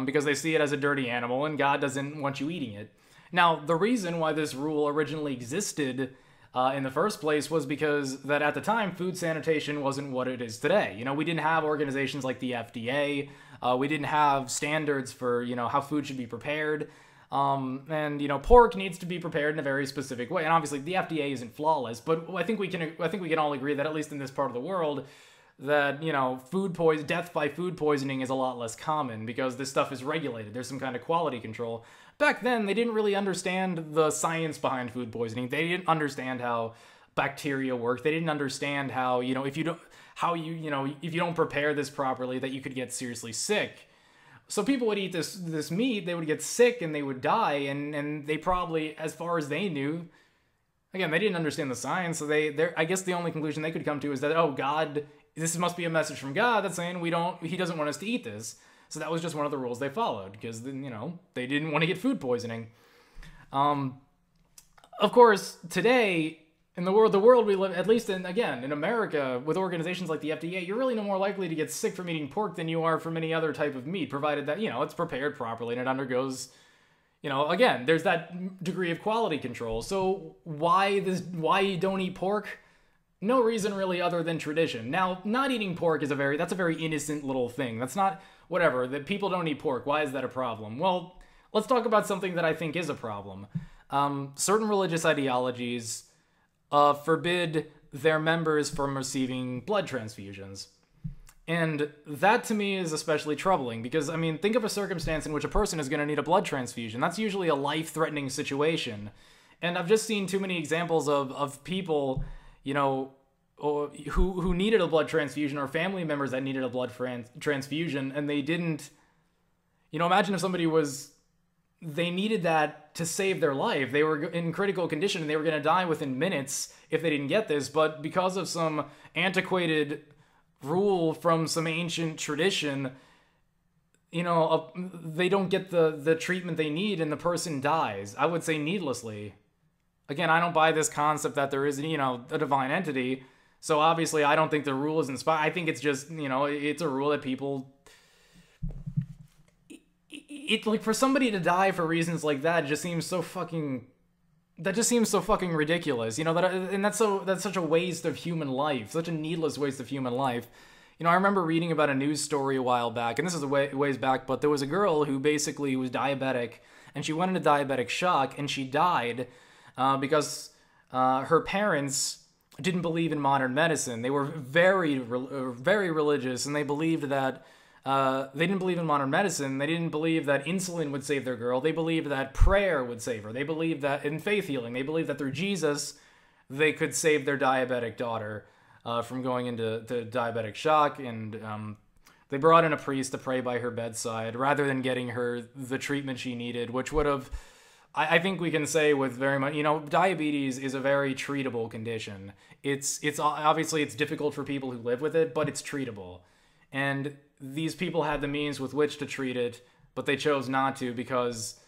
because they see it as a dirty animal and God doesn't want you eating it. Now, the reason why this rule originally existed in the first place was because that at the time, food sanitation wasn't what it is today. We didn't have organizations like the FDA. We didn't have standards for, how food should be prepared. And pork needs to be prepared in a very specific way. And obviously the FDA isn't flawless, but I think we can all agree that at least in this part of the world, that, death by food poisoning is a lot less common because this stuff is regulated. There's some kind of quality control. Back then, they didn't really understand the science behind food poisoning. They didn't understand how bacteria work. They didn't understand how, if you don't prepare this properly, that you could get seriously sick. So people would eat this meat, they would get sick and they would die, and they probably, as far as they knew, again, they didn't understand the science, so I guess the only conclusion they could come to is that, oh, God, this must be a message from God that's saying he doesn't want us to eat this. So that was just one of the rules they followed, because, they didn't want to get food poisoning. Of course, today, in the world we live, at least in America, with organizations like the FDA, you're really no more likely to get sick from eating pork than you are from any other type of meat, provided that, it's prepared properly and it undergoes, again, there's that degree of quality control. So why you don't eat pork? No reason really other than tradition. Now, not eating pork that's a very innocent little thing. That's not, whatever, that people don't eat pork. Why is that a problem? Well, let's talk about something that I think is a problem. Certain religious ideologies forbid their members from receiving blood transfusions. And that to me is especially troubling because, think of a circumstance in which a person is going to need a blood transfusion. That's usually a life-threatening situation. And I've just seen too many examples of people, who needed a blood transfusion or family members that needed a blood transfusion and they didn't, imagine if somebody they needed that to save their life. They were in critical condition and they were going to die within minutes if they didn't get this, but because of some antiquated rule from some ancient tradition, they don't get the treatment they need and the person dies. I would say needlessly. Again, I don't buy this concept that there is, a divine entity. So obviously, I don't think the rule is inspired. I think it's just, it's a rule that people... for somebody to die for reasons like that, it just seems so fucking... That just seems so fucking ridiculous, that's such a waste of human life, such a needless waste of human life. I remember reading about a news story a while back, and this is a ways back, but there was a girl who basically was diabetic, and she went into diabetic shock, and she died because her parents didn't believe in modern medicine. They were very religious, and they believed that they didn't believe in modern medicine. They didn't believe that insulin would save their girl. They believed that prayer would save her. They believed that in faith healing. They believed that through Jesus, they could save their diabetic daughter from going into diabetic shock. And they brought in a priest to pray by her bedside rather than getting her the treatment she needed, which would have... I think we can say with very much, diabetes is a very treatable condition. It's obviously it's difficult for people who live with it, but it's treatable. And these people had the means with which to treat it, but they chose not to because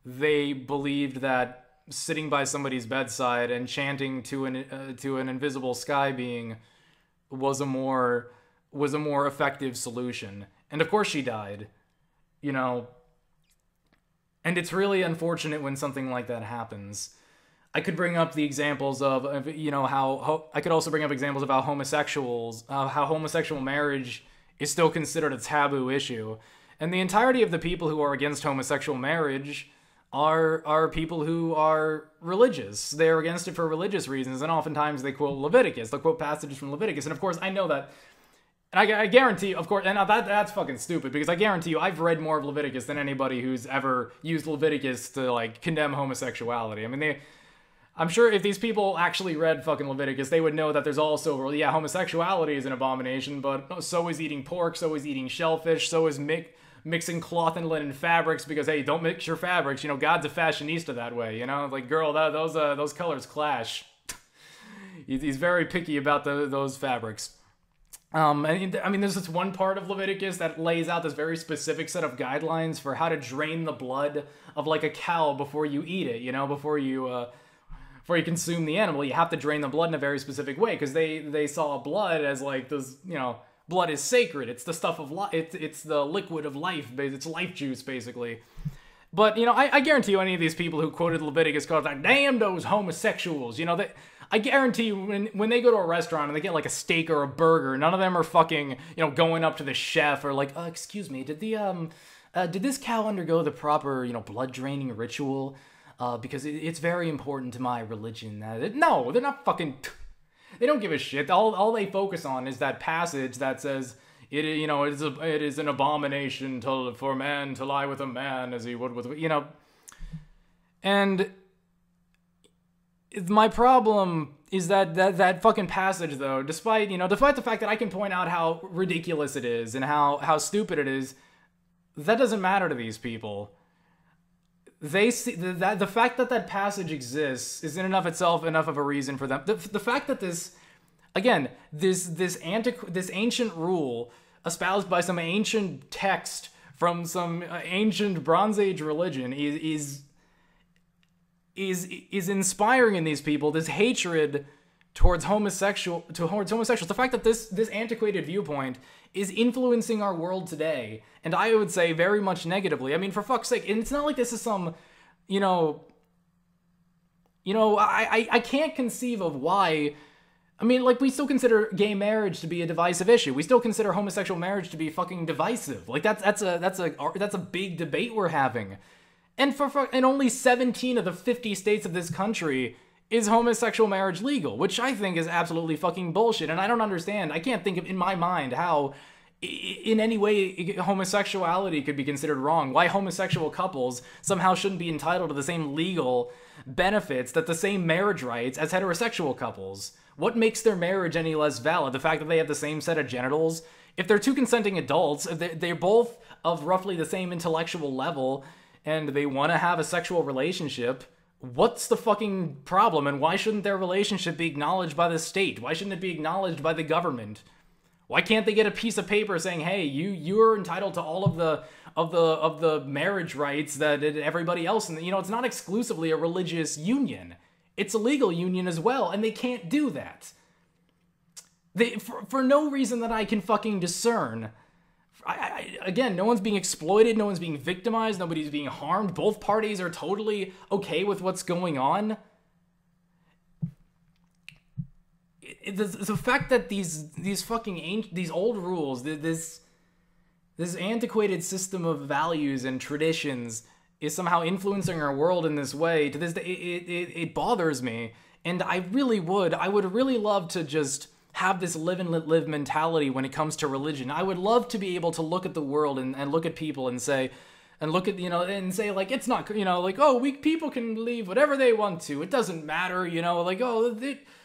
they believed that sitting by somebody's bedside and chanting to an invisible sky being was a more effective solution. And of course she died, And it's really unfortunate when something like that happens. I could bring up the examples of how I could also bring up examples of how homosexual marriage is still considered a taboo issue. And the entirety of the people who are against homosexual marriage are people who are religious. They're against it for religious reasons, and oftentimes they quote Leviticus. They'll quote passages from Leviticus, and of course I know that. And I guarantee you, of course, and that's fucking stupid, because I guarantee you I've read more of Leviticus than anybody who's ever used Leviticus to, condemn homosexuality. I'm sure if these people actually read fucking Leviticus, they would know that there's also, homosexuality is an abomination, but so is eating pork, so is eating shellfish, so is mixing cloth and linen fabrics because, hey, don't mix your fabrics. You know, God's a fashionista that way, you know? Like, girl, those colors clash. He's very picky about those fabrics. And, I mean, there's this one part of Leviticus that lays out this very specific set of guidelines for how to drain the blood of, like, a cow before you eat it, you know, before you consume the animal. You have to drain the blood in a very specific way, because they saw blood as, like, this, you know, blood is sacred. It's the stuff of life. It's the liquid of life. It's life juice, basically. But, you know, I guarantee you any of these people who quoted Leviticus called like, damn those homosexuals, you know, I guarantee you when they go to a restaurant and they get like a steak or a burger, none of them are fucking, you know, going up to the chef or like, excuse me, did this cow undergo the proper, you know, blood draining ritual? Because it's very important to my religion. No, they're not fucking, they don't give a shit. All they focus on is that passage that says, it is an abomination for man to lie with a man as he would with, you know, and my problem is that fucking passage, though, despite the fact that I can point out how ridiculous it is and how stupid it is, that doesn't matter to these people. They see the fact that passage exists is in and of itself enough of a reason for them. The fact that this ancient rule espoused by some ancient text from some ancient Bronze Age religion is inspiring in these people this hatred towards homosexuals. The fact that this antiquated viewpoint is influencing our world today, and I would say very much negatively. I mean, for fuck's sake, and it's not like this is some, I can't conceive of why. I mean, like, we still consider gay marriage to be a divisive issue. We still consider homosexual marriage to be fucking divisive. Like, that's a big debate we're having. And in only 17 of the 50 states of this country is homosexual marriage legal, which I think is absolutely fucking bullshit. And I don't understand. I can't think of, in my mind, how in any way homosexuality could be considered wrong. Why homosexual couples somehow shouldn't be entitled to the same legal benefits, that the same marriage rights as heterosexual couples. What makes their marriage any less valid? The fact that they have the same set of genitals? If they're two consenting adults, if they're both of roughly the same intellectual level, and they want to have a sexual relationship, what's the fucking problem? And why shouldn't their relationship be acknowledged by the state? Why shouldn't it be acknowledged by the government? Why can't they get a piece of paper saying, hey, you're entitled to all of the marriage rights that everybody else, and it's not exclusively a religious union. It's a legal union as well, and they can't do that. For no reason that I can fucking discern. Again, no one's being exploited, no one's being victimized, nobody's being harmed. Both parties are totally okay with what's going on. The fact that these fucking these old rules, this antiquated system of values and traditions is somehow influencing our world in this way, to this day, it bothers me. And I would really love to just have this live and let live mentality when it comes to religion. I would love to be able to look at the world and look at people and say, like, it's not, like, oh, people can believe whatever they want to. It doesn't matter, like, oh,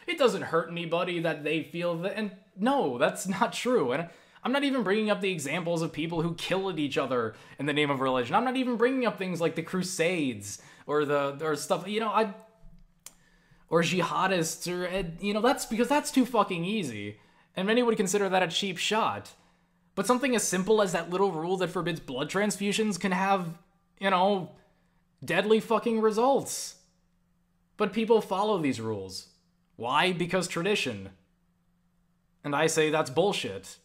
it doesn't hurt anybody that they feel that. And no, that's not true. And I'm not even bringing up the examples of people who killed each other in the name of religion. I'm not even bringing up things like the Crusades or stuff, or jihadists, or, that's because that's too fucking easy. And many would consider that a cheap shot. But something as simple as that little rule that forbids blood transfusions can have, deadly fucking results. But people follow these rules. Why? Because tradition. And I say that's bullshit.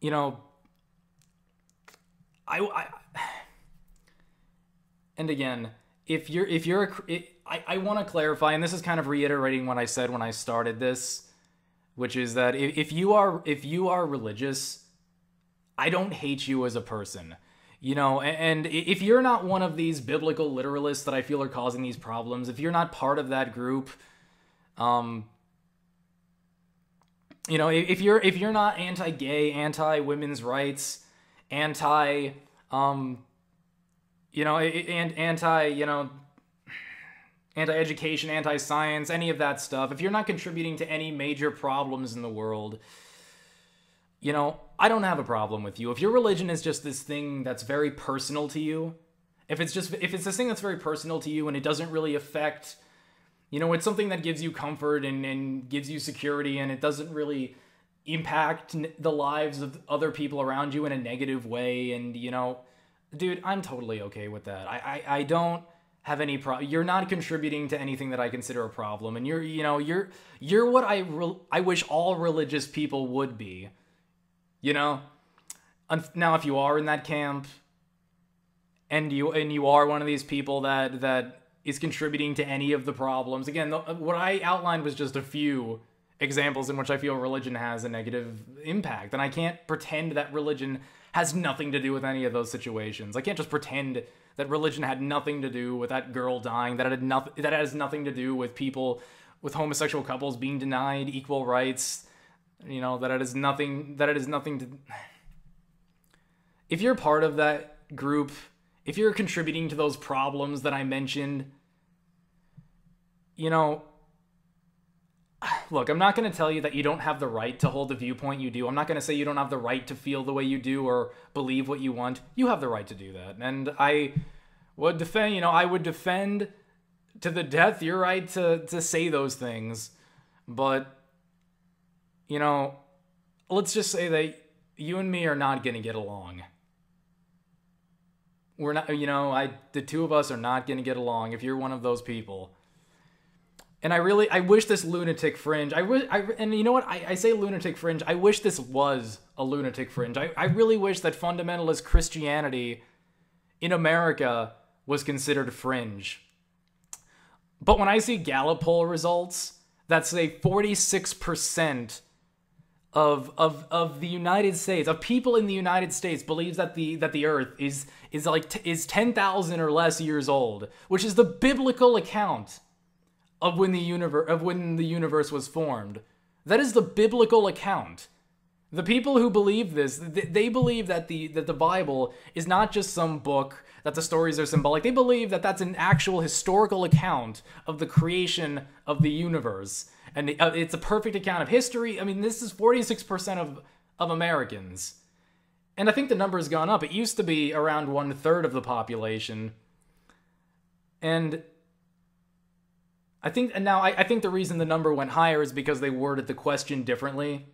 And again, I want to clarify, and this is kind of reiterating what I said when I started this, which is that if you are religious, I don't hate you as a person, and if you're not one of these biblical literalists that I feel are causing these problems, if you're not part of that group, if you're not anti-gay, anti-women's rights, anti-education, anti-science, any of that stuff, if you're not contributing to any major problems in the world, you know, I don't have a problem with you. If your religion is just this thing that's very personal to you, if it's this thing that's very personal to you and it doesn't really affect, you know, it's something that gives you comfort and gives you security, and it doesn't really impact the lives of other people around you in a negative way, and, you know, dude, I'm totally okay with that. I don't have any problem. You're not contributing to anything that I consider a problem, and you're what I wish all religious people would be, you know? Now, if you are in that camp, and you are one of these people that is contributing to any of the problems, again, what I outlined was just a few examples in which I feel religion has a negative impact, and I can't pretend that religion has nothing to do with any of those situations. I can't just pretend that religion had nothing to do with that girl dying, that it has nothing to do with people, with homosexual couples being denied equal rights, you know, that it has nothing to... If you're part of that group, if you're contributing to those problems that I mentioned, you know, look, I'm not going to tell you that you don't have the right to hold the viewpoint you do. I'm not going to say you don't have the right to feel the way you do or believe what you want. You have the right to do that. And I would defend to the death your right to say those things. But, you know, let's just say that you and me are not going to get along. We're not, you know, the two of us are not going to get along if you're one of those people. And I wish this lunatic fringe, and you know what, I say lunatic fringe, I wish this was a lunatic fringe. I really wish that fundamentalist Christianity in America was considered fringe. But when I see Gallup poll results that say 46% of the United States, of people in the United States, believes that the Earth is 10,000 or less years old, which is the biblical account of when the universe was formed. That is the biblical account. The people who believe this, they believe that the Bible is not just some book, that the stories are symbolic. They believe that that's an actual historical account of the creation of the universe. And it's a perfect account of history. I mean, this is 46% of Americans. And I think the number has gone up. It used to be around 1/3 of the population. And I think the reason the number went higher is because they worded the question differently.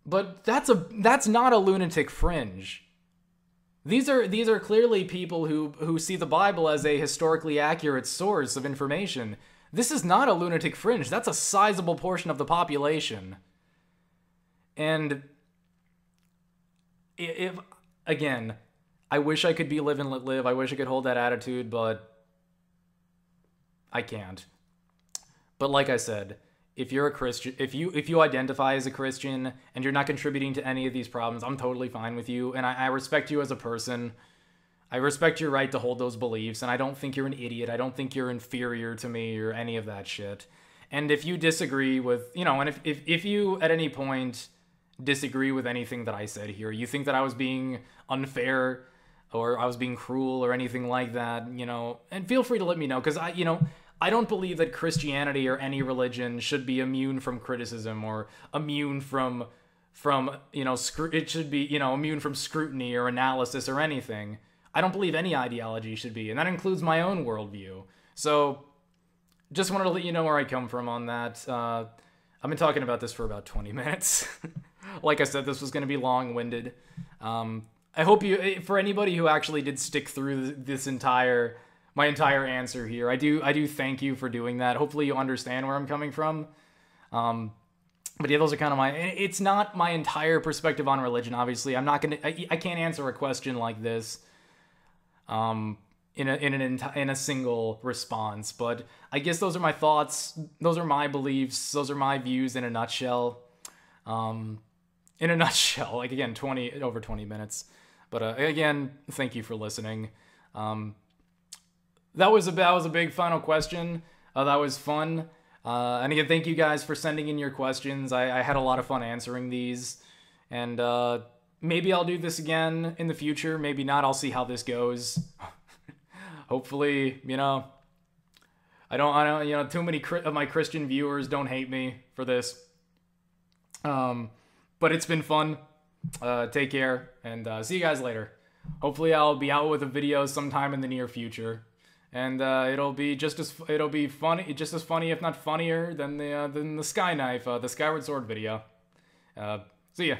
But that's not a lunatic fringe. These are clearly people who see the Bible as a historically accurate source of information. This is not a lunatic fringe. That's a sizable portion of the population. And if again, I wish I could be live and let live. I wish I could hold that attitude, but I can't. But like I said, if you're a Christian, if you identify as a Christian and you're not contributing to any of these problems, I'm totally fine with you, and I respect you as a person. I respect your right to hold those beliefs, and I don't think you're an idiot. I don't think you're inferior to me or any of that shit. And if you disagree with, you know, and if you at any point disagree with anything that I said here, you think that I was being unfair or I was being cruel or anything like that, you know, and feel free to let me know, because I don't believe that Christianity or any religion should be immune from criticism or immune from you know, it should be, you know, immune from scrutiny or analysis or anything. I don't believe any ideology should be, and that includes my own worldview. So, just wanted to let you know where I come from on that. I've been talking about this for about 20 minutes. Like I said, this was going to be long-winded. I hope for anybody who actually did stick through my entire answer here, I do thank you for doing that. Hopefully you understand where I'm coming from. But yeah, those are kind of it's not my entire perspective on religion, obviously. I can't answer a question like this in a single response, but I guess those are my thoughts, those are my beliefs, those are my views in a nutshell. Like, again, over 20 minutes. But again, thank you for listening. That was a big final question. That was fun. And again, thank you guys for sending in your questions. I had a lot of fun answering these. And maybe I'll do this again in the future. Maybe not. I'll see how this goes. Hopefully, you know, I don't, you know, too many of my Christian viewers don't hate me for this. But But it's been fun. Take care, and see you guys later. Hopefully I'll be out with a video sometime in the near future. And it'll be funny, just as funny, if not funnier, than the Sky Knife, the Skyward Sword video. See ya.